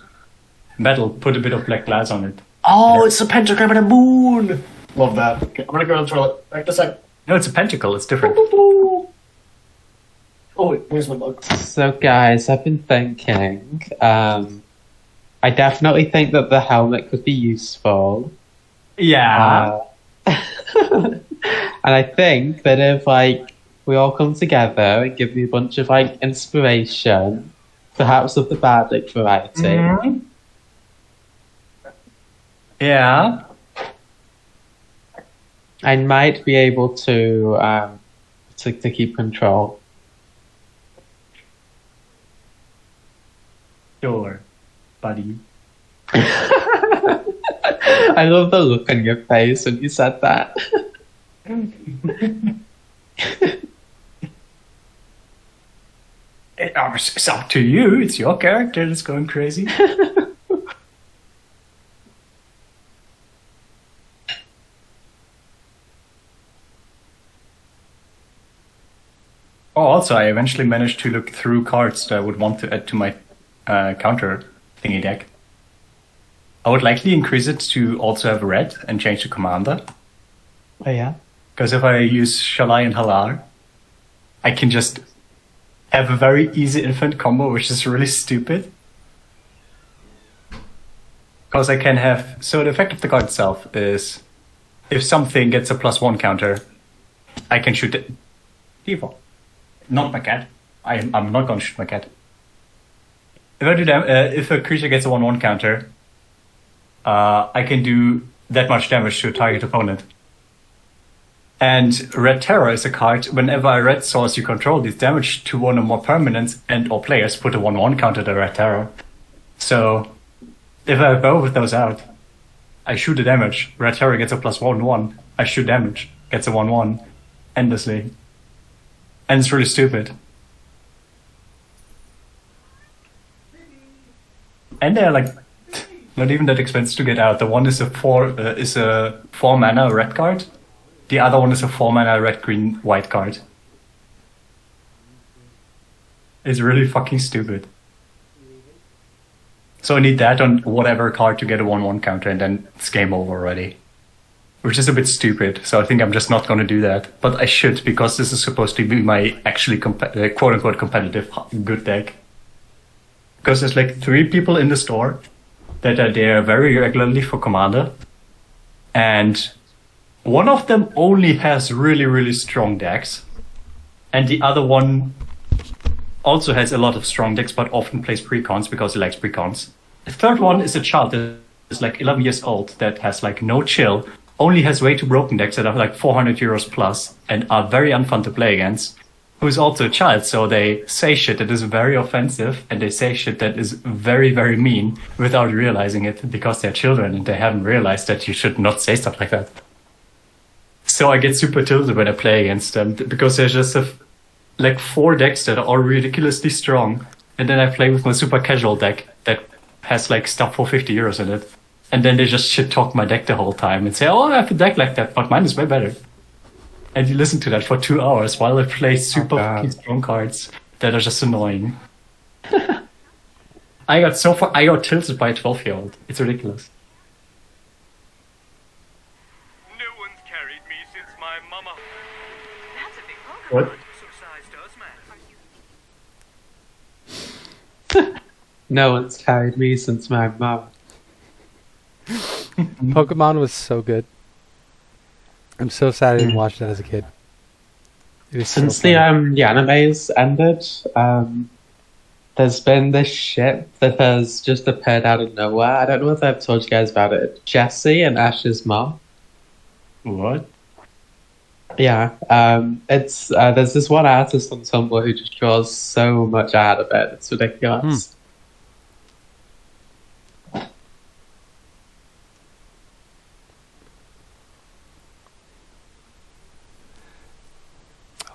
metal, put a bit of black glass on it. Oh, it's a pentagram and a moon! Love that. Okay, I'm gonna go to the toilet. Back to sec. No, it's a pentacle, it's different. Oh, wait, where's my mug? So, guys, I've been thinking. I definitely think that the helmet could be useful. Yeah. And I think that if like we all come together and give me a bunch of like inspiration, perhaps of the bardic variety. Mhm. Yeah. I might be able to keep control. Sure, buddy. I love the look on your face when you said that. It's up to you. It's your character that's going crazy. Oh, also, I eventually managed to look through cards that I would want to add to my counter thingy deck. I would likely increase it to also have red and change the commander. Oh yeah. Because if I use Shalai and Halar, I can just have a very easy infinite combo, which is really stupid. Because I can have... So the effect of the card itself is, if something gets a +1 counter, I can shoot it. Default. Not my cat. I'm not going to shoot my cat. If I do if a creature gets a 1/1 counter, I can do that much damage to a target opponent. And Red Terror is a card, whenever I red source you control, deals damage to one or more permanents and or players put a 1/1 counter to Red Terror. So, if I have both of those out, I shoot the damage, Red Terror gets a +1/1, I shoot damage, gets a 1/1, endlessly. And it's really stupid. And they're like not even that expensive to get out. The one is a 4 mana red card. The other one is a 4 mana red green white card. It's really fucking stupid. So I need that on whatever card to get a 1/1 counter, and then it's game over already. Which is a bit stupid, so I think I'm just not going to do that. But I should, because this is supposed to be my actually quote-unquote competitive good deck. Because there's like 3 people in the store that are there very regularly for Commander. And one of them only has really, really strong decks. And the other one also has a lot of strong decks, but often plays precons because he likes precons. The third one is a child that is like 11 years old that has like no chill, only has way too broken decks that are like 400 euros plus and are very unfun to play against, who is also a child, so they say shit that is very offensive and they say shit that is very, very mean without realizing it because they're children and they haven't realized that you should not say stuff like that. So I get super tilted when I play against them because there's just like 4 decks that are all ridiculously strong, and then I play with my super casual deck that has like stuff for 50 euros in it. And then they just shit talk my deck the whole time and say, oh, I have a deck like that, but mine is way better. And you listen to that for 2 hours while I play super fucking strong cards that are just annoying. I got tilted by a 12-year-old. It's ridiculous. No one's carried me since my mama. That's a big poker. What? Some size does matter. No one's carried me since my mum. Pokemon was so good. I'm so sad I didn't watch that as a kid. It is Since so the funny. the animes ended, there's been this ship that has just appeared out of nowhere. I don't know if I've told you guys about it. Jessie and Ash's mom. What? Yeah, it's there's this one artist on Tumblr who just draws so much out of it. It's ridiculous.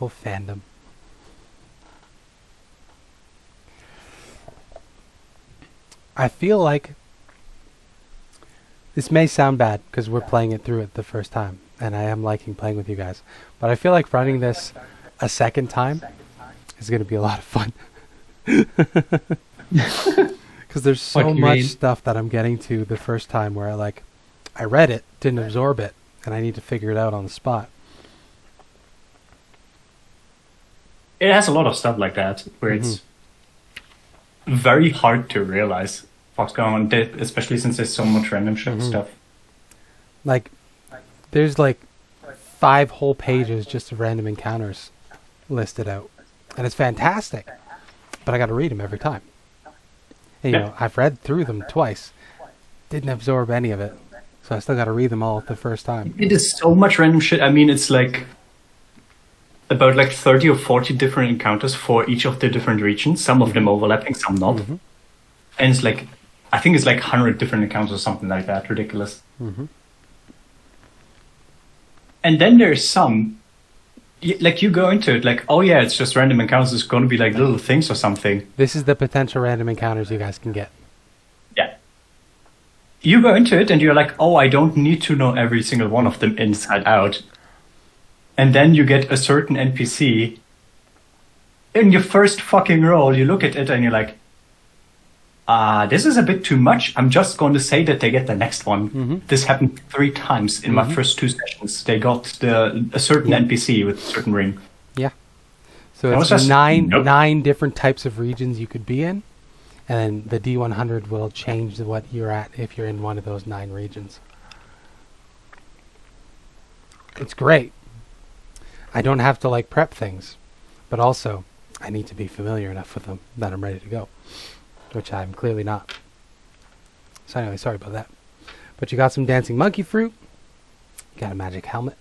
Oh, fandom. I feel like this may sound bad because we're playing it through it the first time, and I am liking playing with you guys. But I feel like running this a second time is going to be a lot of fun. Because there's What so do you much mean? stuff that I'm getting to the first time where I read it, didn't absorb it, and I need to figure it out on the spot. It has a lot of stuff like that, where it's very hard to realize what's going on, especially since there's so much random stuff. Like, there's like 5 whole pages just of random encounters listed out. And it's fantastic. But I got to read them every time. And, you know, I've read through them twice. Didn't absorb any of it. So I still got to read them all the first time. It is so much random shit. I mean, it's like about like 30 or 40 different encounters for each of the different regions. Some of them overlapping, some not. And it's like, I think it's like 100 different encounters or something like that. Ridiculous. And then there's some, like you go into it like, oh yeah, it's just random encounters. It's going to be like little things or something. This is the potential random encounters you guys can get. Yeah. You go into it and you're like, oh, I don't need to know every single one of them inside out. And then you get a certain NPC. In your first fucking roll, you look at it and you're like, this is a bit too much. I'm just going to say that they get the next one. This happened 3 times in my first 2 sessions. They got a certain NPC with a certain ring. Yeah. So That was it's just- nine different types of regions you could be in. And then the D100 will change what you're at if you're in one of those 9 regions. It's great. I don't have to like prep things, but also I need to be familiar enough with them that I'm ready to go, which I'm clearly not. So anyway, sorry about that. But you got some dancing monkey fruit. You got a magic helmet.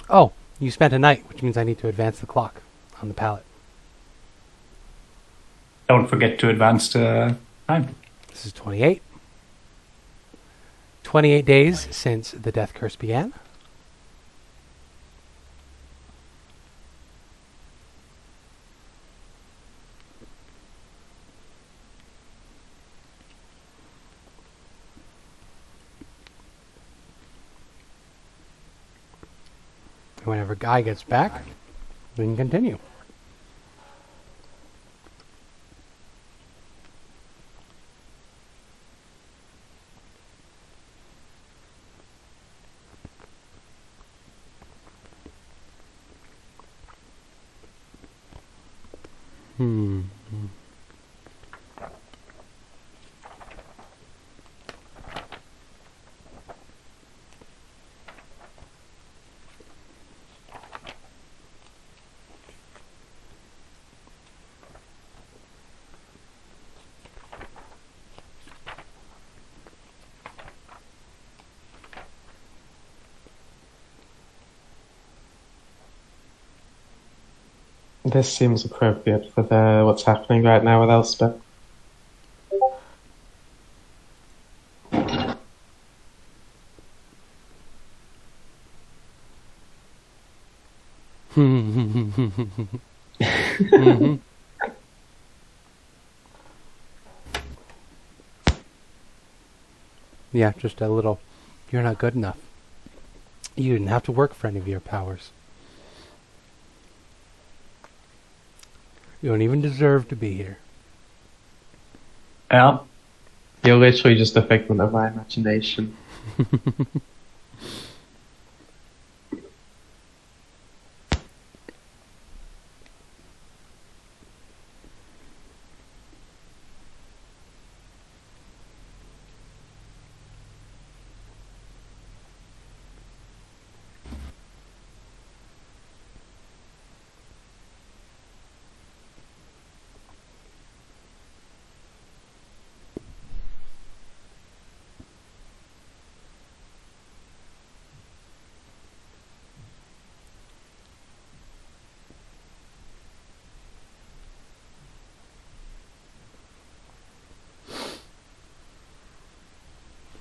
Oh, you spent a night, which means I need to advance the clock on the palette. Don't forget to advance the time. This is 28. 28 days since the death curse began. And whenever Guy gets back, we can continue. This seems appropriate for what's happening right now with Elspeth. Yeah, just a little, you're not good enough. You didn't have to work for any of your powers. You don't even deserve to be here. Yeah. You're literally just a figment of my imagination.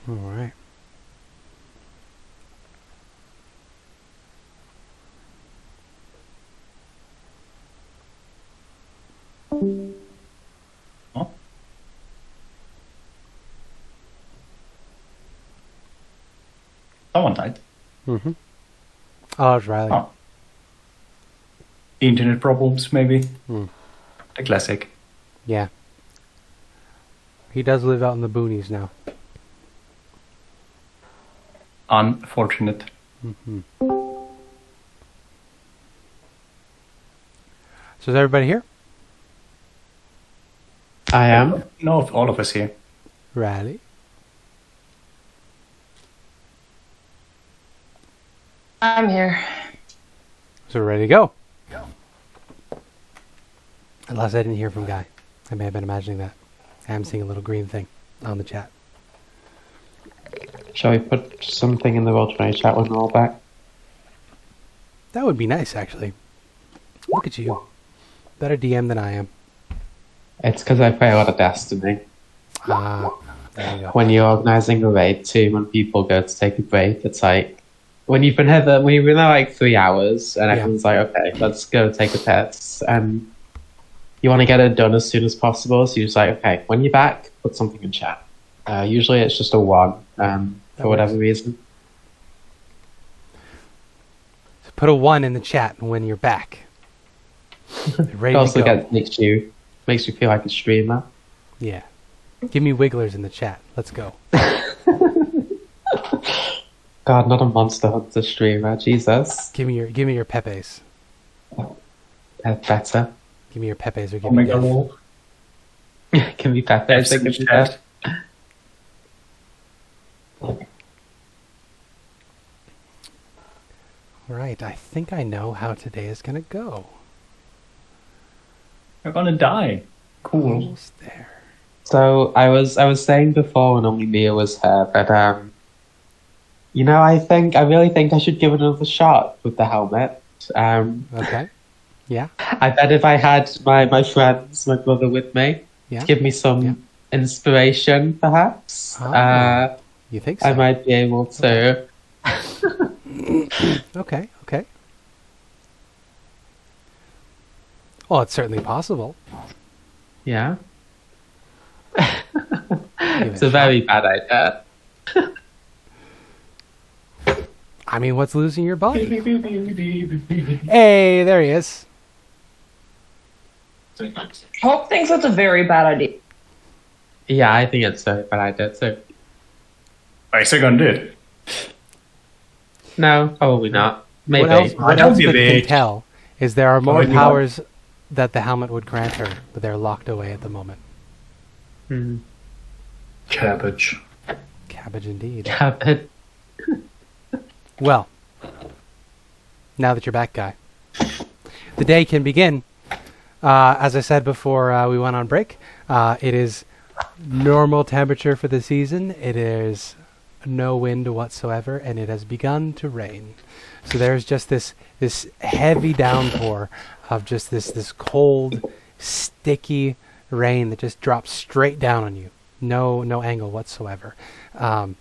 All right. Oh. Someone died. Mm-hmm. Oh, it's Riley. Oh. Internet problems, maybe. Mm. The classic. Yeah. He does live out in the boonies now. Unfortunate. Mm-hmm. So is everybody here? I am. No, all of us here. Riley? I'm here. So we're ready to go. Unless I didn't hear from Guy. I may have been imagining that. I am seeing a little green thing on the chat. Shall we put something in the Roll20 chat when we're all back? That would be nice, actually. Look at you. Better DM than I am. It's because I play a lot of Destiny. Ah, there you go. When you're organising a raid too, when people go to take a break, it's like when you've been there like 3 hours and everyone's like, okay, let's go take a piss, and you want to get it done as soon as possible, so you're just like, okay, when you're back, put something in chat. Usually it's just a 1, for whatever reason. So put a 1 in the chat when you're back. Ready It also to go. makes you feel like a streamer. Yeah. Give me wigglers in the chat. Let's go. God, not a Monster Hunter streamer, Jesus. Give me your Pepes. Better. Give me your Pepes or give me Omega death. roll. Can be Pepe. There's in the chat. Right, I think I know how today is gonna go. You're gonna die. Cool. Almost there. So I was saying before when only Mia was here, but I really think I should give it another shot with the helmet. Okay. Yeah. I bet if I had my friends, my brother with me, Yeah. to give me some inspiration, perhaps, You think so? I might be able to. Okay. Well, it's certainly possible. Yeah. Give It's it a shot. very bad idea. I mean, what's losing your body? Hey, there he is. Hope thinks that's a very bad idea. Yeah, I think it's a very bad idea too. Are you still gonna do it? No, probably not. Maybe. What Don't be Elspeth can big. tell is there are more Maybe not. powers that the helmet would grant her, but they're locked away at the moment. Hmm. Cabbage. Cabbage indeed. Yeah, but Well, now that you're back, Guy, the day can begin. As I said before we went on break, it is normal temperature for the season. It is no wind whatsoever, and it has begun to rain. So there's just this heavy downpour of just this cold, sticky rain that just drops straight down on you. No angle whatsoever. In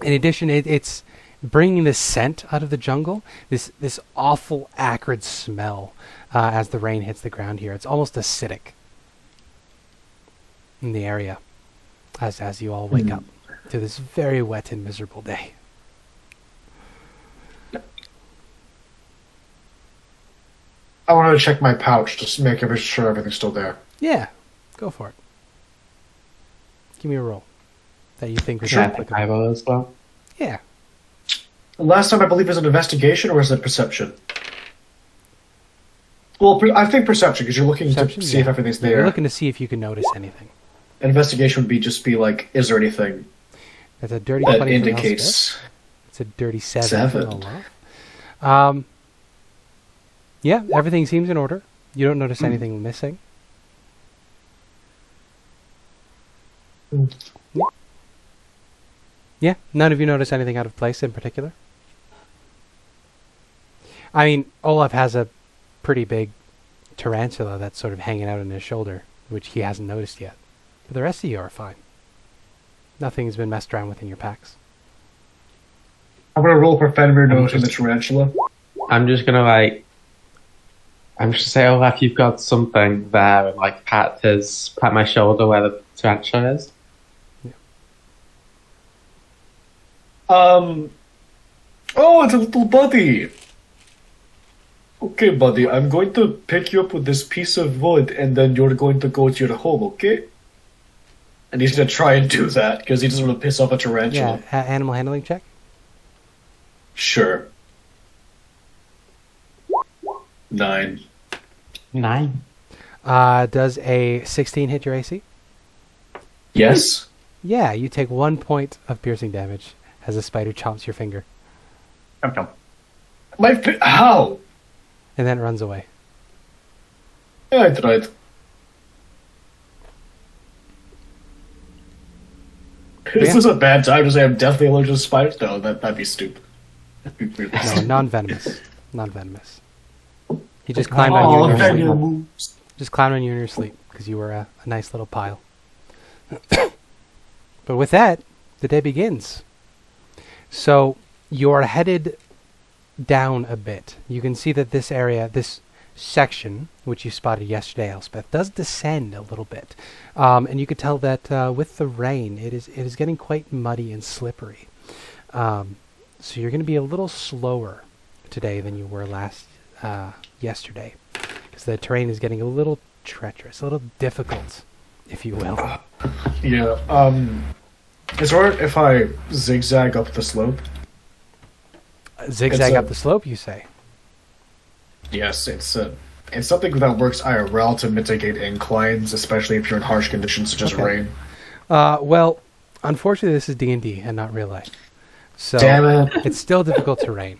addition, it's bringing this scent out of the jungle, this awful acrid smell as the rain hits the ground here. It's almost acidic in the area as you all wake up to this very wet and miserable day. I wanted to check my pouch just to make sure everything's still there. Yeah, go for it. Give me a roll that you think is I think applicable. I will as well. Yeah. Last time I believe was an investigation, or was it perception? Well, I think perception, because you're looking Perception, to see if everything's there. You're looking to see if you can notice anything. Investigation would be just be like, is there anything That's a dirty that 20 from Elspeth. indicates... It's a dirty 7 7. from Olaf. Yeah, everything seems in order. You don't notice anything missing. Yeah, none of you notice anything out of place in particular. I mean, Olaf has a pretty big tarantula that's sort of hanging out on his shoulder, which he hasn't noticed yet. But the rest of you are fine. Nothing's been messed around with in your packs. I'm gonna roll for Fenrir Note and the tarantula. I'm just gonna say, Olaf, you've got something there, and like pat my shoulder where the tarantula is. Oh, it's a little buddy. Okay, buddy, I'm going to pick you up with this piece of wood, and then you're going to go to your home, okay? And he's gonna try and do that because he doesn't want to piss off a tarantula. Yeah, animal handling check. Sure. 9. 9. Does a 16 hit your AC? Yes. Yeah, you take 1 point of piercing damage as a spider chomps your finger. Come. How? And then it runs away. Yeah, I tried. Is this a bad time to say I'm definitely allergic to spiders? No, that'd be stupid. That'd be really No, stupid. non-venomous. Non-venomous. He just climbed on you in your sleep. Just climbed on you in your sleep because you were a nice little pile. But with that, the day begins. So you're headed down a bit. You can see that this area, this section, which you spotted yesterday, Elspeth, does descend a little bit. And you could tell that with the rain, it is getting quite muddy and slippery. So you're going to be a little slower today than you were yesterday, because the terrain is getting a little treacherous, a little difficult, if you will. Yeah. Is it alright if I zigzag up the slope? Zigzag up the slope, you say? Yes, it's something that works IRL to mitigate inclines, especially if you're in harsh conditions such as rain. Well, unfortunately, this is D&D and not real life. So Damn it. It's still difficult terrain.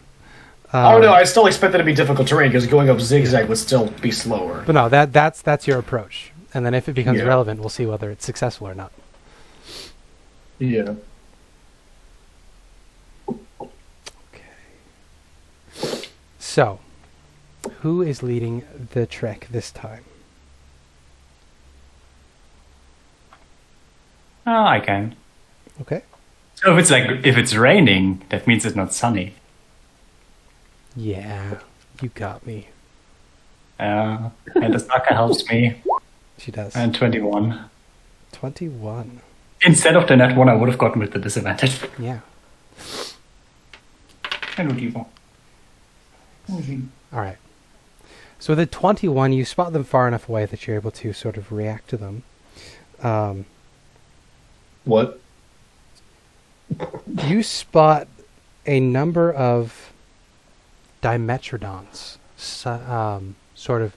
Oh no, I still expect it to be difficult terrain because going up zigzag would still be slower. But no, that's your approach. And then if it becomes Yeah. relevant, we'll see whether it's successful or not. Yeah. So, who is leading the trek this time? Oh, I can. Okay. So if it's raining, that means it's not sunny. Yeah, you got me. And the Saka helps me. She does. And 21. 21. Instead of the net one, I would have gotten with the disadvantage. Yeah. Hello, Devo. All right. So with a 21, you spot them far enough away that you're able to sort of react to them. What? You spot a number of Dimetrodons sort of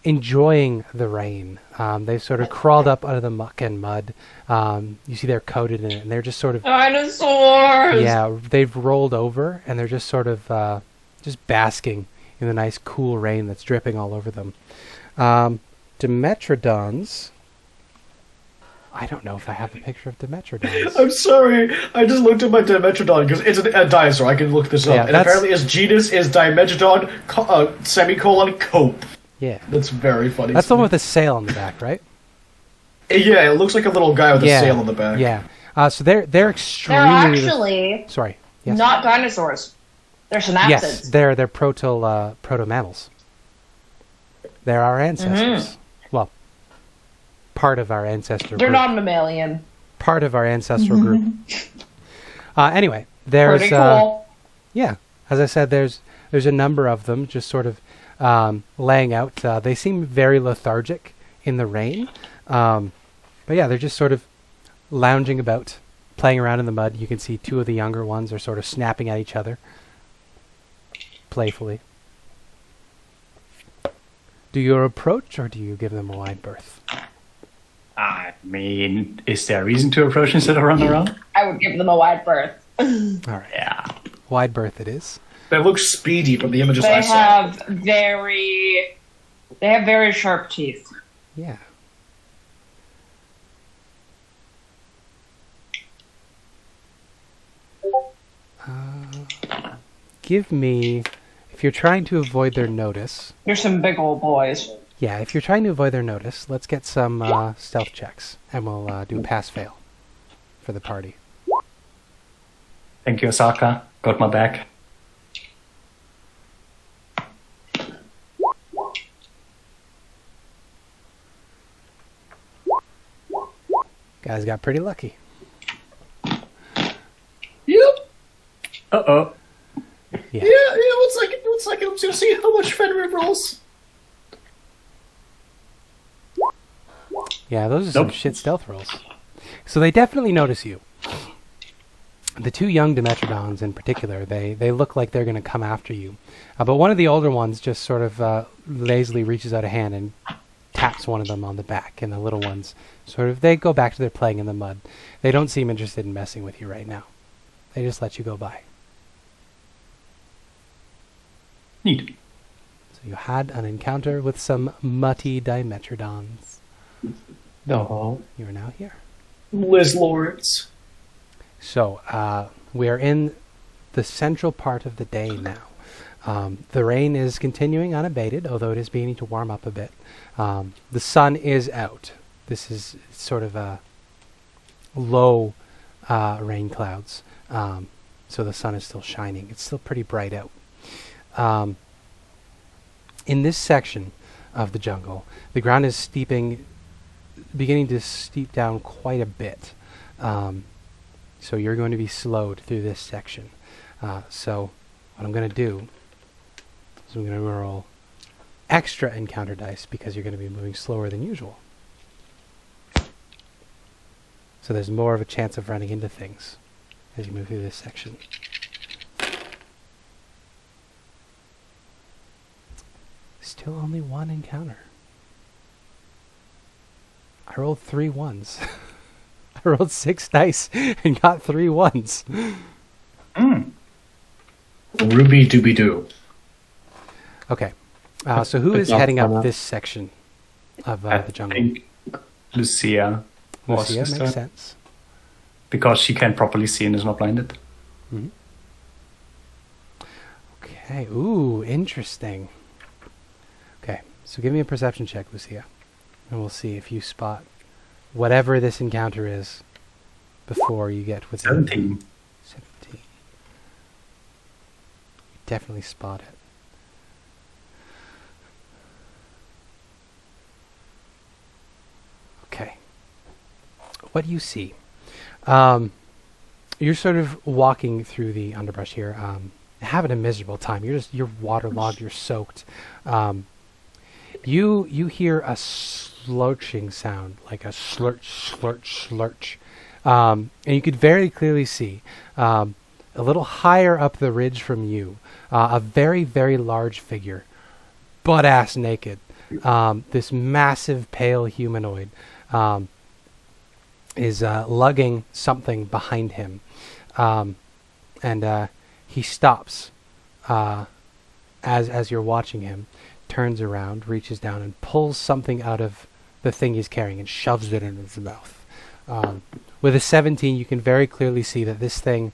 enjoying the rain. They've sort of crawled up out of the muck and mud. You see they're coated in it, and they're just sort of... Dinosaurs! Yeah, they've rolled over, and they're just sort of just basking in the nice cool rain that's dripping all over them. Dimetrodons... I don't know if I have a picture of Dimetrodons. I'm sorry, I just looked at my Dimetrodon because it's a dinosaur. I can look this up. Yeah, And apparently its genus is Dimetrodon cope. Yeah. That's very funny. That's the one with the sail on the back, right? Yeah, it looks like a little guy with a sail on the back. Yeah. So they're extremely... They're actually Sorry. Yes. not dinosaurs. They're synapsids. Yes, they're proto-mammals. They're our ancestors. Well, part of our ancestor They're group. non-mammalian. Part of our ancestral group. Anyway, there's... Pretty cool. Yeah, as I said, there's a number of them just sort of laying out. They seem very lethargic in the rain. But yeah, they're just sort of lounging about, playing around in the mud. You can see two of the younger ones are sort of snapping at each other playfully. Do you approach or do you give them a wide berth? I mean, is there a reason to approach instead of run around? I would give them a wide berth. All right. Yeah. Wide berth it is. They look speedy from the images They I saw. have very sharp teeth. Yeah. Give me, if you're trying to avoid their notice, They're some big old boys. yeah, if you're trying to avoid their notice, let's get some stealth checks, and we'll do a pass-fail for the party. Thank you, Osaka. Got my back. Guys got pretty lucky. Yep. Uh-oh. Yeah. Looks like I'm gonna see how much Fenrir rolls. Yeah, those are some shit stealth rolls. So they definitely notice you. The two young Dimetrodons in particular, they look like they're going to come after you. But one of the older ones just sort of lazily reaches out a hand and taps one of them on the back, and the little ones they go back to their playing in the mud. They don't seem interested in messing with you right now. They just let you go by. Neat. So you had an encounter with some mutty Dimetrodons. No. You are now here. Liz Lords. So we are in the central part of the day now. The rain is continuing unabated, although it is beginning to warm up a bit. The sun is out. This is sort of a low rain clouds, so the sun is still shining. It's still pretty bright out. In this section of the jungle, the ground is beginning to steep down quite a bit. So you're going to be slowed through this section. So what I'm going to do is I'm going to roll extra encounter dice because you're going to be moving slower than usual. So there's more of a chance of running into things as you move through this section. Still only one encounter. I rolled 3 ones. I rolled 6 dice and got 3 ones. Ruby dooby doo. Okay. So who is heading up this section of the jungle? I think Lucia. Lucia makes sense. Because she can't properly see and is not blinded. Mm-hmm. Okay. Ooh, interesting. Okay. So give me a perception check, Lucia. And we'll see if you spot whatever this encounter is before you get within 17. 17. You definitely spot it. Okay. What do you see? You're sort of walking through the underbrush here, having a miserable time. You're waterlogged, you're soaked. You hear a slurching sound, like a slurch, slurch, slurch. And you could very clearly see, a little higher up the ridge from you, a very, very large figure, butt-ass naked. This massive, pale humanoid is lugging something behind him. And he stops as you're watching him, turns around, reaches down, and pulls something out of the thing he's carrying and shoves it in his mouth. With a 17, you can very clearly see that this thing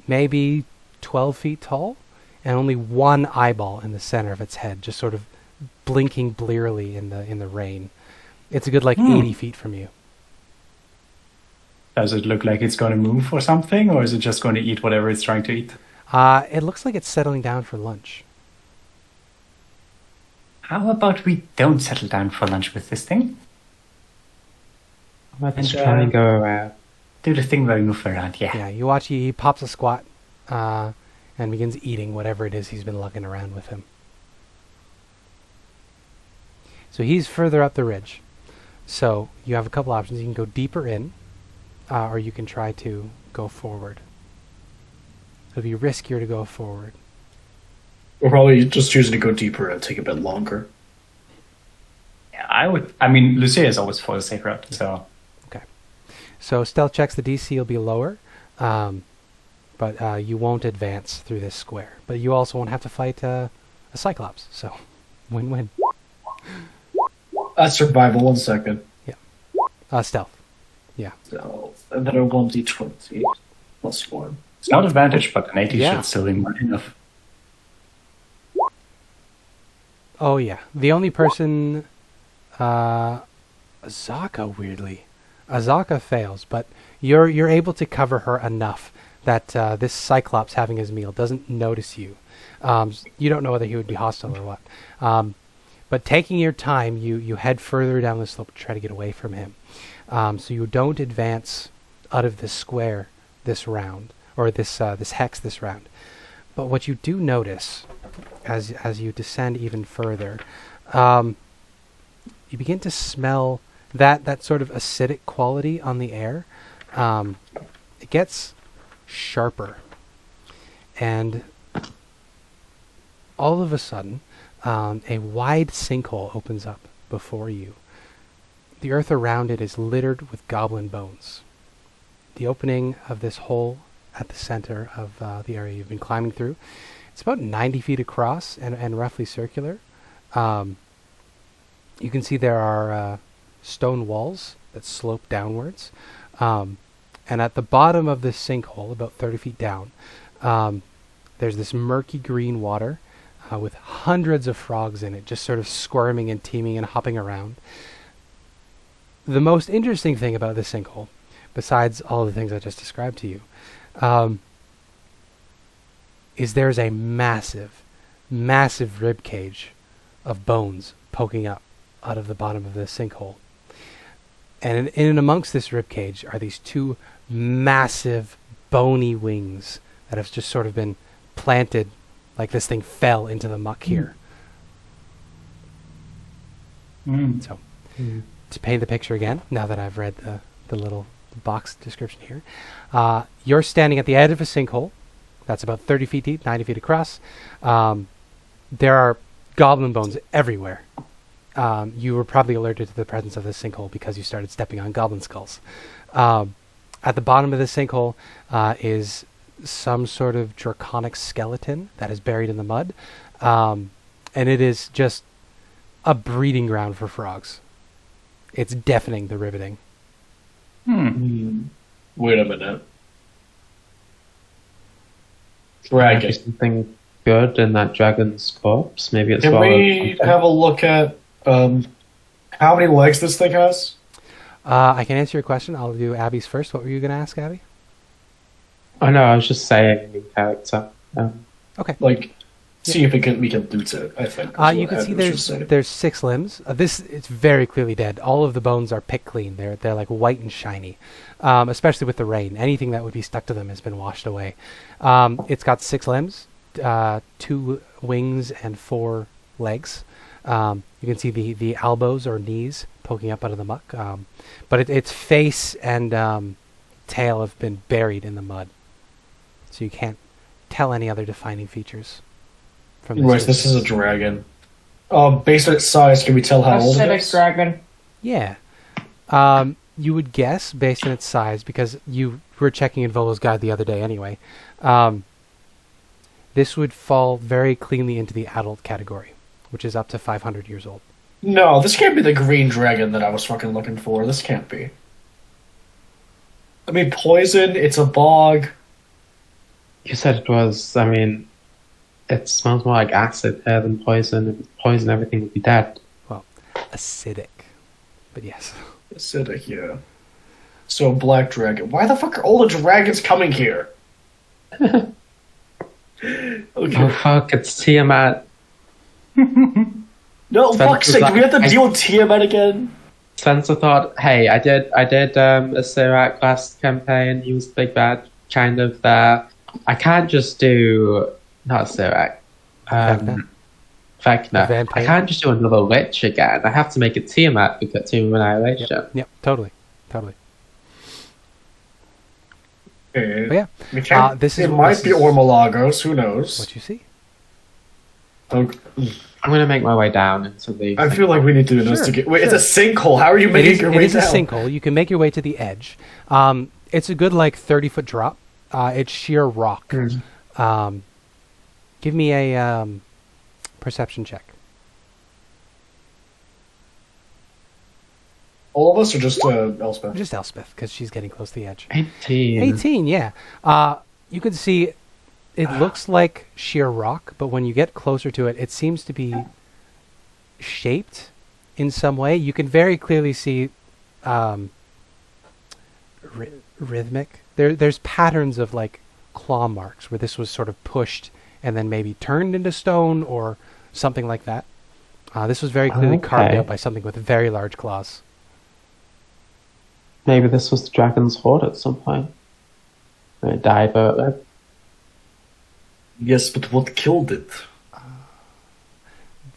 may be 12 feet tall and only one eyeball in the center of its head, just sort of blinking blearily in the rain. It's a good 80 feet from you. Does it look like it's going to move or something, or is it just going to eat whatever it's trying to eat? It looks like it's settling down for lunch. How about we don't settle down for lunch with this thing? Let's try and go around. Do the thing where we move around, yeah. Yeah, you watch he pops a squat and begins eating whatever it is he's been lugging around with him. So he's further up the ridge. So you have a couple options. You can go deeper in, or you can try to go forward. It'll be riskier to go forward. We're probably just choosing to go deeper and take a bit longer. Yeah, I mean, Lucia is always for the safe route, so... Okay. So stealth checks, the DC will be lower, but you won't advance through this square. But you also won't have to fight a Cyclops, so win-win. Survival, 1 second. Yeah. Stealth. Yeah. So, and then a 1d20 plus 1. It's not advantage, but an 80 Yeah. should still be more enough. Oh, yeah. The only person... Zaka, weirdly. Azaka fails, but you're able to cover her enough that this Cyclops having his meal doesn't notice you. You don't know whether he would be hostile or what. But taking your time, you head further down the slope to try to get away from him. So you don't advance out of this square this round, or this hex this round. But what you do notice, as you descend even further, you begin to smell that sort of acidic quality on the air. It gets sharper, and all of a sudden, a wide sinkhole opens up before you. The earth around it is littered with goblin bones. The opening of this hole at the center of the area you've been climbing through, it's about 90 feet across and roughly circular. You can see there are stone walls that slope downwards. And at the bottom of this sinkhole, about 30 feet down, there's this murky green water with hundreds of frogs in it, just sort of squirming and teeming and hopping around. The most interesting thing about this sinkhole, besides all the things I just described to you, is there's a massive, massive rib cage of bones poking up out of the bottom of the sinkhole. And in and amongst this rib cage are these two massive, bony wings that have just sort of been planted, like this thing fell into the muck here. So, to paint the picture again, now that I've read the little box description here, you're standing at the edge of a sinkhole that's about 30 feet deep, 90 feet across. There are goblin bones everywhere. You were probably alerted to the presence of this sinkhole because you started stepping on goblin skulls. At the bottom of this sinkhole is some sort of draconic skeleton that is buried in the mud. And it is just a breeding ground for frogs. It's deafening the riveting. Wait a minute. Maybe Dragon. something good in that dragon's corpse. Maybe it's Can we have a look at how many legs this thing has? I can answer your question. I'll do Abby's first. What were you going to ask, Abby? Oh no, I was just saying in character. Okay. Like, see if we can loot it, I think. You can see there's 6 limbs. It's very clearly dead. All of the bones are picked clean. They're like white and shiny, especially with the rain. Anything that would be stuck to them has been washed away. It's got 6 limbs, 2 wings, and 4 legs. You can see the elbows or knees poking up out of the muck. But its face and tail have been buried in the mud, so you can't tell any other defining features. From Right, this is a dragon. Based on its size, can we tell how old it is? dragon. Yeah. You would guess based on its size, because you were checking in Volo's guide the other day anyway. This would fall very cleanly into the adult category, which is up to 500 years old. No, this can't be the green dragon that I was fucking looking for. This can't be. I mean, poison, it's a bog. You said it was. I mean, it smells more like acid here than poison. If it's poison, everything would be dead. Well, acidic. But yes. Acidic, yeah. So, black dragon. Why the fuck are all the dragons coming here? Okay. Oh fuck! It's Tiamat. No, fuck's sake, do we have to deal with Tiamat again? Spencer thought, "Hey, I did a Sirac last campaign. He was the big bad, kind of there. I can't just do not Sirac, Vecna. I can't just do another Lich again. I have to make it Tiamat because Tomb of Annihilation." Yep, totally. Okay. But yeah, it might be Ormalagos, who knows? What you see? Okay. I'm gonna make my way down into the. I feel like we need to investigate. Wait, it's a sinkhole. How are you making your way down? It is a sinkhole. You can make your way to the edge. It's a good 30-foot drop. It's sheer rock. Give me a perception check. All of us, or just Elspeth? Just Elspeth, because she's getting close to the edge. 18. 18, yeah. You can see it looks like sheer rock, but when you get closer to it, it seems to be shaped in some way. You can very clearly see rhythmic. There's patterns of like claw marks where this was sort of pushed and then maybe turned into stone or something like that. This was very clearly carved out by something with very large claws. Maybe this was the dragon's hoard at some point. And it died early. Yes, but what killed it?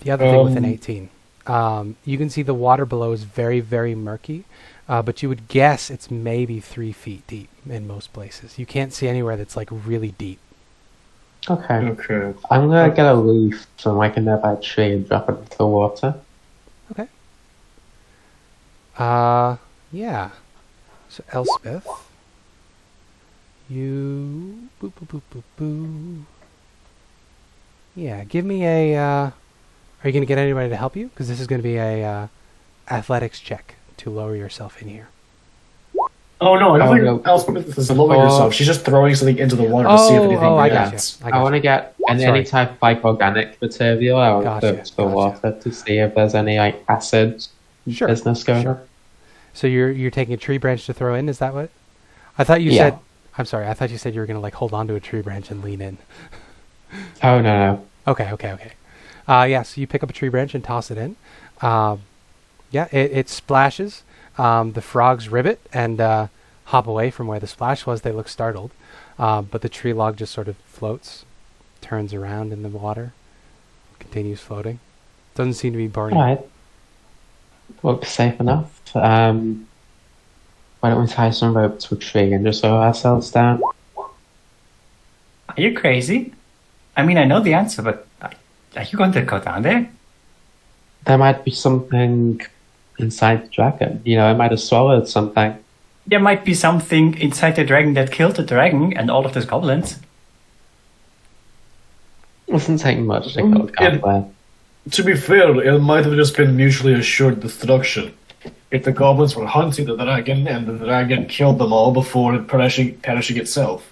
The other thing with an 18. You can see the water below is very, very murky, but you would guess it's maybe 3 feet deep in most places. You can't see anywhere that's like really deep. Okay. I'm gonna get a leaf from like a nearby tree and drop it into the water. Okay. Yeah. So Elspeth, you boop boop boop boop boo. Yeah, give me a. Are you gonna get anybody to help you? Because this is gonna be a athletics check to lower yourself in here. Oh no, I don't think Elspeth is lowering herself. She's just throwing something into the water to see if anything reacts. I want to get any type of like organic material out of the water to see if there's any like acid business going on. So you're taking a tree branch to throw in? Is that what? I thought you said. I'm sorry. I thought you said you were gonna like hold onto a tree branch and lean in. Oh no. Okay. Yeah. So you pick up a tree branch and toss it in. It splashes. The frogs ribbit and hop away from where the splash was. They look startled. But the tree log just sort of floats, turns around in the water, continues floating. Doesn't seem to be burning. All right. Looks safe enough. Why don't we tie some rope to a tree and just lower ourselves down? Are you crazy? I mean, I know the answer, but are you going to go down there? There might be something inside the dragon. You know, it might have swallowed something. There might be something inside the dragon that killed the dragon and all of those goblins. It doesn't take much to kill a goblin. To be fair, it might have just been mutually assured destruction. If the goblins were hunting the dragon and the dragon killed them all before it perishing itself.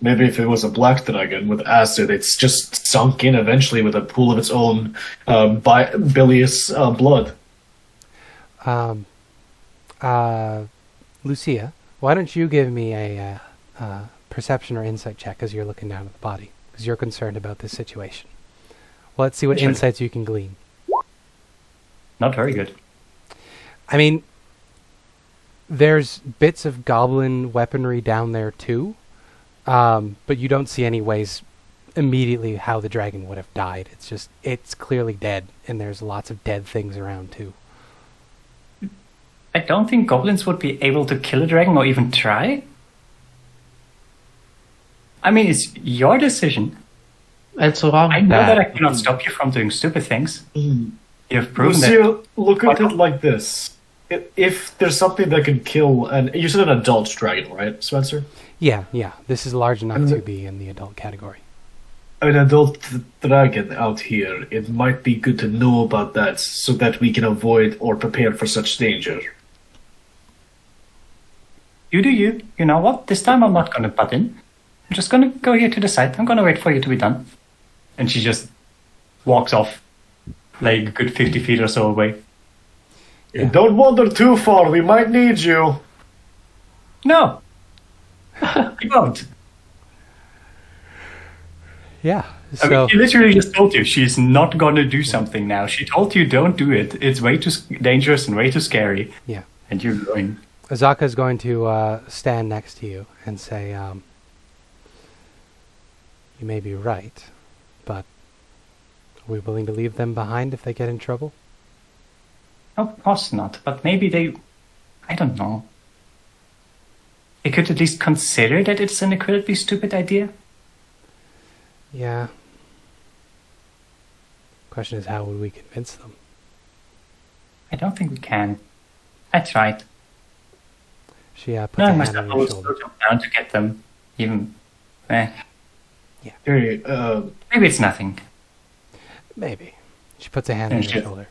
Maybe if it was a black dragon with acid, it's just sunk in eventually with a pool of its own bilious blood. Lucia, why don't you give me a perception or insight check as you're looking down at the body, because you're concerned about this situation. Well, let's see what insights you can glean. Not very good. I mean, there's bits of goblin weaponry down there too, but you don't see any ways immediately how the dragon would have died. It's clearly dead, and there's lots of dead things around too. I don't think goblins would be able to kill a dragon or even try. I mean, it's your decision. It's wrong. I know that I cannot stop you from doing stupid things. You've proven that. Look at it like this. If there's something that can kill, and you said an adult dragon, right, Spencer? Yeah. This is large enough to be in the adult category. An adult dragon out here, it might be good to know about that so that we can avoid or prepare for such danger. You do you. You know what? This time I'm not going to butt in. I'm just going to go here to the side. I'm going to wait for you to be done. And she just walks off, like a good 50 feet or so away. Yeah. Don't wander too far. We might need you. No. You won't. Yeah. So, I mean, she literally just told you she's not going to do something now. She told you don't do it. It's way too dangerous and way too scary. Yeah. And you're going. Azaka is going to stand next to you and say, you may be right, but are we willing to leave them behind if they get in trouble? Of course not, but maybe they... I don't know. They could at least consider that it's an incredibly stupid idea. Yeah. Question is, how would we convince them? I don't think we can. I tried. She puts a hand on your shoulder. Jump down to get them. Even... Yeah. Maybe it's nothing. Maybe. She puts a hand on your shoulder.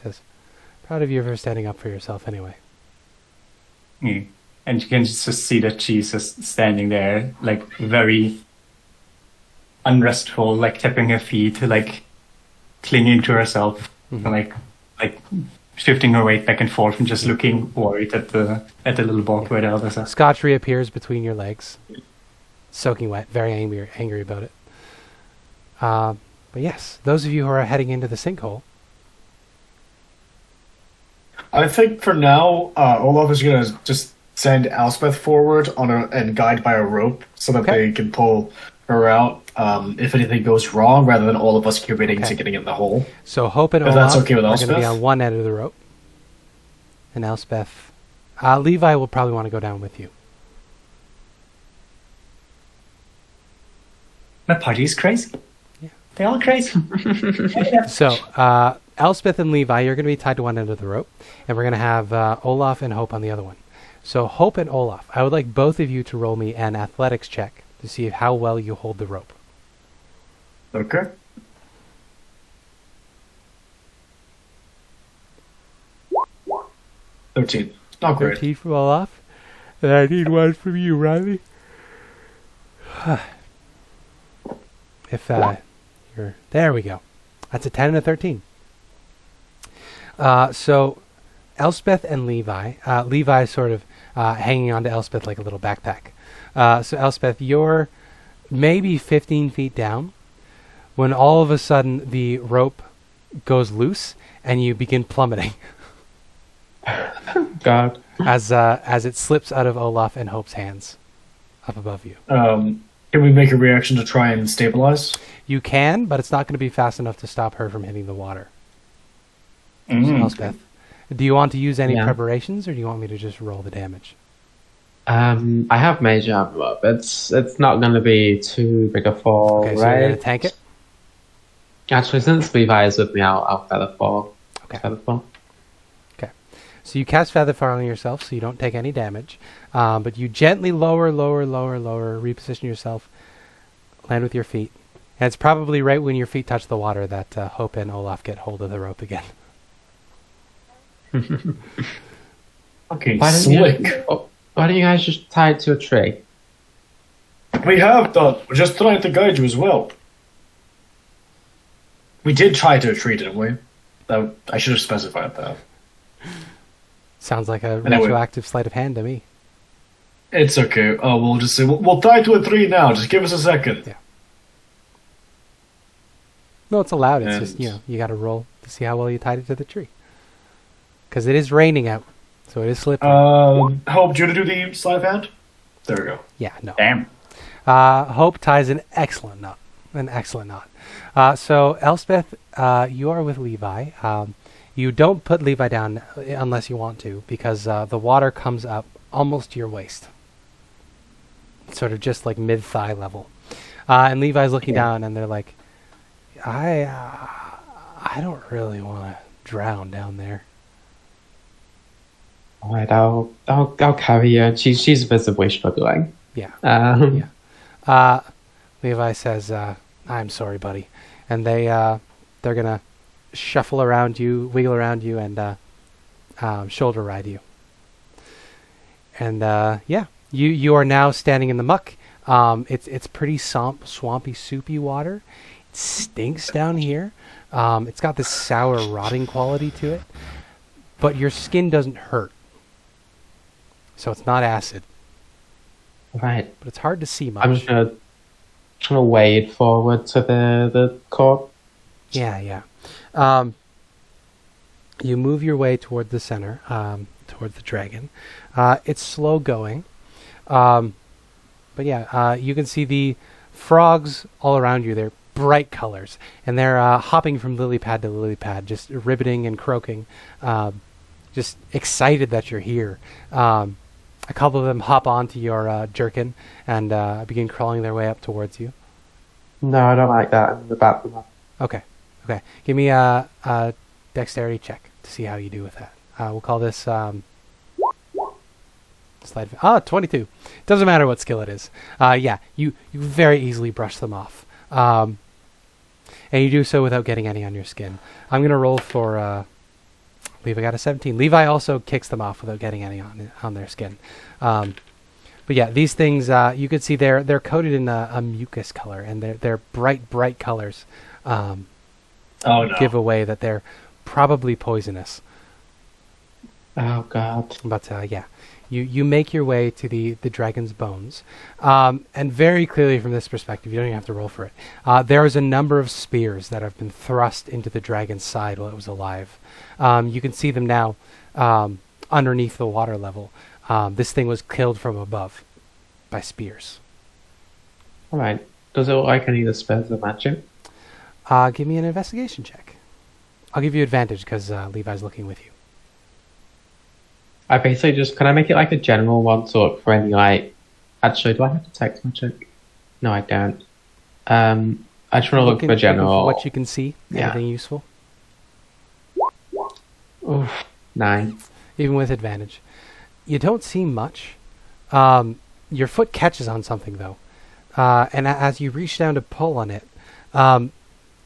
Says, proud of you for standing up for yourself anyway. Yeah. And you can just see that she's just standing there, like, very unrestful, like, tapping her feet, like, clinging to herself, like shifting her weight back and forth and just looking worried at the little bog where the others are. Scotch reappears between your legs, soaking wet, very angry about it. But yes, those of you who are heading into the sinkhole. I think for now, Olaf is going to just send Elspeth forward and guide by a rope so that they can pull her out if anything goes wrong, rather than all of us committing to getting in the hole. So Hope and If Olaf that's okay with are going to be Elspeth? on one end of the rope. And Elspeth... Levi will probably want to go down with you. My party is crazy. Yeah. They're all crazy. So, Elspeth and Levi, you're going to be tied to one end of the rope, and we're going to have Olaf and Hope on the other one. So, Hope and Olaf, I would like both of you to roll me an athletics check to see how well you hold the rope. Okay. $13. Not great. 13 from Olaf. And I need one from you, Riley. If you're... There we go. That's a 10 and a 13. So, Elspeth and Levi. Levi sort of hanging on to Elspeth like a little backpack. So, Elspeth, you're maybe 15 feet down when all of a sudden the rope goes loose and you begin plummeting God. as it slips out of Olaf and Hope's hands up above you. Can we make a reaction to try and stabilize? You can, but it's not going to be fast enough to stop her from hitting the water. So, Elspeth, do you want to use any preparations, or do you want me to just roll the damage? I have mage armor, but it's not going to be too big a fall, Okay, so right? you're going to tank it? Actually, since Levi is with me, I'll feather fall. Okay. Feather fall. Okay. So you cast Feather Fall on yourself, so you don't take any damage. But you gently lower, reposition yourself, land with your feet. And it's probably right when your feet touch the water that Hope and Olaf get hold of the rope again. Okay, Why slick. don't you guys just tie it to a tree? We have done. We're just trying to guide you as well. We did try to retreat, didn't we? I should have specified that. Sounds like a Anyway. retroactive sleight of hand to me. It's okay. We'll just say we'll tie to a tree now. Just give us a second. Yeah. No, it's allowed. It's And- just, you got to roll to see how well you tied it to the tree. Because it is raining out, so it is slippery. Hope, do you want to do the sleight of hand? There we go. Yeah, no. Damn. Hope ties an excellent knot. So, Elspeth, you are with Levi. You don't put Levi down unless you want to, because the water comes up almost to your waist. Sort of just like mid-thigh level. And Levi's looking down, and they're like, I don't really want to drown down there. All right, I'll carry you. And she's visibly struggling. Yeah. Yeah. Levi says, I'm sorry, buddy. And they're going to shuffle around you, wiggle around you, and shoulder ride you. And you are now standing in the muck. It's pretty swampy, soupy water. It stinks down here. It's got this sour, rotting quality to it. But your skin doesn't hurt. So it's not acid. Right. But it's hard to see much. I'm just gonna wade forward to the corpse. Yeah. You move your way toward the center, toward the dragon. It's slow going. But yeah, you can see the frogs all around you. They're bright colors. And they're hopping from lily pad to lily pad, just ribbiting and croaking. Just excited that you're here. A couple of them hop onto your jerkin and begin crawling their way up towards you. No, I don't like that. I'm about them up. Okay. Give me a dexterity check to see how you do with that. We'll call this slide. 22. Doesn't matter what skill it is. You very easily brush them off. And you do so without getting any on your skin. I'm going to roll for... Levi got a 17. Levi also kicks them off without getting any on their skin. But yeah, these things, you can see they're coated in a mucus color, and they're bright colors. Oh no. Give away that they're probably poisonous. Oh god. But yeah, you make your way to the dragon's bones, and very clearly from this perspective, you don't even have to roll for it. There is a number of spears that have been thrust into the dragon's side while it was alive. You can see them now underneath the water level. This thing was killed from above by spears. Alright. Does it look like any of the spells are magic? Give me an investigation check. I'll give you advantage because Levi's looking with you. I basically just... Can I make it like a general one to look for any, like... Actually, do I have detect magic? No, I don't. I just want to look for general... What you can see. Yeah. Anything useful? Oof. 9. Even with advantage. You don't see much. Your foot catches on something, though. And as you reach down to pull on it,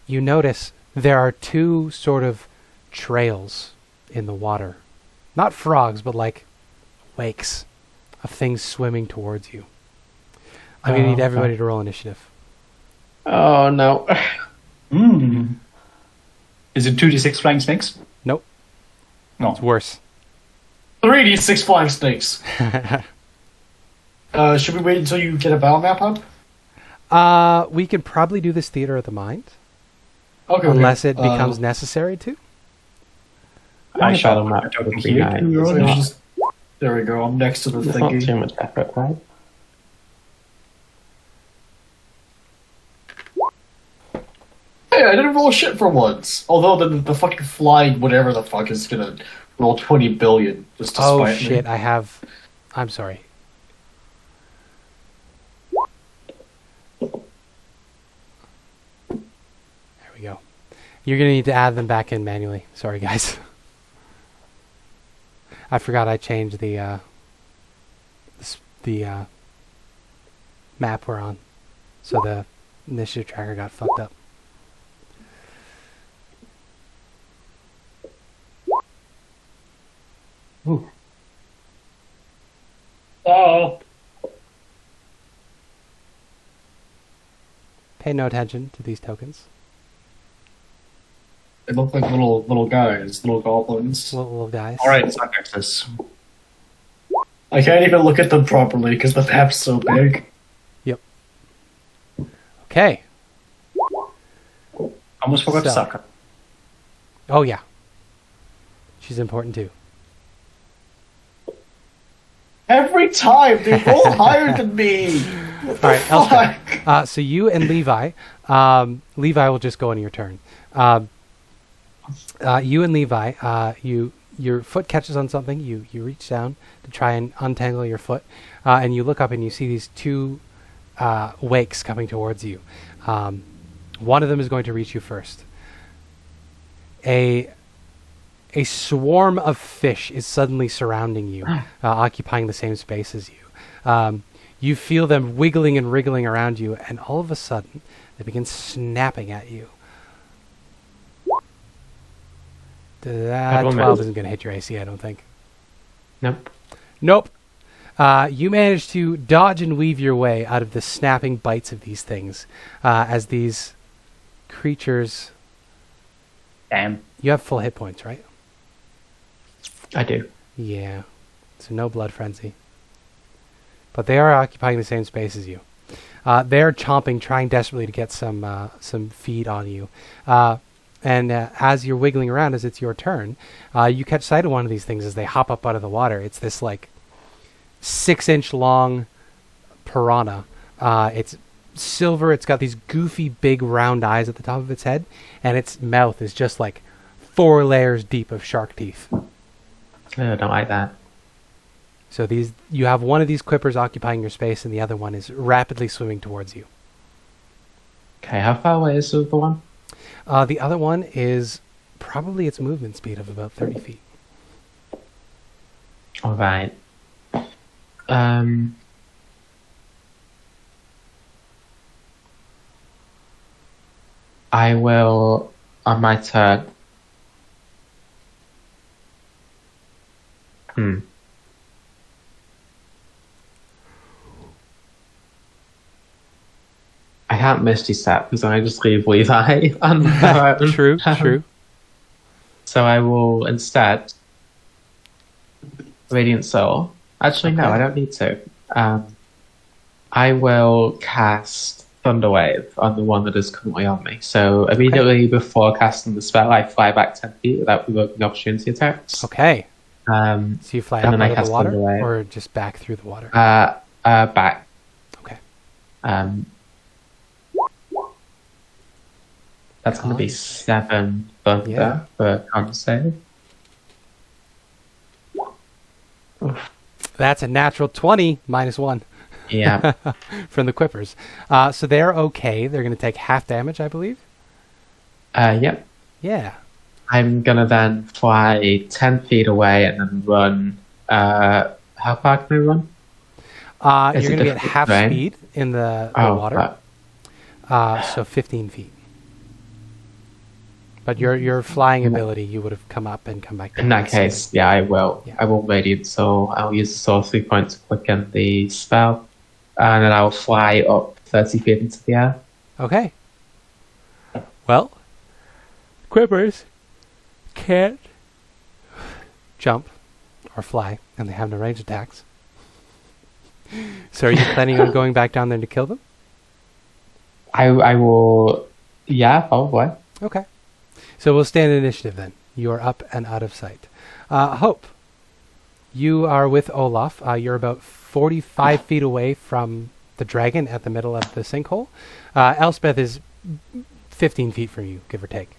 you notice there are two sort of trails in the water. Not frogs, but like wakes of things swimming towards you. I'm going to need everybody to roll initiative. Oh, no. Is it 2d6 flying snakes? Nope. No. It's worse. 3d6 flying snakes. Should we wait until you get a battle map up? We can probably do this theater of the mind. Okay. Unless it becomes necessary to. I shall map would be nice. There we go. I'm next to the It's not too thingy. much effort, right? Hey, I didn't roll shit for once. Although the fucking flying whatever the fuck is gonna roll 20 billion just to Oh spite shit! me. I'm sorry. There we go. You're gonna need to add them back in manually. Sorry, guys. I forgot I changed the map we're on, so the initiative tracker got fucked up. Ooh. Oh. Pay no attention to these tokens. They look like little guys, little goblins. Little guys. Alright, Suckers. I can't even look at them properly because the map's so big. Yep. Okay. Almost forgot So- Sucker. Oh yeah. She's important too. Every time they roll higher than me. What the All right, fuck? Elspeth. So you and Levi. Levi will just go on your turn. You and Levi. Your foot catches on something. You reach down to try and untangle your foot, and you look up and you see these two wakes coming towards you. One of them is going to reach you first. A swarm of fish is suddenly surrounding you, occupying the same space as you. You feel them wiggling and wriggling around you, and all of a sudden, they begin snapping at you. That 12 isn't going to hit your AC, I don't think. Nope. Nope. You manage to dodge and weave your way out of the snapping bites of these things, as these creatures... Damn. You have full hit points, right? I do. Yeah. So no blood frenzy. But they are occupying the same space as you. They're chomping, trying desperately to get some feed on you. And as you're wiggling around, as it's your turn, you catch sight of one of these things as they hop up out of the water. It's this like 6-inch long piranha. It's silver. It's got these goofy big round eyes at the top of its head, and its mouth is just like 4 layers deep of shark teeth. I don't like that. So you have one of these quippers occupying your space, and the other one is rapidly swimming towards you. Okay, how far away is the other one? The other one is probably its movement speed of about 30 feet. Alright. I will, on my turn... I can't Misty Step because I just leave Levi. True. So I will instead Radiant Soul. Actually, no, Okay. I don't need to. I will cast Thunderwave on the one that is currently on me. So immediately before casting the spell, I fly back 10 feet without provoking opportunity attacks. Okay. So So you fly and up then I out of the cast water, Thunderwave. or just back through the water? Back. Okay. That's going to be 7 Thunder Yeah. for a con save. That's a natural 20 -1 Yeah. from the Quippers. So they're okay. They're going to take half damage, I believe. Yep. Yeah. I'm going to then fly 10 feet away and then run. How far can I run? Is You're it going to get different half terrain? speed in the water. So 15 feet. But your flying ability, you would have come up and come back down. In that case, yeah, I will. Yeah. I will Radiant Soul. I'll use the sorcery point to quicken the spell. And then I'll fly up 30 feet into the air. Okay. Well, Quippers can't jump or fly, and they have no range attacks. So are you planning on going back down there to kill them? I will. Yeah, probably. Okay. So we'll stand initiative then. You are up and out of sight. Hope, you are with Olaf. You're about 45 feet away from the dragon at the middle of the sinkhole. Elspeth is 15 feet from you, give or take.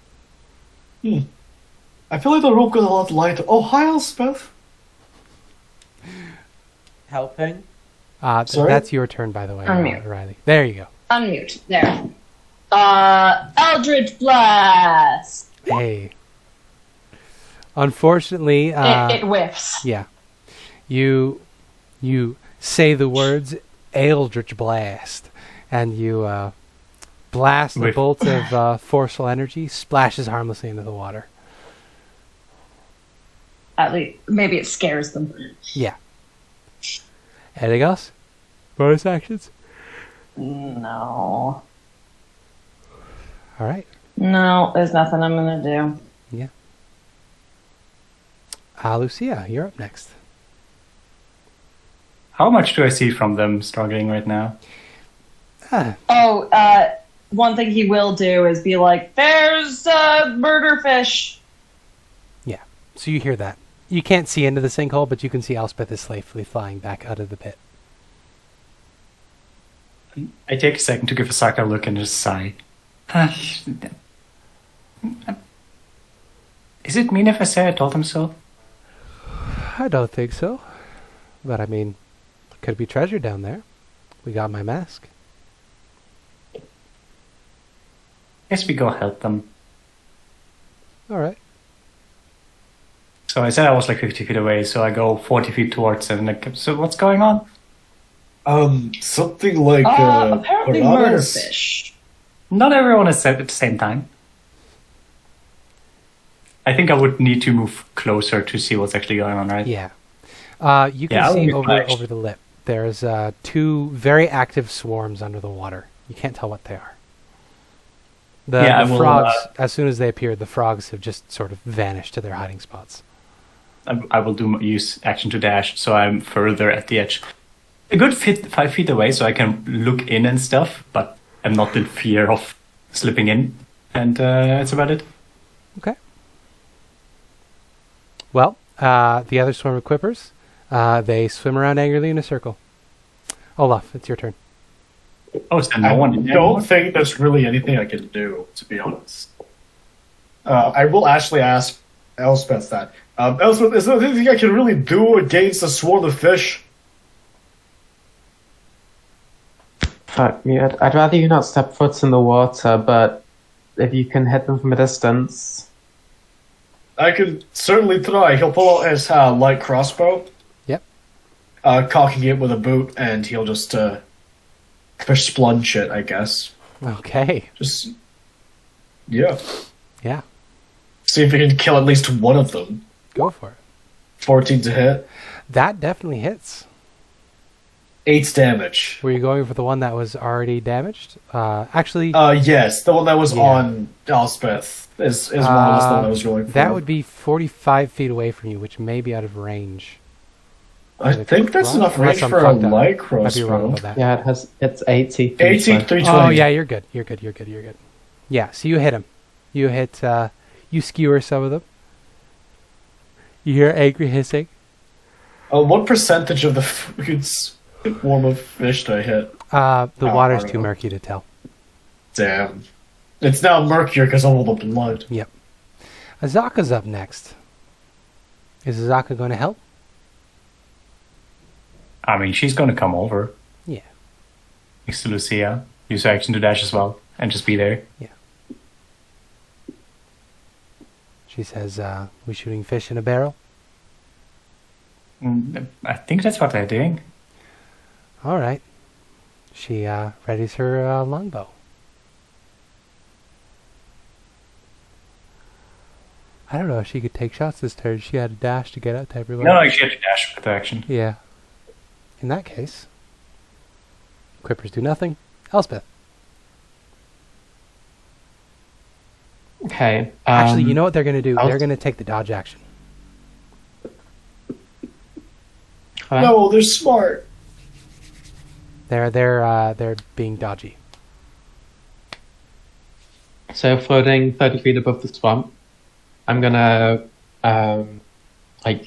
I feel like the rope got a lot lighter. Oh, hi, Elspeth. Helping. Sorry? That's your turn, by the way, Unmute. Riley. There you go. Unmute. There. Eldritch Blast! Hey. Unfortunately, It whiffs. yeah. You say the words Eldritch Blast, and you blast a Whiff. bolt of forceful energy, splashes harmlessly into the water. At least, maybe it scares them. Yeah. Anything else? Bonus actions? No. All right. No, there's nothing I'm gonna do. Yeah. Lucia, you're up next. How much do I see from them struggling right now? Oh, one thing he will do is be like, there's a murder fish! Yeah. So you hear that. You can't see into the sinkhole, but you can see Elspeth is safely flying back out of the pit. I take a second to give Asaka a look and just sigh. Is it mean if I say I told him so? I don't think so. But I mean, could be treasure down there. We got my mask. Guess we go help them. All right. So I said I was like 50 feet away, so I go 40 feet towards them. Like, so what's going on? Something like Apparently murder piranhas? fish. Not everyone is said at the same time. I think I would need to move closer to see what's actually going on, right? Yeah. You can Yeah, I'll see use over flash. the lip. There's 2 very active swarms under the water. You can't tell what they are. The Yeah, I will, frogs, as soon as they appeared, the frogs have just sort of vanished to their hiding spots. I will use action to dash, so I'm further at the edge. A good 5 feet away, so I can look in and stuff, but I'm not in fear of slipping in. And that's about it. Okay. Well, the other swarm of quippers, they swim around angrily in a circle. Olaf, it's your turn. Oh, so no one in I there? don't think there's really anything I can do, to be honest. I will actually ask Elspeth that. Elspeth, is there anything I can really do against a swarm of fish? Fuck me. I'd rather you not step foot in the water, but if you can hit them from a distance. I can certainly try. He'll pull out his light crossbow. Yep. Cocking it with a boot, and he'll just fish splunge it, I guess. Okay. Just, yeah. Yeah. See if he can kill at least one of them. Go for it. 14 to hit. That definitely hits. 8 damage. Were you going for the one that was already damaged? Actually, Yes, the one that was Yeah. on Elspeth is more or less the one I was going for. that would be 45 feet away from you, which may be out of range. I think that's enough range for a light Might be wrong crossbow. about that. Yeah, it's 80. 80, 320. Oh yeah, you're good. You're good. Yeah, so you hit him. You hit. You skewer some of them. You hear angry hissing. What percentage of the food's form of fish did I hit? The water's too murky to tell. Damn. It's now murkier because of all the blood. Yep. Azaka's up next. Is Azaka going to help? I mean, she's going to come over Yeah. next to Lucia. Use her action to dash as well, and just be there. She says, we shooting fish in a barrel? I think that's what they're doing. All right. She readies her longbow. I don't know if she could take shots this turn. She had a dash to get out to everybody. No, she had to dash with the action. Yeah. In that case, Quippers do nothing. Elspeth. Okay. Actually, you know what they're going to do? I'll- They're going to take the dodge action. No, they're smart. They're being dodgy. So floating 30 feet above the swamp, I'm gonna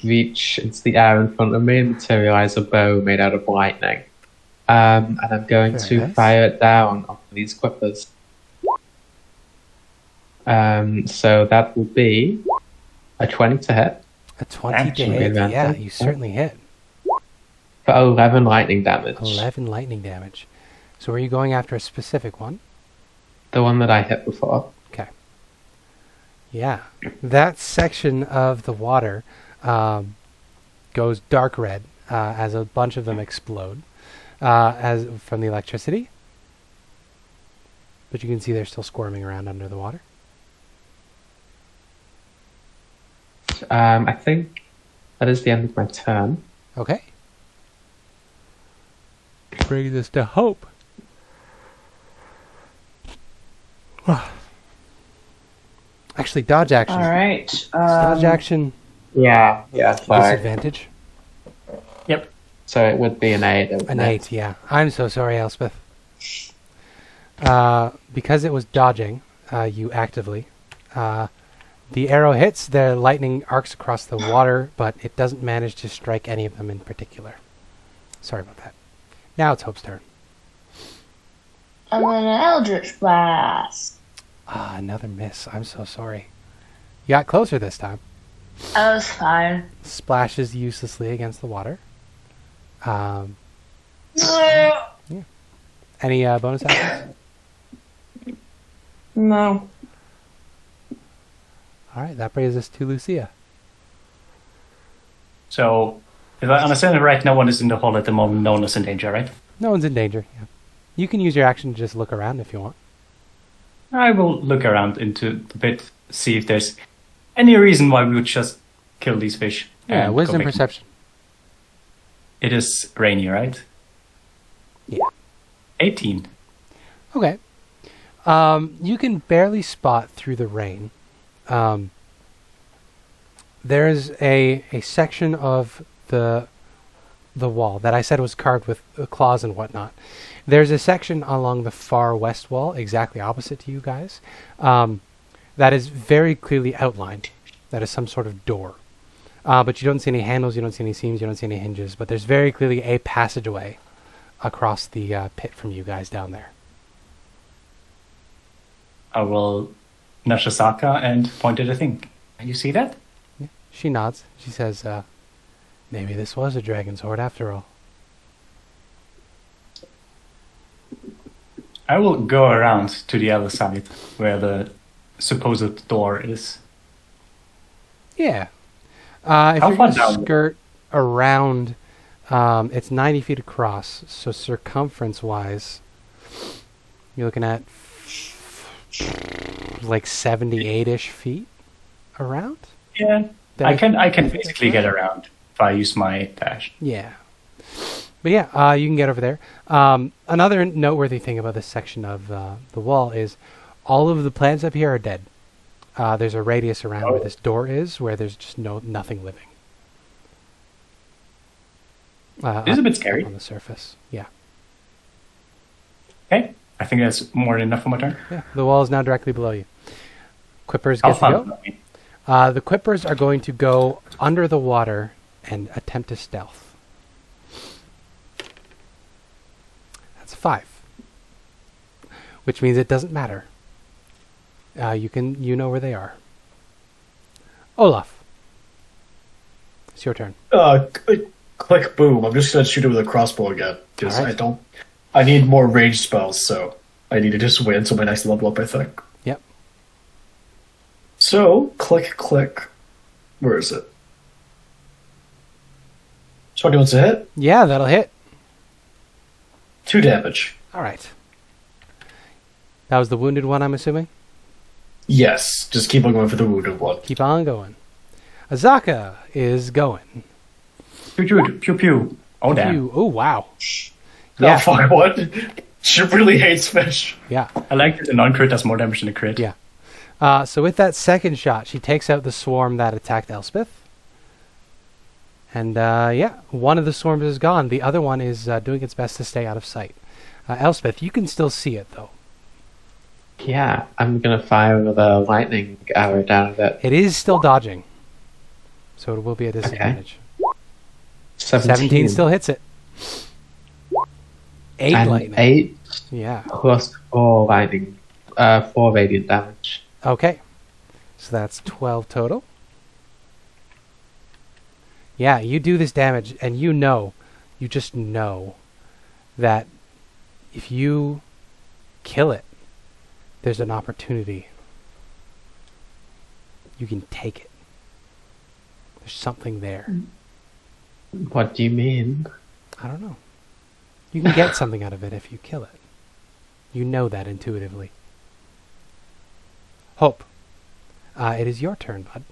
reach into the air in front of me and materialize a bow made out of lightning. And I'm going Very to nice. fire it down on these quippers. So that will be a 20 to hit A 20 to Actually, hit. that's Yeah, it. you certainly hit. for 11 lightning damage. 11 lightning damage. So are you going after a specific one? The one that I hit before. Okay. Yeah. That section of the water goes dark red as a bunch of them explode as from the electricity. But you can see they're still squirming around under the water. I think that is the end of my turn. Okay. Brings us to Hope. Actually, dodge action. All right. Dodge action Yeah, sorry. disadvantage. Yep. So it would be an 8. An 8, yeah. I'm so sorry, Elspeth. Because it was dodging, you actively. The arrow hits, the lightning arcs across the water, but it doesn't manage to strike any of them in particular. Sorry about that. Now it's Hope's turn. And then an Eldritch Blast. Another miss. I'm so sorry. You got closer this time. That was fine. Splashes uselessly against the water. Any bonus actions? No. All right, that brings us to Lucia. So, if I understand it right, no one is in the hole at the moment. No one is in danger, right? No one's in danger. Yeah. You can use your action to just look around if you want. I will look around into the pit, see if there's any reason why we would just kill these fish. Yeah, and wisdom go back. perception. It is rainy, right? Yeah. 18. Okay. You can barely spot through the rain. There's a section of the wall that I said was carved with claws and whatnot. There's a section along the far west wall, exactly opposite to you guys, that is very clearly outlined. That is some sort of door. But you don't see any handles, you don't see any seams, you don't see any hinges, but there's very clearly a passageway across the pit from you guys down there. I will nudge Asaka and point at the thing. You see that? Yeah. She nods. She says, maybe this was a dragon's hoard after all. I will go around to the other side where the supposed door is. Yeah. If How you're far going to down? skirt around, it's 90 feet across, so circumference-wise, you're looking at like 78-ish feet around? Yeah. Did I can basically get around if I use my dash. Yeah. But yeah, you can get over there. Another noteworthy thing about this section of the wall is all of the plants up here are dead. There's a radius around where this door is, where there's just nothing living. This is a bit scary. on the surface. Yeah. Okay, I think that's more than enough for my turn. Yeah. The wall is now directly below you. Quippers How get to fun. go. The Quippers are going to go under the water and attempt to stealth. That's 5. Which means it doesn't matter. You know where they are. Olaf. It's your turn. Click boom. I'm just gonna shoot it with a crossbow again because Alright. I need more range spells, so I need to just wait until my next level up, I think. Yep. So click. Where is it? 21 to hit. Yeah, that'll hit. 2 damage. All right. That was the wounded one, I'm assuming? Yes, just keep on going for the wounded one. Keep on going. Azaka is going. Pew pew. Oh damn. Oh, wow. Yeah. Yeah. Oh, fuck, what? She really hates fish. Yeah. I like that the non-crit does more damage than the crit. Yeah. So with that second shot, she takes out the swarm that attacked Elspeth. And, one of the swarms is gone. The other one is doing its best to stay out of sight. Elspeth, you can still see it, though. Yeah, I'm gonna fire with a lightning arrow down at it. It is still dodging. So it will be a disadvantage. 17 still hits it. 8 and lightning. 8 Yeah. plus 4 lightning, 4 radiant damage. Okay. So that's 12 total. Yeah, you do this damage, and you just know that if you kill it, there's an opportunity. You can take it. There's something there. What do you mean? I don't know. You can get something out of it if you kill it. You know that intuitively. Hope. It is your turn, bud.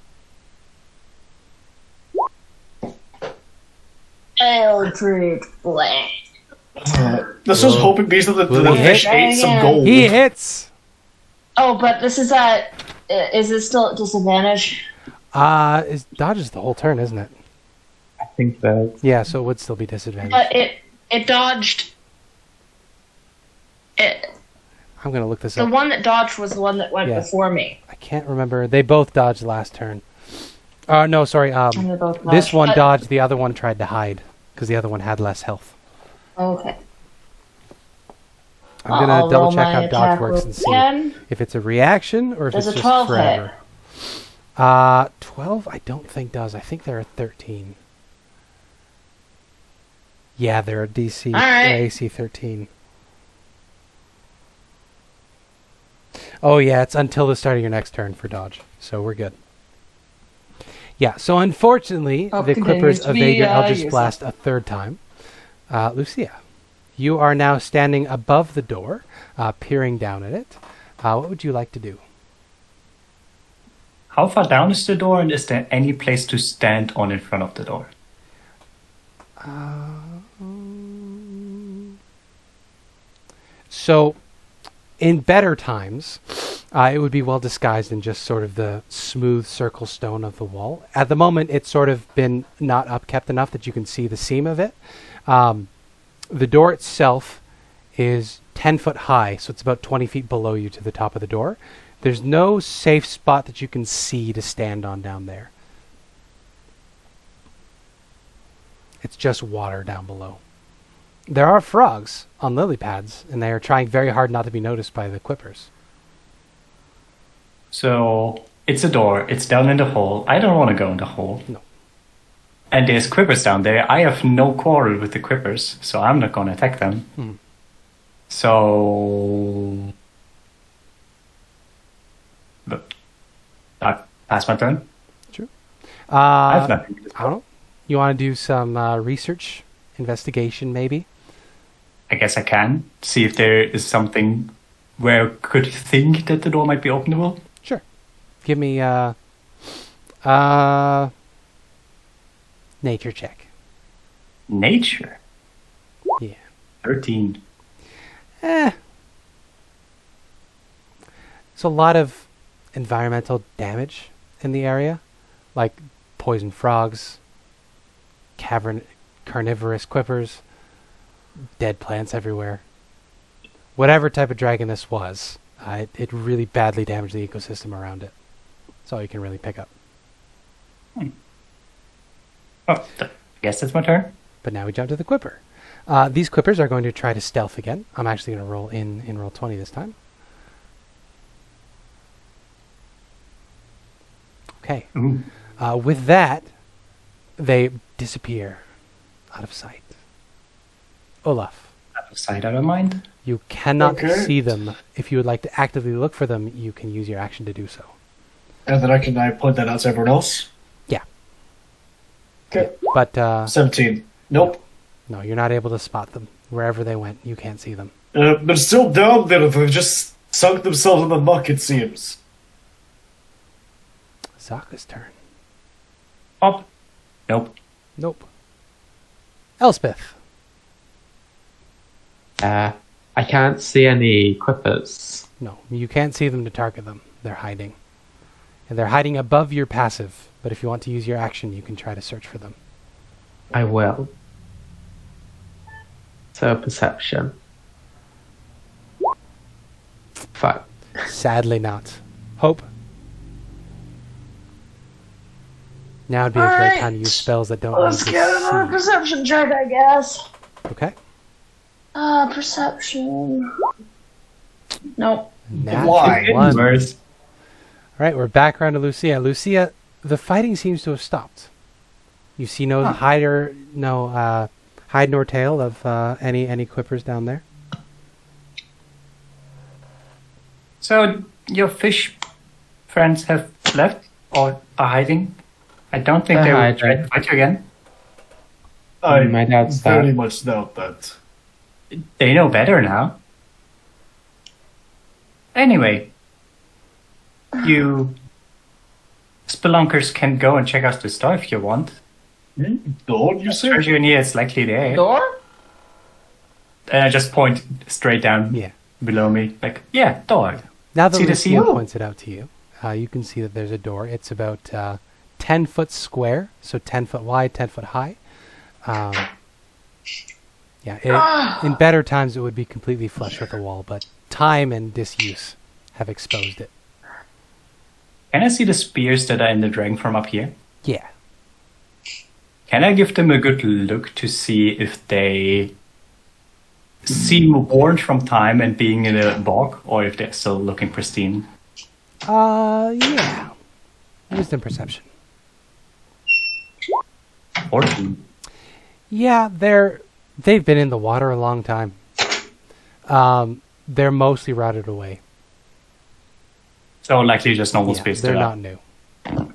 Eldritch Blast. This was hoping based on the Will he fish hit? ate some gold. He hits! Oh, but this is is it still at disadvantage? Dodge is the whole turn, isn't it? I think that. Yeah, so it would still be disadvantage. But it dodged. I'm going to look this The up. one that dodged was the one that went Yeah. before me. I can't remember. They both dodged last turn. No, sorry. And they both This dodged. one dodged, the other one tried to hide, because the other one had less health. Okay. I'm going I'll to double roll check my how dodge attack works and see again. if it's a reaction or if Does it's a just 12 hit? forever. 12 I don't think does. I think they're a 13. Yeah, they're a DC, All right. AC 13. Oh yeah, it's until the start of your next turn for dodge, so we're good. Yeah, so unfortunately, Hope the continues Clippers to be, evade your Eldritch useless. Blast a third time. Lucia, you are now standing above the door, peering down at it. What would you like to do? How far down is the door, and is there any place to stand on in front of the door? So, in better times, it would be well disguised in just sort of the smooth circle stone of the wall. At the moment, it's sort of been not upkept enough that you can see the seam of it. The door itself is 10 foot high, so it's about 20 feet below you to the top of the door. There's no safe spot that you can see to stand on down there. It's just water down below. There are frogs on lily pads, and they are trying very hard not to be noticed by the Quippers. So, it's a door, it's down in the hole. I don't want to go in the hole. No. And there's Quippers down there. I have no quarrel with the Quippers, so I'm not going to attack them. Hmm. So... But I pass my turn. True. I have nothing. I don't know. You want to do some research, investigation, maybe? I guess I can see if there is something where I could think that the door might be openable. Sure. Give me nature check. Nature. Yeah. 13. It's a lot of environmental damage in the area, like poison frogs, carnivorous quippers, dead plants everywhere. Whatever type of dragon this was, it really badly damaged the ecosystem around it. That's all you can really pick up. Oh, I guess it's my turn. But now we jump to the quipper. These quippers are going to try to stealth again. I'm actually going to roll in roll 20 this time. Okay. With that, they disappear out of sight. Olaf. Out of sight, out of mind. You cannot Okay. see them. If you would like to actively look for them, you can use your action to do so. And then I point that out to everyone else. Yeah. Okay. But 17. Nope. no, you're not able to spot them. Wherever they went, you can't see them. They're still down there. They've just sunk themselves in the muck, it seems. Zaka's turn. Up. Nope. Nope. Elspeth. I can't see any quippers. No, you can't see them to target them. They're hiding. And they're hiding above your passive. But if you want to use your action, you can try to search for them. I will. So perception. Fuck. Sadly not. Hope. Now would be a great Alright. time to use spells that don't Let's need get to another see. perception check, I guess. Okay. Perception. Nope. Nat Why? 1. Worse. Alright, we're back around to Lucia. Lucia, the fighting seems to have stopped. You see no hide nor tail of any quippers down there. So your fish friends have left or are hiding? I don't think They're they will hiding. try to fight you again. I My dad's very that. much doubt that. They know better now. Anyway, you spelunkers can go and check out the store if you want. Don't you say? Treasure in here is likely there. Door? And I just point straight down Yeah. below me, like, yeah, door. Now that See the Lucia seal? points it out to you, you can see that there's a door. It's about 10 foot square, so 10 foot wide, 10 foot high. In better times it would be completely flush with the wall, but time and disuse have exposed it. Can I see the spears that are in the dragon from up here? Yeah. Can I give them a good look to see if they seem worn from time and being in a bog, or if they're still looking pristine? Yeah. Wisdom perception. 14. Yeah, they've been in the water a long time. They're mostly rotted away. So likely just normal Yeah, spears they're that not are, new.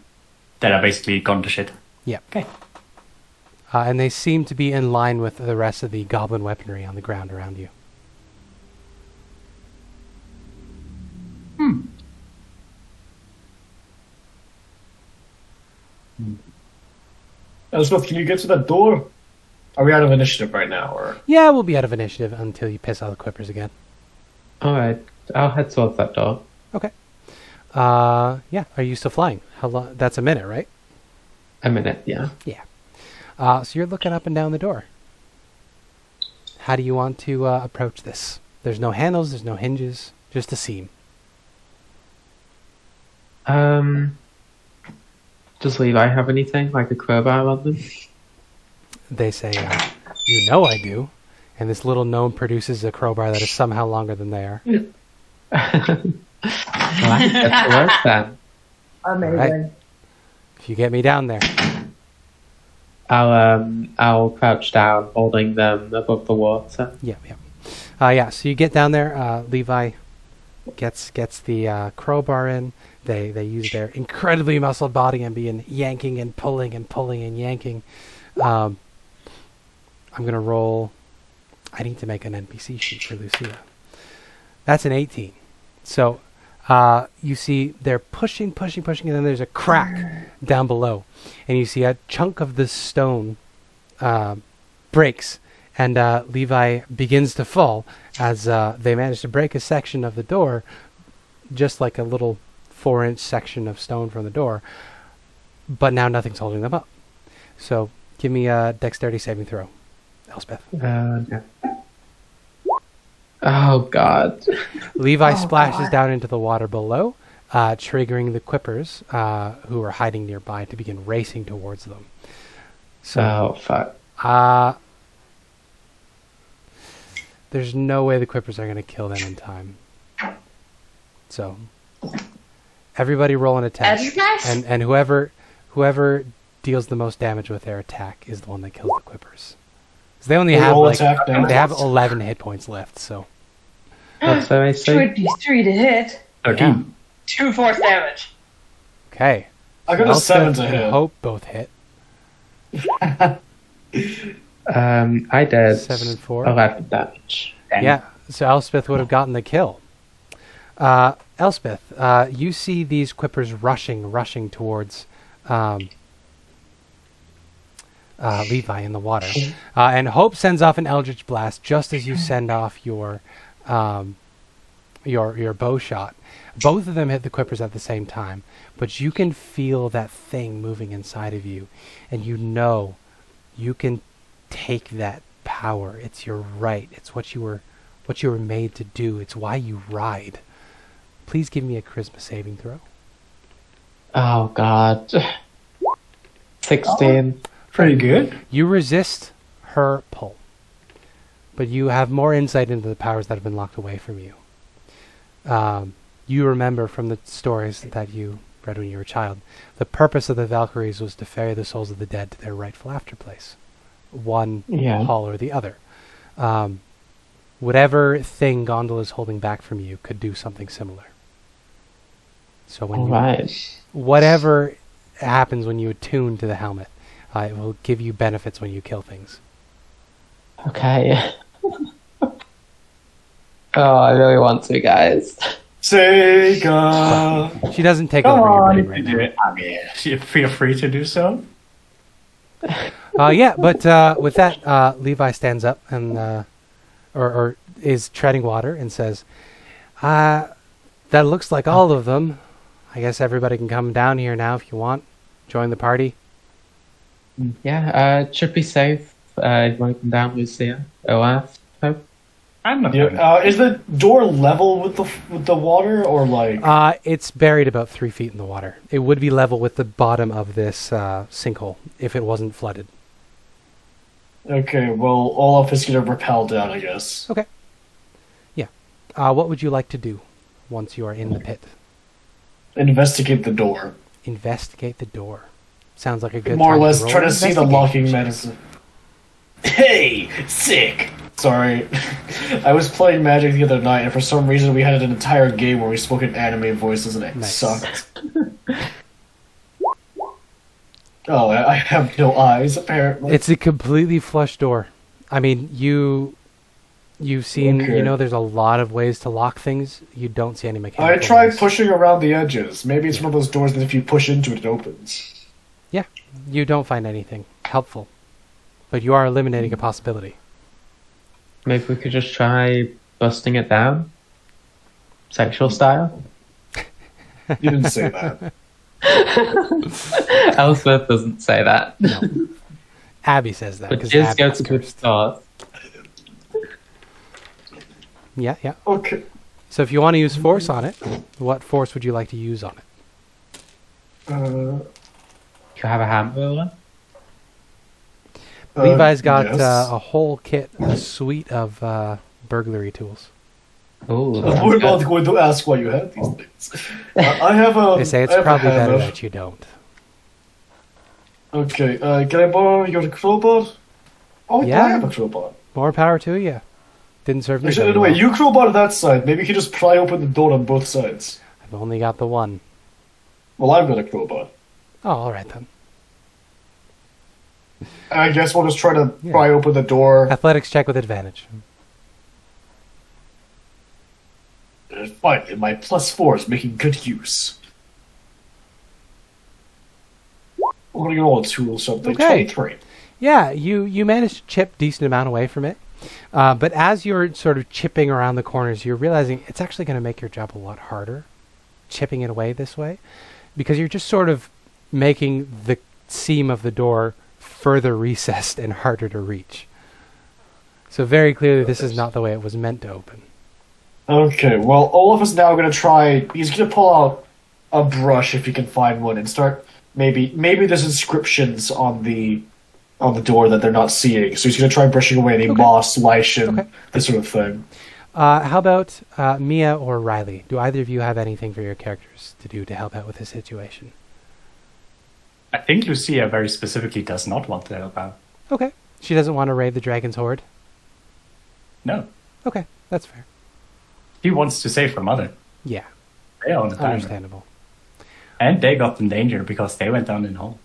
that are basically gone to shit. Yeah. Okay. And they seem to be in line with the rest of the goblin weaponry on the ground around you. Elspeth, can you get to that door? Are we out of initiative right now, or? Yeah, we'll be out of initiative until you piss all the quippers again. Alright, I'll head towards that door. Okay. Yeah. Are you still flying? How long? That's a minute, right? A minute, yeah. Yeah. So you're looking up and down the door. How do you want to approach this? There's no handles, there's no hinges, just a seam. Does Levi have anything, like a crowbar on them? They say, you know I do. And this little gnome produces a crowbar that is somehow longer than they are. Well, I can get to work then. Amazing. Right. If you get me down there. I'll crouch down, holding them above the water. Yeah. Yeah, so you get down there. Levi gets the crowbar in. They use their incredibly muscled body and begin yanking and pulling and pulling and yanking. I'm going to roll... I need to make an NPC sheet for Lucia. That's an 18. So you see they're pushing, and then there's a crack down below. And you see a chunk of the stone breaks, and Levi begins to fall as they manage to break a section of the door, just like a little 4-inch section of stone from the door. But now nothing's holding them up. So Give me a dexterity saving throw, Elspeth. Yeah. Oh God. Levi splashes down into the water below, triggering the quippers who are hiding nearby to begin racing towards them. Oh fuck. There's no way the quippers are going to kill them in time. So, everybody roll an attack, and whoever deals the most damage with their attack is the one that kills the quippers. So they only have 11 hit points left. So. What's that I say? 23 to hit. 13. Yeah. 2 force damage. Okay. I got a 7 to and hit. Hope both hit. I did 7 and 4. 11 damage. Yeah. So Elspeth would have gotten the kill. Elspeth, you see these quippers rushing towards Levi in the water, and Hope sends off an Eldritch Blast just as you send off your bow shot. Both of them hit the quippers at the same time, but you can feel that thing moving inside of you, and you know you can take that power. It's your right. It's what you were made to do. It's why you ride. Please give me a charisma saving throw. Oh God. 16. Pretty good. You resist her pull, but you have more insight into the powers that have been locked away from you. You remember from the stories that you read when you were a child, the purpose of the Valkyries was to ferry the souls of the dead to their rightful afterplace, one hall or the other. Whatever thing Gondola is holding back from you could do something similar. So when whatever happens when you attune to the helmet, it will give you benefits when you kill things. Okay. Oh, I really want to, guys. Sega. She doesn't take over your brain right now. I mean, feel free to do so. Yeah, but with that, Levi stands up and or is treading water and says, "That looks like all of them. I guess everybody can come down here now if you want. Join the party." Yeah, it should be safe. You want to come down, Lucia? Olaf? Hope? I'm not. Is the door level with the water, or like? It's buried about 3 feet in the water. It would be level with the bottom of this sinkhole if it wasn't flooded. Okay, well, Olaf is gonna rappel down, I guess. Okay. Yeah. What would you like to do once you are in the pit? Investigate the door. Investigate the door. Sounds like a good More or time less, to roll try to an see the locking medicine. Hey, sick. Sorry, I was playing Magic the other night, and for some reason we had an entire game where we spoke in anime voices, and it sucked. Oh, I have no eyes, apparently. It's a completely flush door. I mean, you've seen, Okay. you know, there's a lot of ways to lock things. You don't see any mechanical I tried ones. pushing around the edges. Maybe it's one of those doors that if you push into it, it opens. Yeah, you don't find anything helpful, but you are eliminating a possibility. Maybe we could just try busting it down? Sexual style? You didn't say that. Elspeth doesn't say that. No. Abby says that. But 'cause just Abby go was to good cursed. start. Yeah, yeah. Okay. So if you want to use force on it, what force would you like to use on it? You have a hammer? Levi's got yes. a whole kit, a suite of burglary tools. Oh, We're not going to ask why you have these things. I have a. They say it's I have a probably better hammer. that you don't. Okay, can I borrow your crowbar? Oh, Yeah. I have a crowbar. More power to you. Didn't serve me. Actually, very anyway, well. you crowbar that side. Maybe you can just pry open the door on both sides. I've only got the one. Well, I've got a crowbar. Oh, all right then. I guess we'll just try to Yeah. pry open the door. Athletics check with advantage. Finally, my +4 is making good use. We're gonna get all the tools, something. Okay. 23. Yeah, you managed to chip decent amount away from it. But as you're sort of chipping around the corners, you're realizing it's actually going to make your job a lot harder, chipping it away this way, because you're just sort of making the seam of the door further recessed and harder to reach. So very clearly this is not the way it was meant to open. Okay, well, Olaf is now going to try... He's going to pull out a brush, if he can find one, and start... Maybe there's inscriptions on the door that they're not seeing. So he's going to try brushing away any moss, lichen, this sort of thing. How about Mia or Riley? Do either of you have anything for your characters to do to help out with this situation? I think Lucia very specifically does not want to help out. Okay. She doesn't want to raid the dragon's horde? No. Okay, that's fair. He wants to save her mother. Yeah. They are on the timer. Understandable. And they got in danger because they went down in the hole.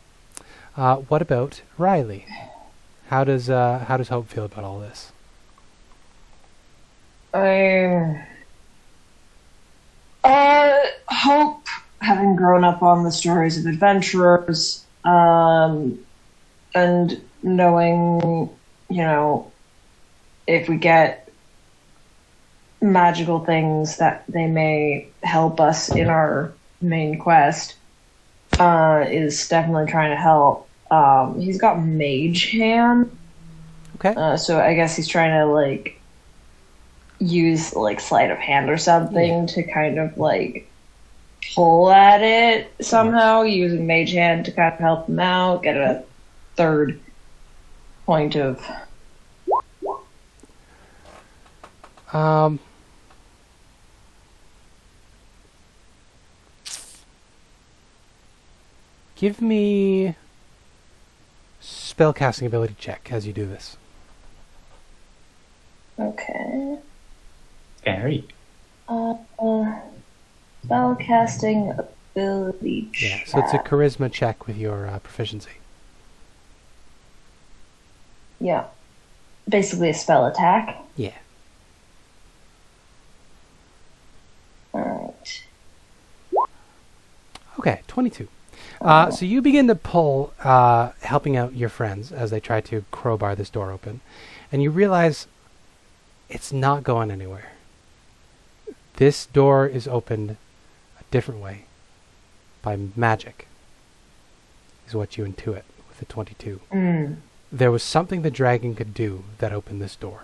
What about Riley? How does Hope feel about all this? Hope, having grown up on the stories of adventurers, and knowing, if we get magical things that they may help us in our main quest, is definitely trying to help. He's got mage hand. Okay. So I guess he's trying to, use, sleight of hand or something to kind of, pull at it somehow, using mage hand to kind of help him out, get a third point of... Give me spellcasting ability check as you do this. Okay. Scary. Spellcasting ability check. Yeah, so it's a charisma check with your proficiency. Yeah. Basically a spell attack. Yeah. Alright. Okay, 22. So you begin to pull, helping out your friends as they try to crowbar this door open, and you realize it's not going anywhere. This door is opened a different way, by magic, is what you intuit with the 22. There was something the dragon could do that opened this door.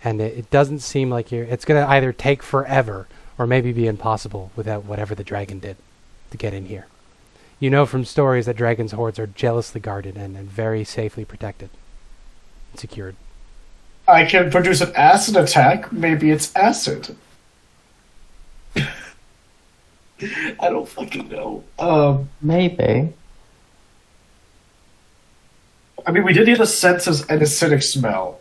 And it doesn't seem like it's going to either take forever or maybe be impossible without whatever the dragon did to get in here. You know from stories that dragons' hordes are jealously guarded and very safely protected and secured. I can produce an acid attack. Maybe it's acid. I don't fucking know. Maybe. I mean, we did get a sense of an acidic smell.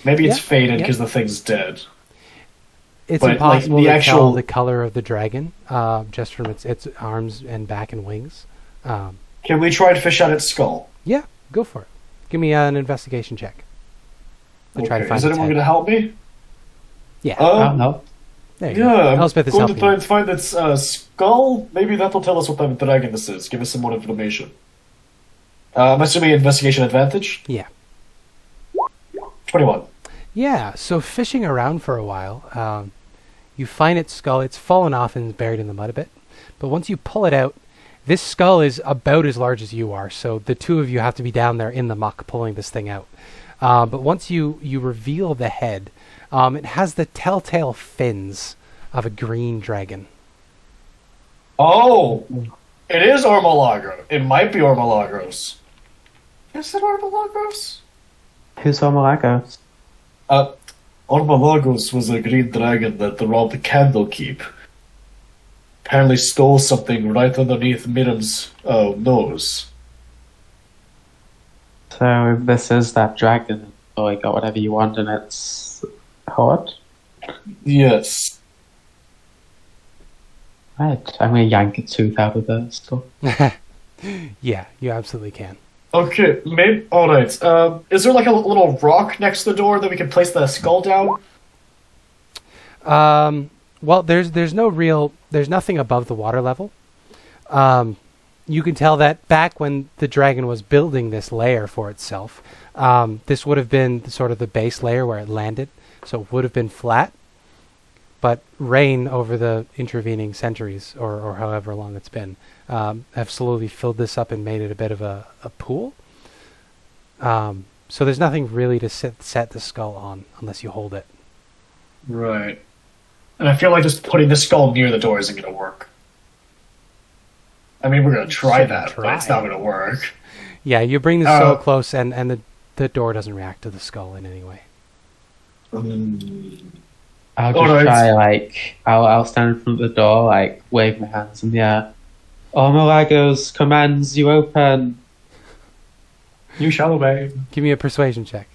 Maybe it's faded because the thing's dead. It's But, impossible the to actual- tell the color of the dragon just from its arms and back and wings. Can we try to fish out its skull? Yeah, go for it. Give me an investigation check. To try to Okay, find is its anyone head. going to help me? Yeah. Oh, no. There you Yeah, go. I'm Elspeth is going to helping. try you. and find its skull. Maybe that'll tell us what type of dragon this is. Give us some more information. I'm assuming investigation advantage? Yeah. 21. Yeah, so fishing around for a while, you find its skull. It's fallen off and buried in the mud a bit. But once you pull it out, this skull is about as large as you are. So the two of you have to be down there in the muck pulling this thing out. But once you reveal the head, it has the telltale fins of a green dragon. Oh! It is Ormalagro. It might be Ormalagros. Is it Ormalagros? Who's Omalagos? Ormalagos was a green dragon that robbed the Candlekeep. Apparently stole something right underneath Miriam's nose. So this is that dragon. Oh, you got whatever you want, and it's hot. Yes. Right, I'm gonna yank a tooth out of the skull. Yeah, you absolutely can. Okay, maybe. Alright. Is there a little rock next to the door that we can place the skull down? Well, there's nothing above the water level. You can tell that back when the dragon was building this lair for itself, this would have been sort of the base layer where it landed, so it would have been flat. but rain over the intervening centuries, or however long it's been, have slowly filled this up and made it a bit of a pool. So there's nothing really to set the skull on unless you hold it. Right. And I feel like just putting the skull near the door isn't going to work. I mean, we're going to try that, but it's not going to work. Yeah, you bring the skull close, and the door doesn't react to the skull in any way. I'll just try, like, I'll stand in front of the door, like, wave my hands in the air. Malagos commands you open. You shall obey. Give me a persuasion check.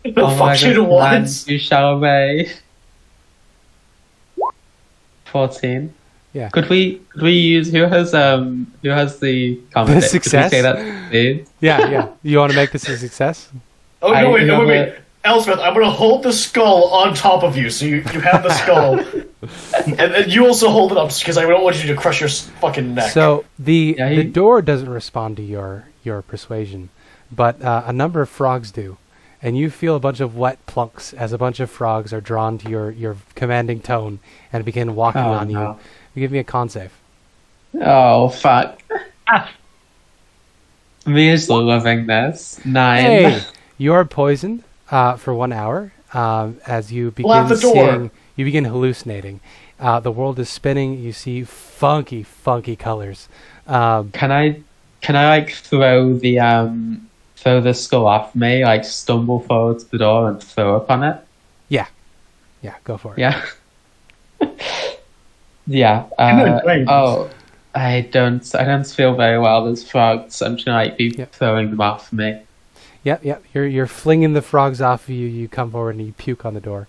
The fucking what? You shall obey. 14. Yeah. Could we use who has the comment? The success? Could we say that? Yeah. You want to make this a success? Oh no! Wait! Elspeth, I'm gonna hold the skull on top of you, so you have the skull, and you also hold it up because I don't want you to crush your fucking neck. So the door doesn't respond to your persuasion, but a number of frogs do, and you feel a bunch of wet plunks as a bunch of frogs are drawn to your commanding tone and begin walking on you. You give me a con save. Oh fuck! Me is loving this. 9. Hey, you're poisoned for 1 hour as you begin you begin hallucinating. The world is spinning. You see funky colors. Can I like throw the skull off me, like stumble forward to the door and throw up on it? Yeah, go for it. Yeah. Yeah. I don't feel very well. There's frogs. I'm trying to be throwing them off me. Yep. You're flinging the frogs off of you. You come forward and you puke on the door.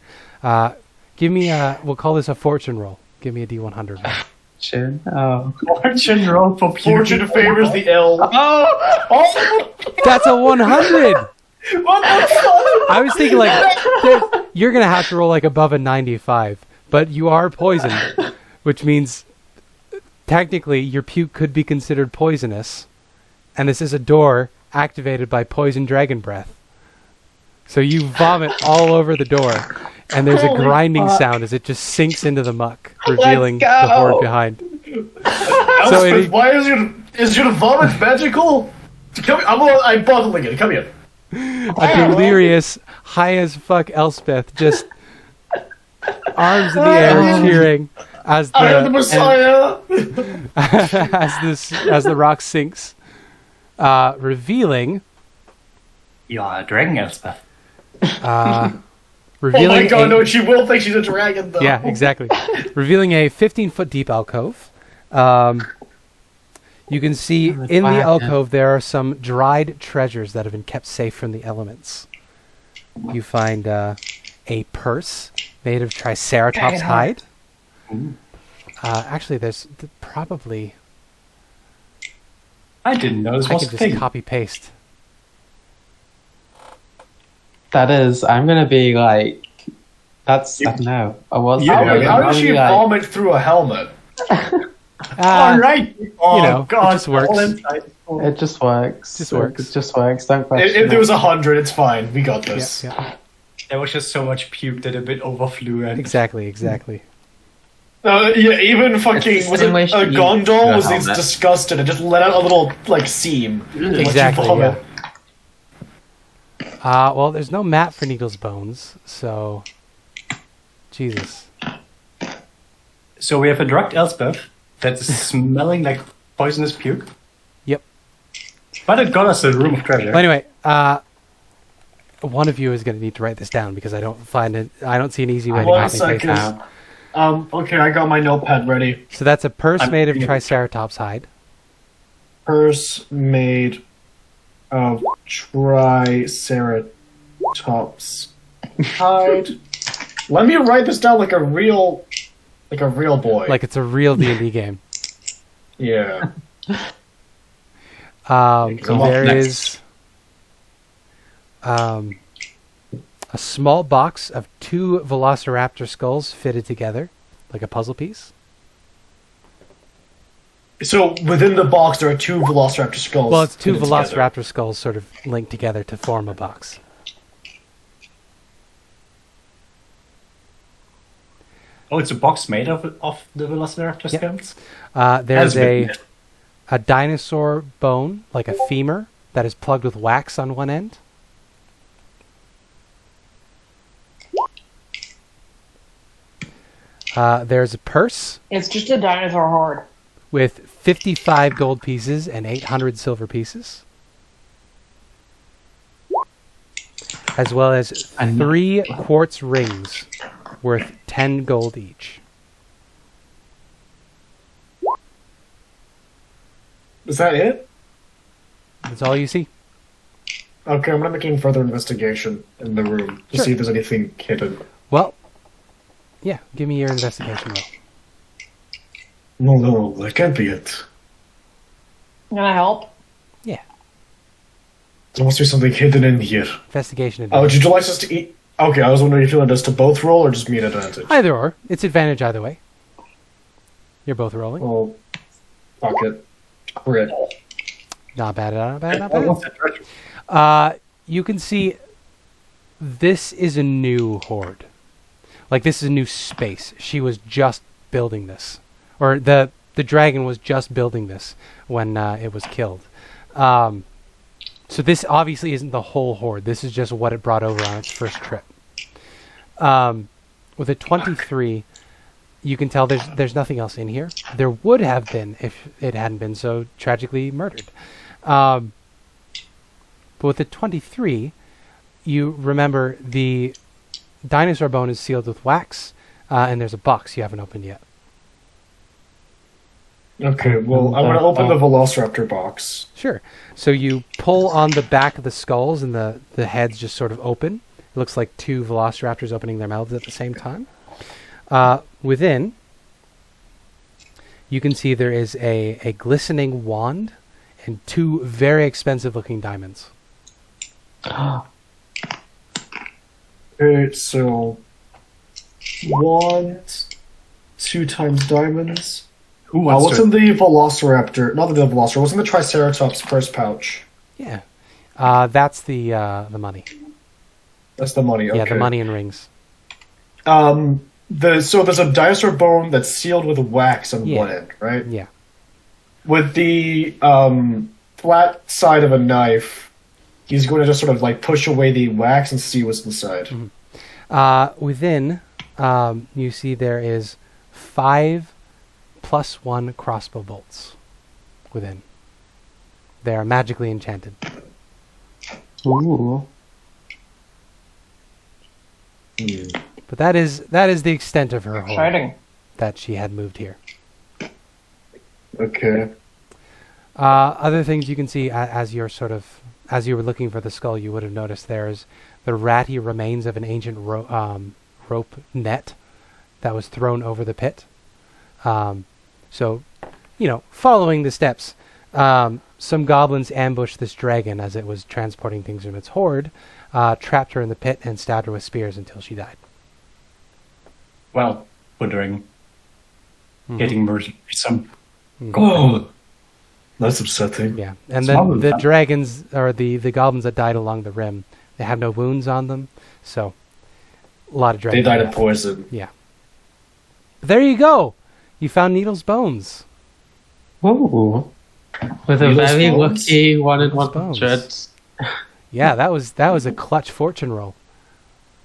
Give me we'll call this a fortune roll. Give me a D100. Fortune. Oh. Fortune roll for fortune favors the elf. Oh. That's a 100. What the fuck? I was thinking you're gonna have to roll like above a 95, but you are poisoned, which means technically your puke could be considered poisonous, and this is a door activated by poison dragon breath. So you vomit all over the door, and there's a grinding sound as it just sinks into the muck, revealing the horde behind. Elspeth, why is your vomit magical? I'm bottling it. Come here. A delirious, high as fuck Elspeth just arms in the air, cheering as I am the Messiah. as the rock sinks, revealing. You are a dragon, Elspeth. Revealing oh my god, no, she will think she's a dragon, though. Yeah, exactly. Revealing a 15-foot deep alcove. You can see in the alcove there are some dried treasures that have been kept safe from the elements. You find a purse made of Triceratops hide. Actually, there's probably... I didn't know this was a I can thing. just copy-paste. That is, I'm gonna be like, that's, I don't know. I was. How did she vomit through a helmet? All right. Oh, you know, God. it just works. It just works. It just works. Don't question If there was 100, it's fine. We got this. Yeah. There was just so much puke that a bit overflew. And Exactly. Yeah, even fucking was it a gondol was disgusted and just let out a little like seam. Exactly. Yeah. Well, there's no map for Needle's Bones, so Jesus. So we have a drugged Elspeth that's smelling like poisonous puke. Yep. But it got us a room of treasure. Well, anyway, one of you is going to need to write this down because I don't see an easy way to copy paste this. Okay, I got my notepad ready. So that's a purse made of Triceratops hide. Purse made of Triceratops hide. Let me write this down like a real boy. Like it's a real D&D game. Yeah. There is a small box of 2 velociraptor skulls fitted together, like a puzzle piece. So within the box there are 2 velociraptor skulls. Well, it's 2 fitted velociraptor together. skulls sort of linked together to form a box. Oh, it's a box made of the Velociraptor Yep. skulls? There's That's been- a dinosaur bone, like a femur, that is plugged with wax on one end. There's a purse It's just a dinosaur horde. with 55 gold pieces and 800 silver pieces, as well as 3 quartz rings worth 10 gold each. Is that it? That's all you see. Okay, I'm gonna make a further investigation in the room to Sure. see if there's anything hidden. Well, yeah, give me your investigation roll. No, that can't be it. Can I help? Yeah, There must be something hidden in here. investigation Oh, advantage. did you like us to eat? Okay, I was wondering if you wanted us to both roll or just me at advantage. Either or. It's advantage either way. You're both rolling. Well, fuck it. Crit. Not bad, not bad, not Oh, bad. what's that treasure? You can see this is a new horde. Like, this is a new space. She was just building this. Or the dragon was just building this when it was killed. So this obviously isn't the whole horde. This is just what it brought over on its first trip. With a 23, you can tell there's nothing else in here. There would have been if it hadn't been so tragically murdered. But with the 23, you remember the dinosaur bone is sealed with wax, and there's a box you haven't opened yet. Okay, well, I'm gonna open the Velociraptor box. Sure. So you pull on the back of the skulls, and the heads just sort of open. It looks like 2 velociraptors opening their mouths at the same time. Within, you can see there is a glistening wand and 2 very expensive-looking diamonds. Okay, so 1, 2 times diamonds. Who wants What's to? in the Velociraptor? Not the Velociraptor. What's in the Triceratops first pouch? Yeah. That's the money. That's the money. Okay. Yeah, the money and rings. So there's a dinosaur bone that's sealed with wax on Yeah. one end, right? Yeah. With the flat side of a knife, he's going to just sort of like push away the wax and see what's inside. Within, you see there is 5 +1 crossbow bolts within. They are magically enchanted. Ooh. But that is the extent of her horde Exciting. that she had moved here. Okay. Other things you can see as you were looking for the skull, you would have noticed there's the ratty remains of an ancient rope net that was thrown over the pit. So, following the steps, some goblins ambushed this dragon as it was transporting things from its horde, trapped her in the pit, and stabbed her with spears until she died. Well, withering. Getting murdered. Some. Oh, that's upsetting. Yeah, and Small then the wound. dragons, or the goblins that died along the rim, they have no wounds on them, so a lot of They dragons. died of death. poison. Yeah. There you go! You found Needle's bones. Ooh. With a Needle's very bones? lucky 1 in Needle's 100. Yeah, that was a clutch fortune roll.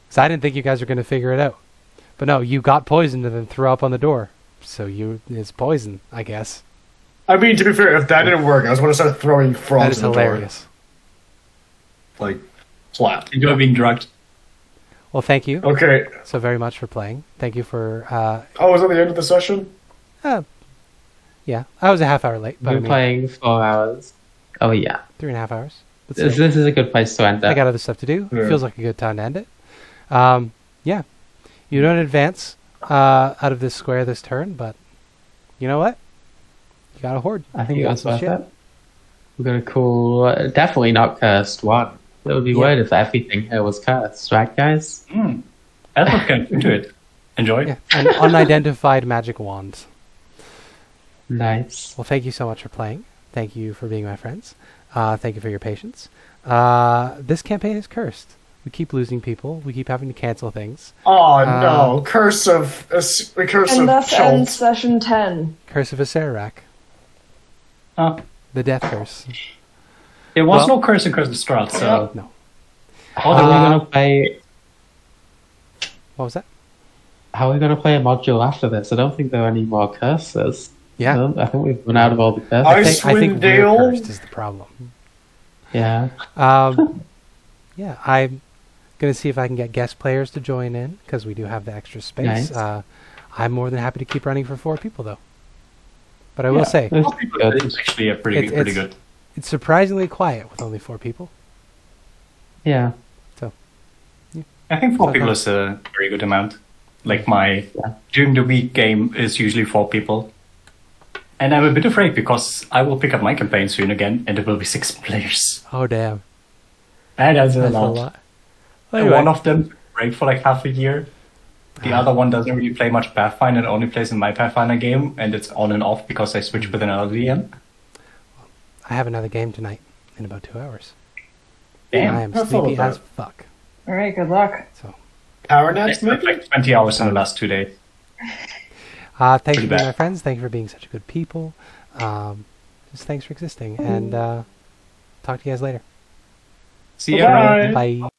So I didn't think you guys were going to figure it out. But no, you got poisoned and then threw up on the door. So it's poison, I guess. I mean, to be fair, if that didn't work, I was going to start throwing That frogs is at the hilarious. door. Like, slap. Enjoy being drugged. Well, thank you Okay. so very much for playing. Thank you for, Oh, was that the end of the session? yeah, I was a half hour late, but I We're mean, playing 4 hours. Oh, yeah. 3.5 hours. But This still, is a good place to end I up. got other stuff to do. Yeah. Feels like a good time to end it. Yeah, you don't advance out of this square this turn, but you know what? You got a horde. I think You got that's some worth shit. it. We've got a cool, definitely not cursed one. It would be Yeah. weird if everything here was cursed, right, guys? Elspeth can into it. Enjoy. Yeah, an unidentified magic wand. Nice. Well, thank you so much for playing. Thank you for being my friends. Thank you for your patience. This campaign is cursed. We keep losing people. We keep having to cancel things. Oh no! Curse of And thus ends Chult. session 10. Curse of Asarak. Oh, The death curse. there was Well- no curse in Curse of Strahd, so... No. How are we gonna play? What was that? How are we gonna play a module after this? I don't think there are any more curses. Yeah. I think we've run out of all the curses. I think Icewind we're Dale. cursed is the problem. Yeah. Yeah, I'm going to see if I can get guest players to join in, because we do have the extra space. Nice. I'm more than happy to keep running for 4 people, though. But I will say, It's actually a pretty good. it's surprisingly quiet with only 4 people. Yeah. I think 4 Okay. people is a very good amount. Like my during the week game is usually 4 people. And I'm a bit afraid because I will pick up my campaign soon again and there will be 6 players. Oh, damn. And that's a That's lot. a lot. And Anyway. one of them break for like half a year. The other one doesn't really play much Pathfinder and only plays in my Pathfinder game, and it's on and off because I switched with another DM. I have another game tonight in about 2 hours. Damn. I am have fun sleepy with as that. fuck. Alright, good luck. So, Power I next, slept maybe? like 20 hours in the last 2 days. thank Pretty you, bad. my friends. Thank you for being such good people. Just thanks for existing. And talk to you guys later. See you Bye-bye. Bye.